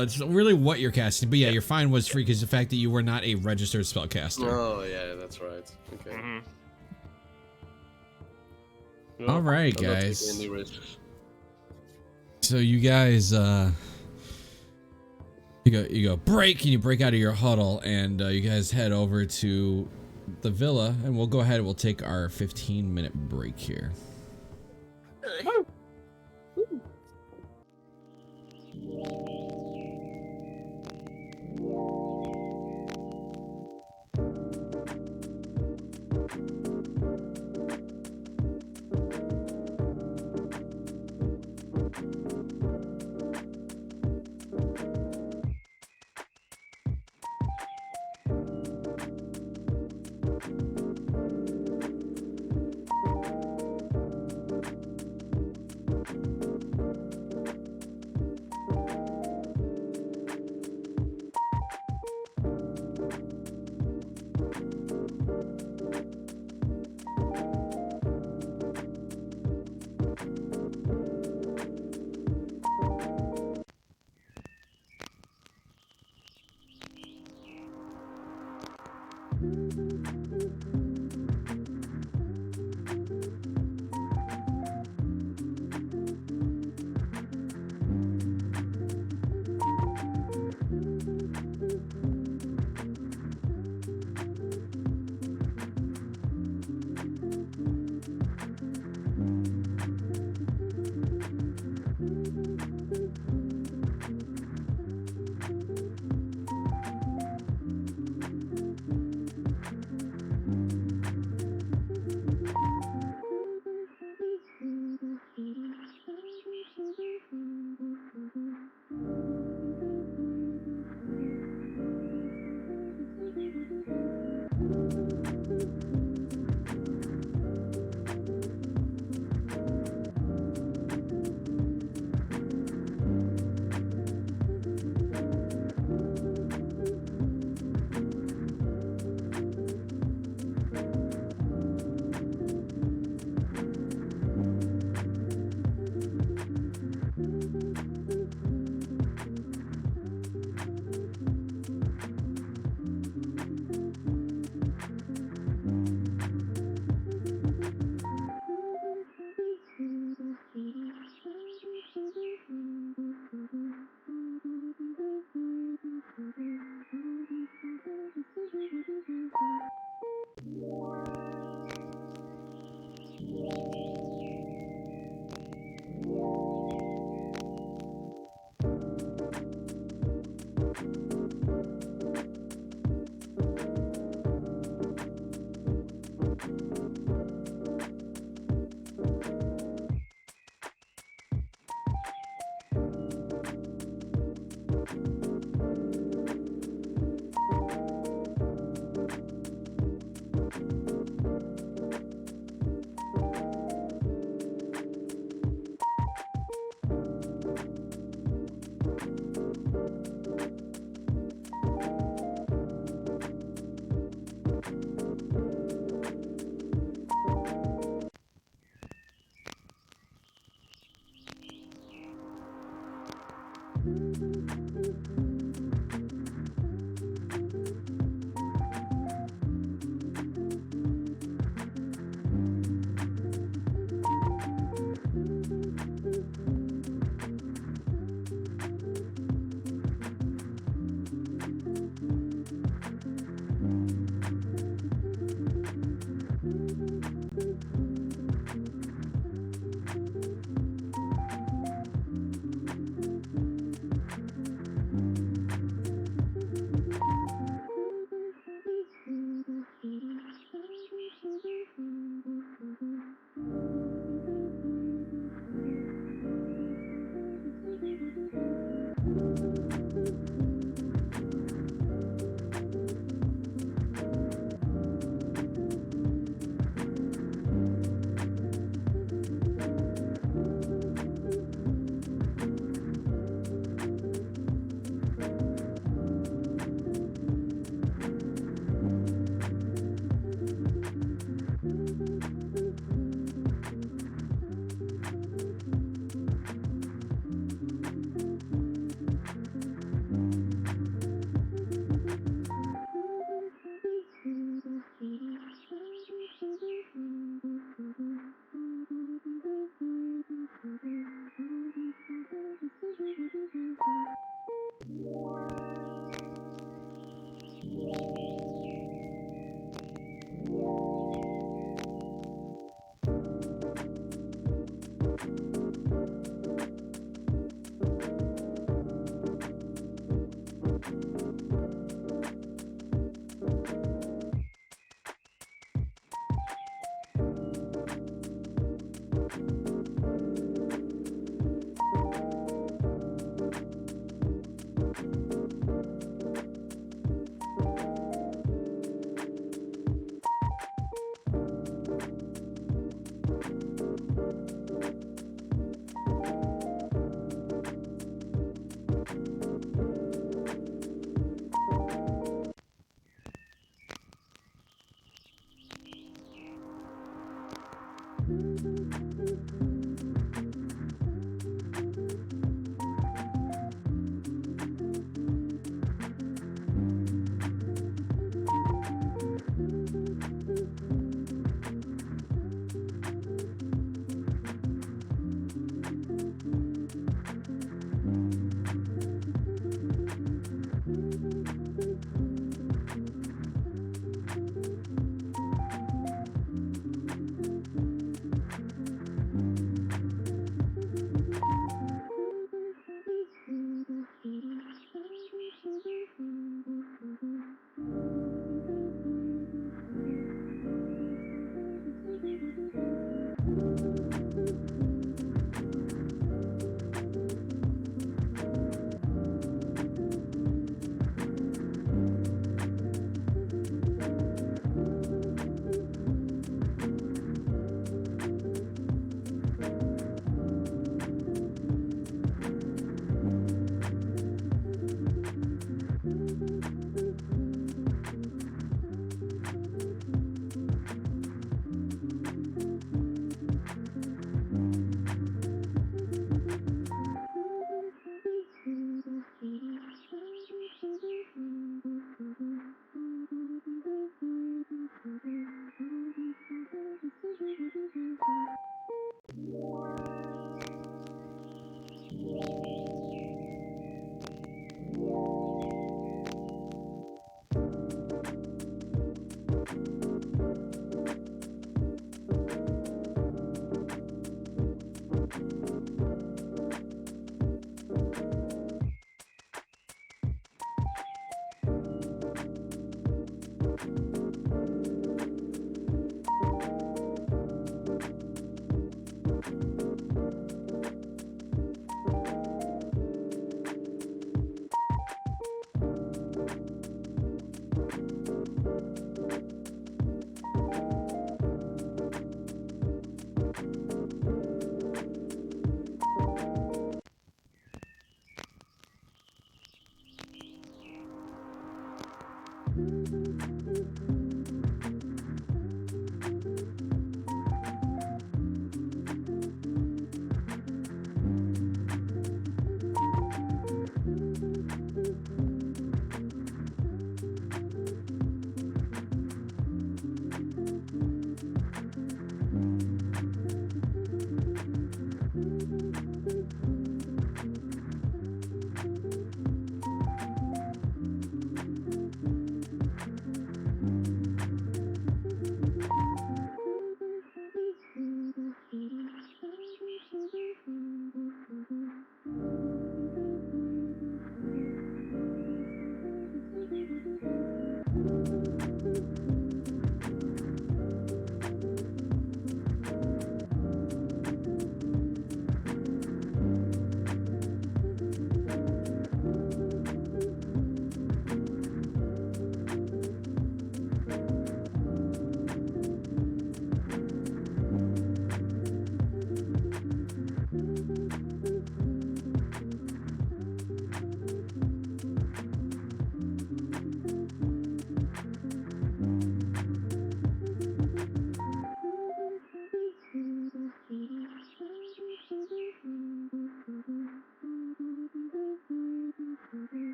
S1: it's really what you're casting. But yeah, your fine was free because the fact that you were not a registered spellcaster.
S7: Oh, yeah, that's right. Okay.
S5: Mhm.
S7: Well,
S1: All right,
S7: I'm not taking
S1: guys.
S7: any risks.
S1: So you guys, you go break, and you break out of your huddle, and you guys head over to the villa, and we'll go ahead and we'll take our 15-minute break here.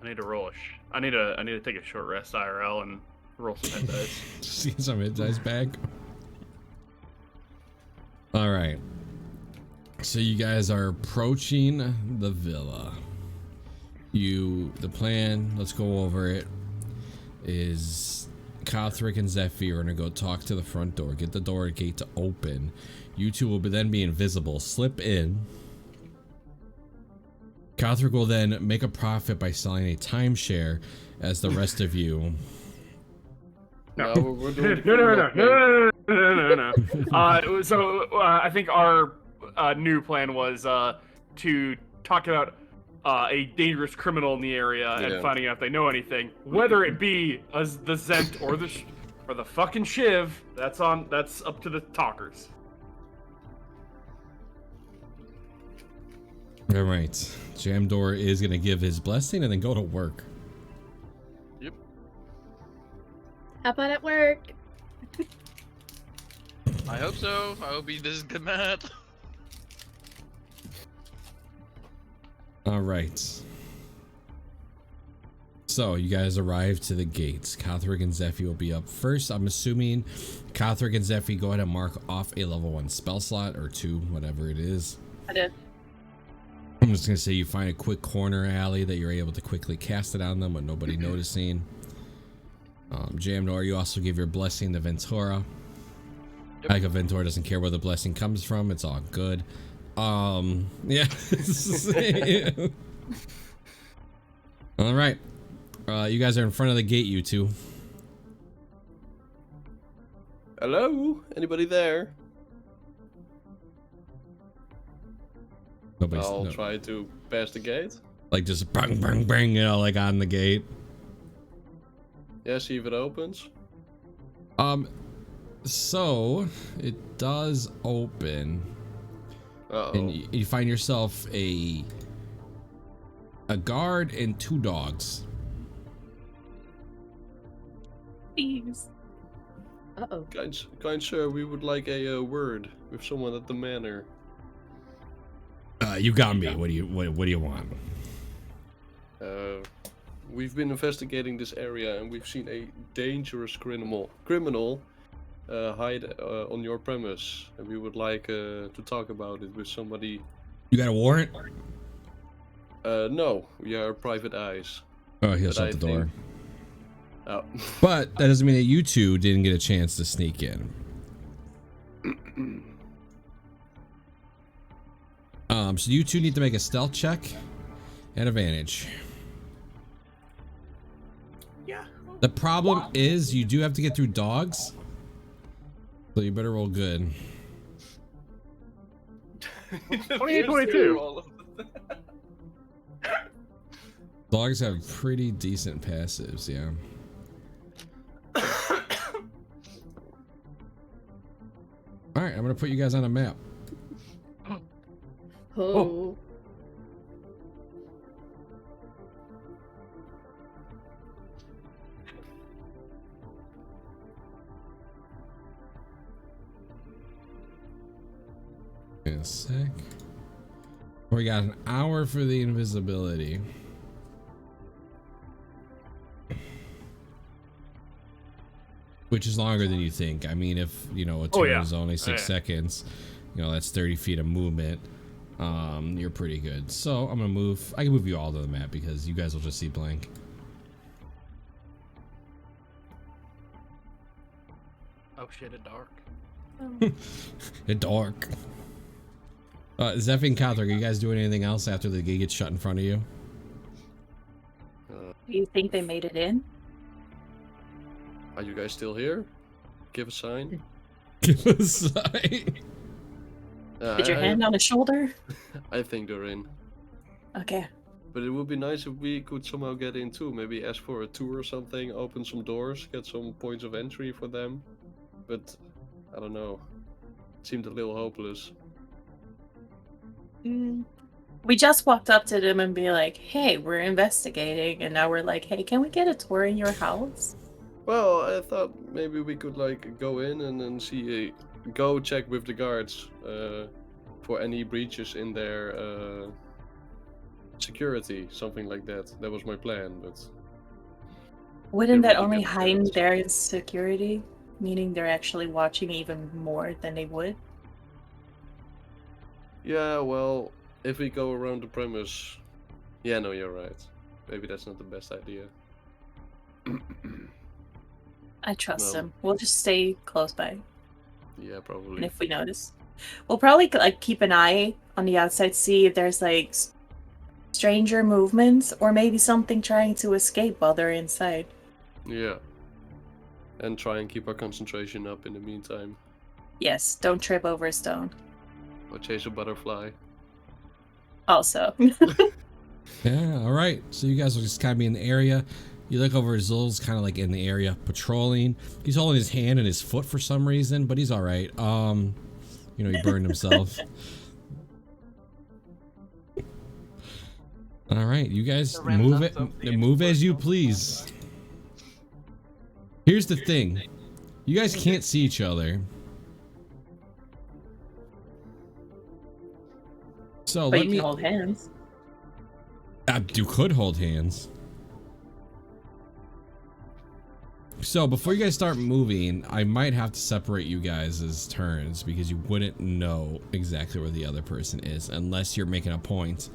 S5: I need to roll. I need to take a short rest IRL and roll some hit dice.
S1: See some hit dice back. All right. So you guys are approaching the villa. The plan, let's go over it, is Kothric and Zephyr are gonna go talk to the front door, get the door gate to open. You two will then be invisible, slip in. Kothric will then make a profit by selling a timeshare as the rest of you.
S7: No, we're doing
S5: no. So I think our new plan was to talk about a dangerous criminal in the area and finding out if they know anything, whether it be as the Zent or the fucking Shiv. That's up to the talkers.
S1: All right, Jamdor is gonna give his blessing and then go to work.
S3: Yep.
S4: How about at work?
S3: I hope so. I hope he doesn't get mad.
S1: All right. So you guys arrive to the gates. Kothric and Zephyr will be up first. I'm assuming Kothric and Zephyr go ahead and mark off a level 1 spell slot or 2, whatever it is.
S6: I did.
S1: I'm just gonna say you find a quick corner alley that you're able to quickly cast it on them with nobody noticing. Jamdor, you also give your blessing to Ventura.
S3: Yep.
S1: Like, Ventura doesn't care where the blessing comes from. It's all good. Yeah. All right. You guys are in front of the gate, you two.
S7: Hello? Anybody there?
S1: Nobody's.
S7: I'll try to pass the gate.
S1: Like just bang, bang, bang, you know, like on the gate.
S7: Yeah, see if it opens.
S1: So it does open.
S7: Uh-oh.
S1: And you find yourself a guard and 2 dogs.
S6: Thieves.
S4: Uh-oh.
S7: Kind sir, we would like a word with someone at the manor.
S1: You got me. What do you want?
S7: We've been investigating this area and we've seen a dangerous criminal hide on your premise, and we would like to talk about it with somebody.
S1: You got a warrant?
S7: No, we are private eyes.
S1: Oh, he'll
S7: But
S1: shut
S7: I
S1: the door.
S7: Oh.
S1: But that doesn't mean that you two didn't get a chance to sneak in. So you two need to make a stealth check and advantage.
S5: Yeah.
S1: The problem is you do have to get through dogs, so you better roll good.
S5: 28, 22.
S1: Dogs have pretty decent passives, yeah. All right, I'm gonna put you guys on a map.
S4: Oh.
S1: In a sec. We got an hour for the invisibility. Which is longer than you think. I mean, if, you know, a turn is only 6 seconds, you know, that's 30 feet of movement. You're pretty good. So I'm gonna move. I can move you all to the map because you guys will just see blank.
S3: Oh shit, it's dark.
S1: It's dark. Zephyr and Kothric, are you guys doing anything else after the gate gets shut in front of you?
S6: Do you think they made it in?
S7: Are you guys still here? Give a sign.
S1: Give a sign.
S6: Put your hand on his shoulder?
S7: I think they're in.
S6: Okay.
S7: But it would be nice if we could somehow get in too. Maybe ask for a tour or something, open some doors, get some points of entry for them. But I don't know. It seemed a little hopeless.
S6: We just walked up to them and be like, hey, we're investigating. And now we're like, hey, can we get a tour in your house?
S7: Well, I thought maybe we could like go in and then see go check with the guards for any breaches in their security, something like that. That was my plan, but
S6: Wouldn't
S7: They
S6: that
S7: really
S6: only
S7: get
S6: heighten
S7: hurt.
S6: their insecurity? Meaning they're actually watching even more than they would?
S7: yeah, well, if we go around the premise, yeah, no, you're right. Maybe that's not the best idea.
S6: I trust
S7: No.
S6: them. We'll just stay close by.
S7: Yeah,
S6: And
S7: probably.
S6: if we notice, we'll probably like keep an eye on the outside, see if there's like stranger movements or maybe something trying to escape while they're inside.
S7: Yeah. And try and keep our concentration up in the meantime.
S6: Yes, don't trip over a stone.
S7: Or chase a butterfly.
S6: Also.
S1: Yeah, all right. So you guys will just kind of be in the area. You look over, Zul's kind of like in the area patrolling. He's holding his hand and his foot for some reason, but he's all right. You know, he burned himself. All right, you guys
S2: The
S1: move
S2: remnants
S1: it,
S2: of the
S1: move as you
S2: explosion.
S1: please. Here's the thing, you guys can't see each other. So
S6: But
S1: let
S6: you
S1: me.
S6: can hold hands.
S1: You could hold hands. So before you guys start moving, I might have to separate you guys as turns because you wouldn't know exactly where the other person is unless you're making a point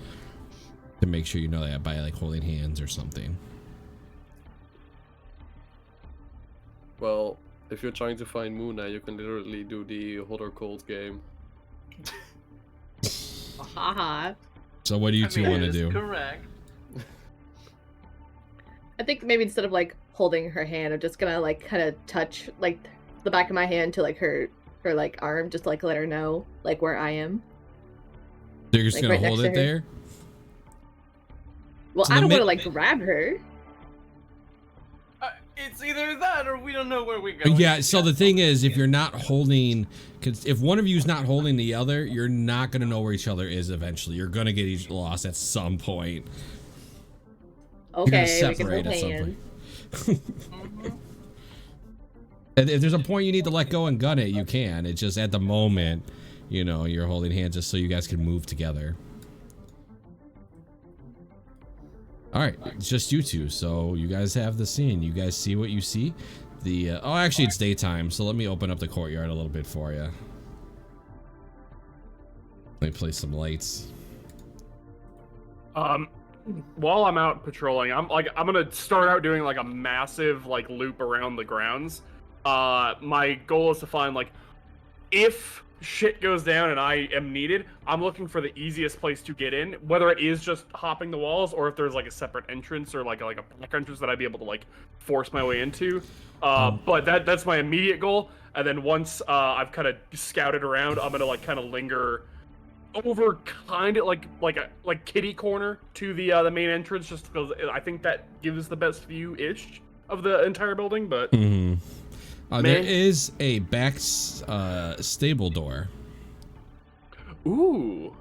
S1: to make sure you know that by like holding hands or something.
S7: Well, if you're trying to find Muna, you can literally do the hot or cold game.
S4: Haha.
S1: So what do you two want to
S2: it is
S1: do?
S2: Correct.
S4: I think maybe instead of like holding her hand, I'm just gonna like kind of touch like the back of my hand to like her like arm, just like let her know like where I am.
S1: So you're just
S4: like,
S1: gonna
S4: right
S1: hold
S4: next
S1: it
S4: to her.
S1: there?
S4: Well,
S1: So
S4: I
S1: the
S4: don't want to
S1: mi-
S4: like grab her.
S2: It's either that or we don't know where we're going.
S1: Yeah, so the thing is, if you're not holding, because if one of you's not holding the other, you're not gonna know where each other is eventually. You're gonna get each lost at some point. You're gonna
S4: Okay, we can
S1: separate
S4: hold
S1: at some
S4: hands.
S1: point. And if there's a point you need to let go and gun it, you can. It's just at the moment, you know, you're holding hands just so you guys can move together. All right, it's just you two. So you guys have the scene. You guys see what you see. The oh, actually, it's daytime. So let me open up the courtyard a little bit for you. Let me place some lights.
S5: While I'm out patrolling, I'm gonna start out doing like a massive like loop around the grounds. My goal is to find like if shit goes down and I am needed, I'm looking for the easiest place to get in, whether it is just hopping the walls or if there's like a separate entrance or like a back entrance that I'd be able to like force my way into. But that's my immediate goal. And then once I've kind of scouted around, I'm gonna like kind of linger over kind of like kitty corner to the main entrance, just because I think that gives the best view ish of the entire building. But
S1: There is a back stable door.
S5: Ooh,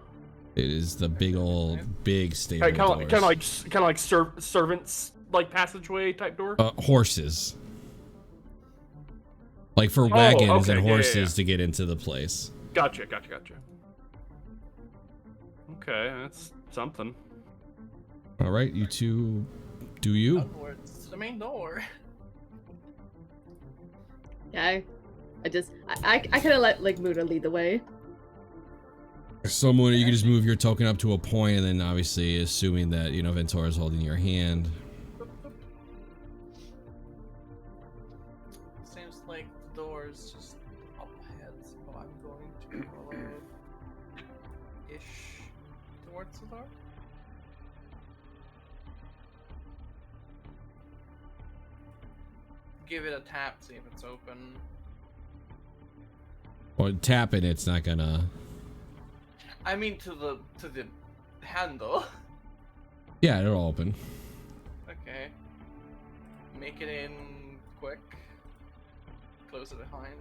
S1: it is the big stable
S5: kind
S1: doors.
S5: of like servants like passageway type door.
S1: Horses, like for wagons
S5: okay,
S1: and
S5: yeah,
S1: horses to get into the place.
S5: Gotcha. Okay, that's something.
S1: All right, you two, do you?
S2: Upwards to the main door.
S4: Yeah, I kind of let like Muda lead the way.
S1: So Muna, you can just move your token up to a point, and then obviously, assuming that you know Ventora's holding your hand.
S2: Seems like the door is just up ahead, so I'm going to follow ish towards the door. Give it a tap, see if it's open.
S1: Or tapping it's not gonna.
S2: I mean to the handle.
S1: Yeah, it'll open.
S2: Okay. Make it in quick. Close it behind.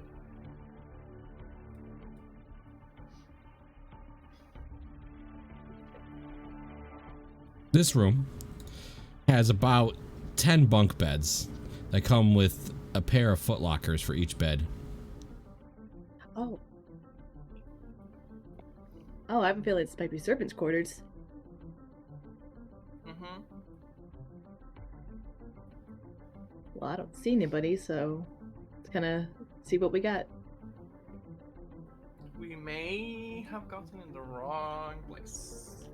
S1: This room has about 10 bunk beds that come with a pair of footlockers for each bed.
S4: Oh. Oh, I have a feeling this might be servants' quarters.
S2: Mm-hmm.
S4: Well, I don't see anybody, so let's kind of see what we got.
S2: We may have gotten in the wrong place.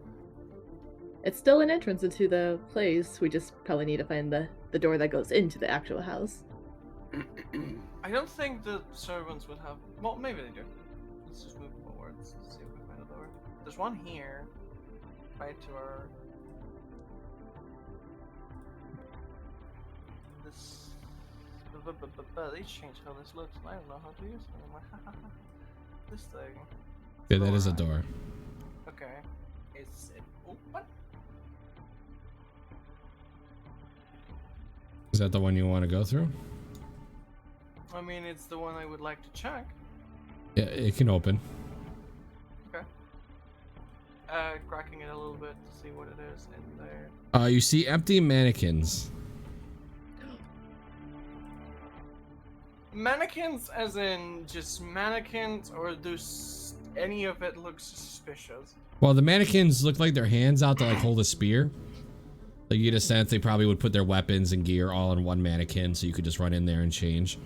S4: It's still an entrance into the place. We just probably need to find the door that goes into the actual house.
S2: I don't think the servants would have. Well, maybe they do. Let's just move forwards. See if we find a door. There's one here, right to our. This. They changed how this looks, and I don't know how to use it anymore. This thing.
S1: Yeah, that is a door.
S2: Okay. Is it open?
S1: Is that the one you want to go through?
S2: I mean, it's the one I would like to check.
S1: Yeah, it can open.
S2: Okay. Cracking it a little bit to see what it is in there.
S1: You see empty mannequins.
S2: Mannequins, as in just mannequins, or does any of it look suspicious?
S1: Well, the mannequins look like their hands out to like hold a spear. Like you get a sense they probably would put their weapons and gear all in one mannequin, so you could just run in there and change.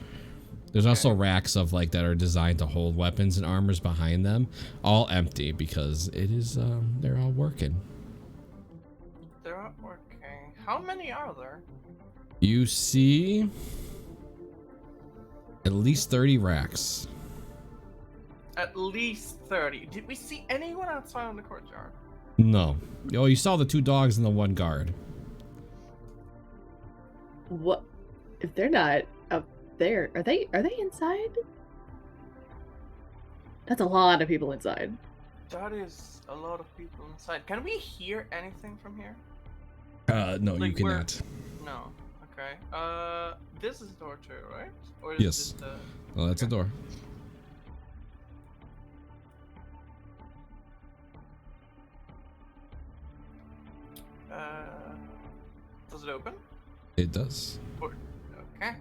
S1: There's also racks of like that are designed to hold weapons and armors behind them, all empty because it is they're all working.
S2: They're not working. How many are there?
S1: You see at least 30 racks.
S2: At least 30. Did we see anyone outside in the courtyard?
S1: No. Oh, you saw the 2 dogs and the 1 guard.
S4: What? If they're not up there, are they inside? That's a lot of people inside.
S2: That is a lot of people inside. Can we hear anything from here?
S1: No,
S2: Like,
S1: you cannot.
S2: No. Okay. This is door 2, right? Or is
S1: Yes.
S2: this the...
S1: Well, that's a
S2: okay.
S1: door.
S2: Does it open?
S1: It does.
S2: Or, okay.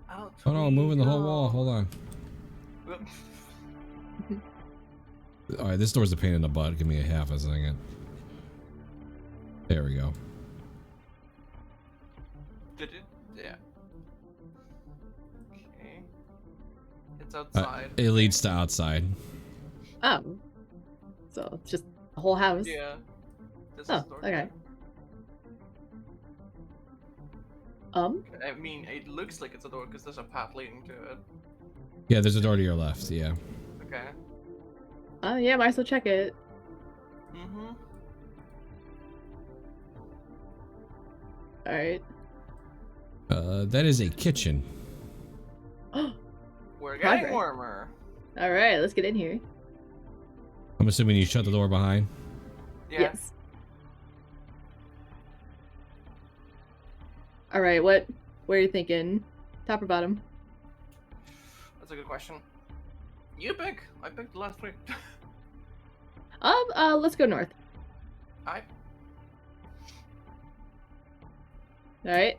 S2: Out
S1: Oh no, I'm
S2: we
S1: moving the whole
S2: go.
S1: wall. Hold on.
S2: Well,
S1: All right, this door's a pain in the butt. Give me a half a second. There we go.
S2: Did it? Yeah. Okay. It's outside.
S1: It leads to outside.
S4: Oh. So it's just the whole house.
S2: Yeah. This
S4: Oh,
S2: is door
S4: okay.
S2: 2.
S4: Um.
S2: I mean, it looks like it's a door because there's a path leading to it.
S1: Yeah, there's a door to your left. Yeah.
S2: Okay.
S4: Yeah, might as well check it.
S2: Mm-hmm.
S4: All right.
S1: That is a kitchen.
S2: We're getting
S4: Progress.
S2: warmer.
S4: All right, let's get in here.
S1: I'm assuming you shut the door behind.
S2: Yeah.
S4: Yes. All right, what are you thinking? Top or bottom?
S2: That's a good question. You pick. I picked the last 3.
S4: Let's go north.
S2: I.
S4: All right.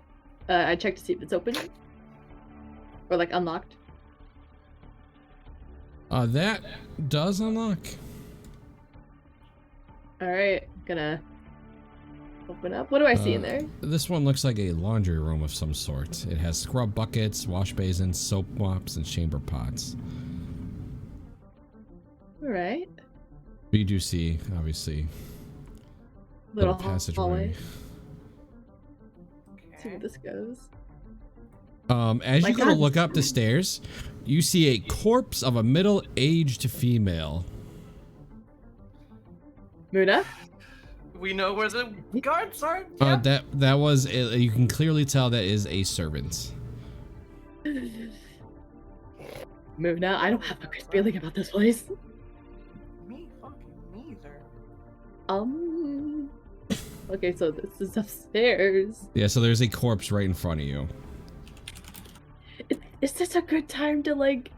S4: I checked to see if it's open or like unlocked.
S1: That does unlock.
S4: All right, gonna open up. What do I see in there?
S1: This one looks like a laundry room of some sort. It has scrub buckets, wash basins, soap mops, and chamber pots.
S4: All right.
S1: But you do see, obviously,
S4: Little
S1: passageway.
S4: hallway. See
S2: Okay.
S4: where this goes.
S1: As
S4: My
S1: you go to
S4: God.
S1: look up the stairs, you see a corpse of a middle-aged female.
S4: Muna?
S2: We know where the guards are.
S1: Uh,
S2: Yeah.
S1: that was you can clearly tell that is a servant.
S4: Muna, I don't have a good feeling about this place.
S2: Me fucking neither.
S4: Okay, so this is upstairs.
S1: Yeah, so there's a corpse right in front of you.
S4: Is this a good time to like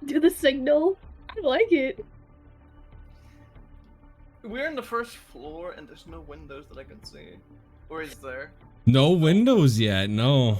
S4: do the signal? I like it.
S2: We're in the first floor and there's no windows that I can see. Or is there?
S1: No windows yet, no.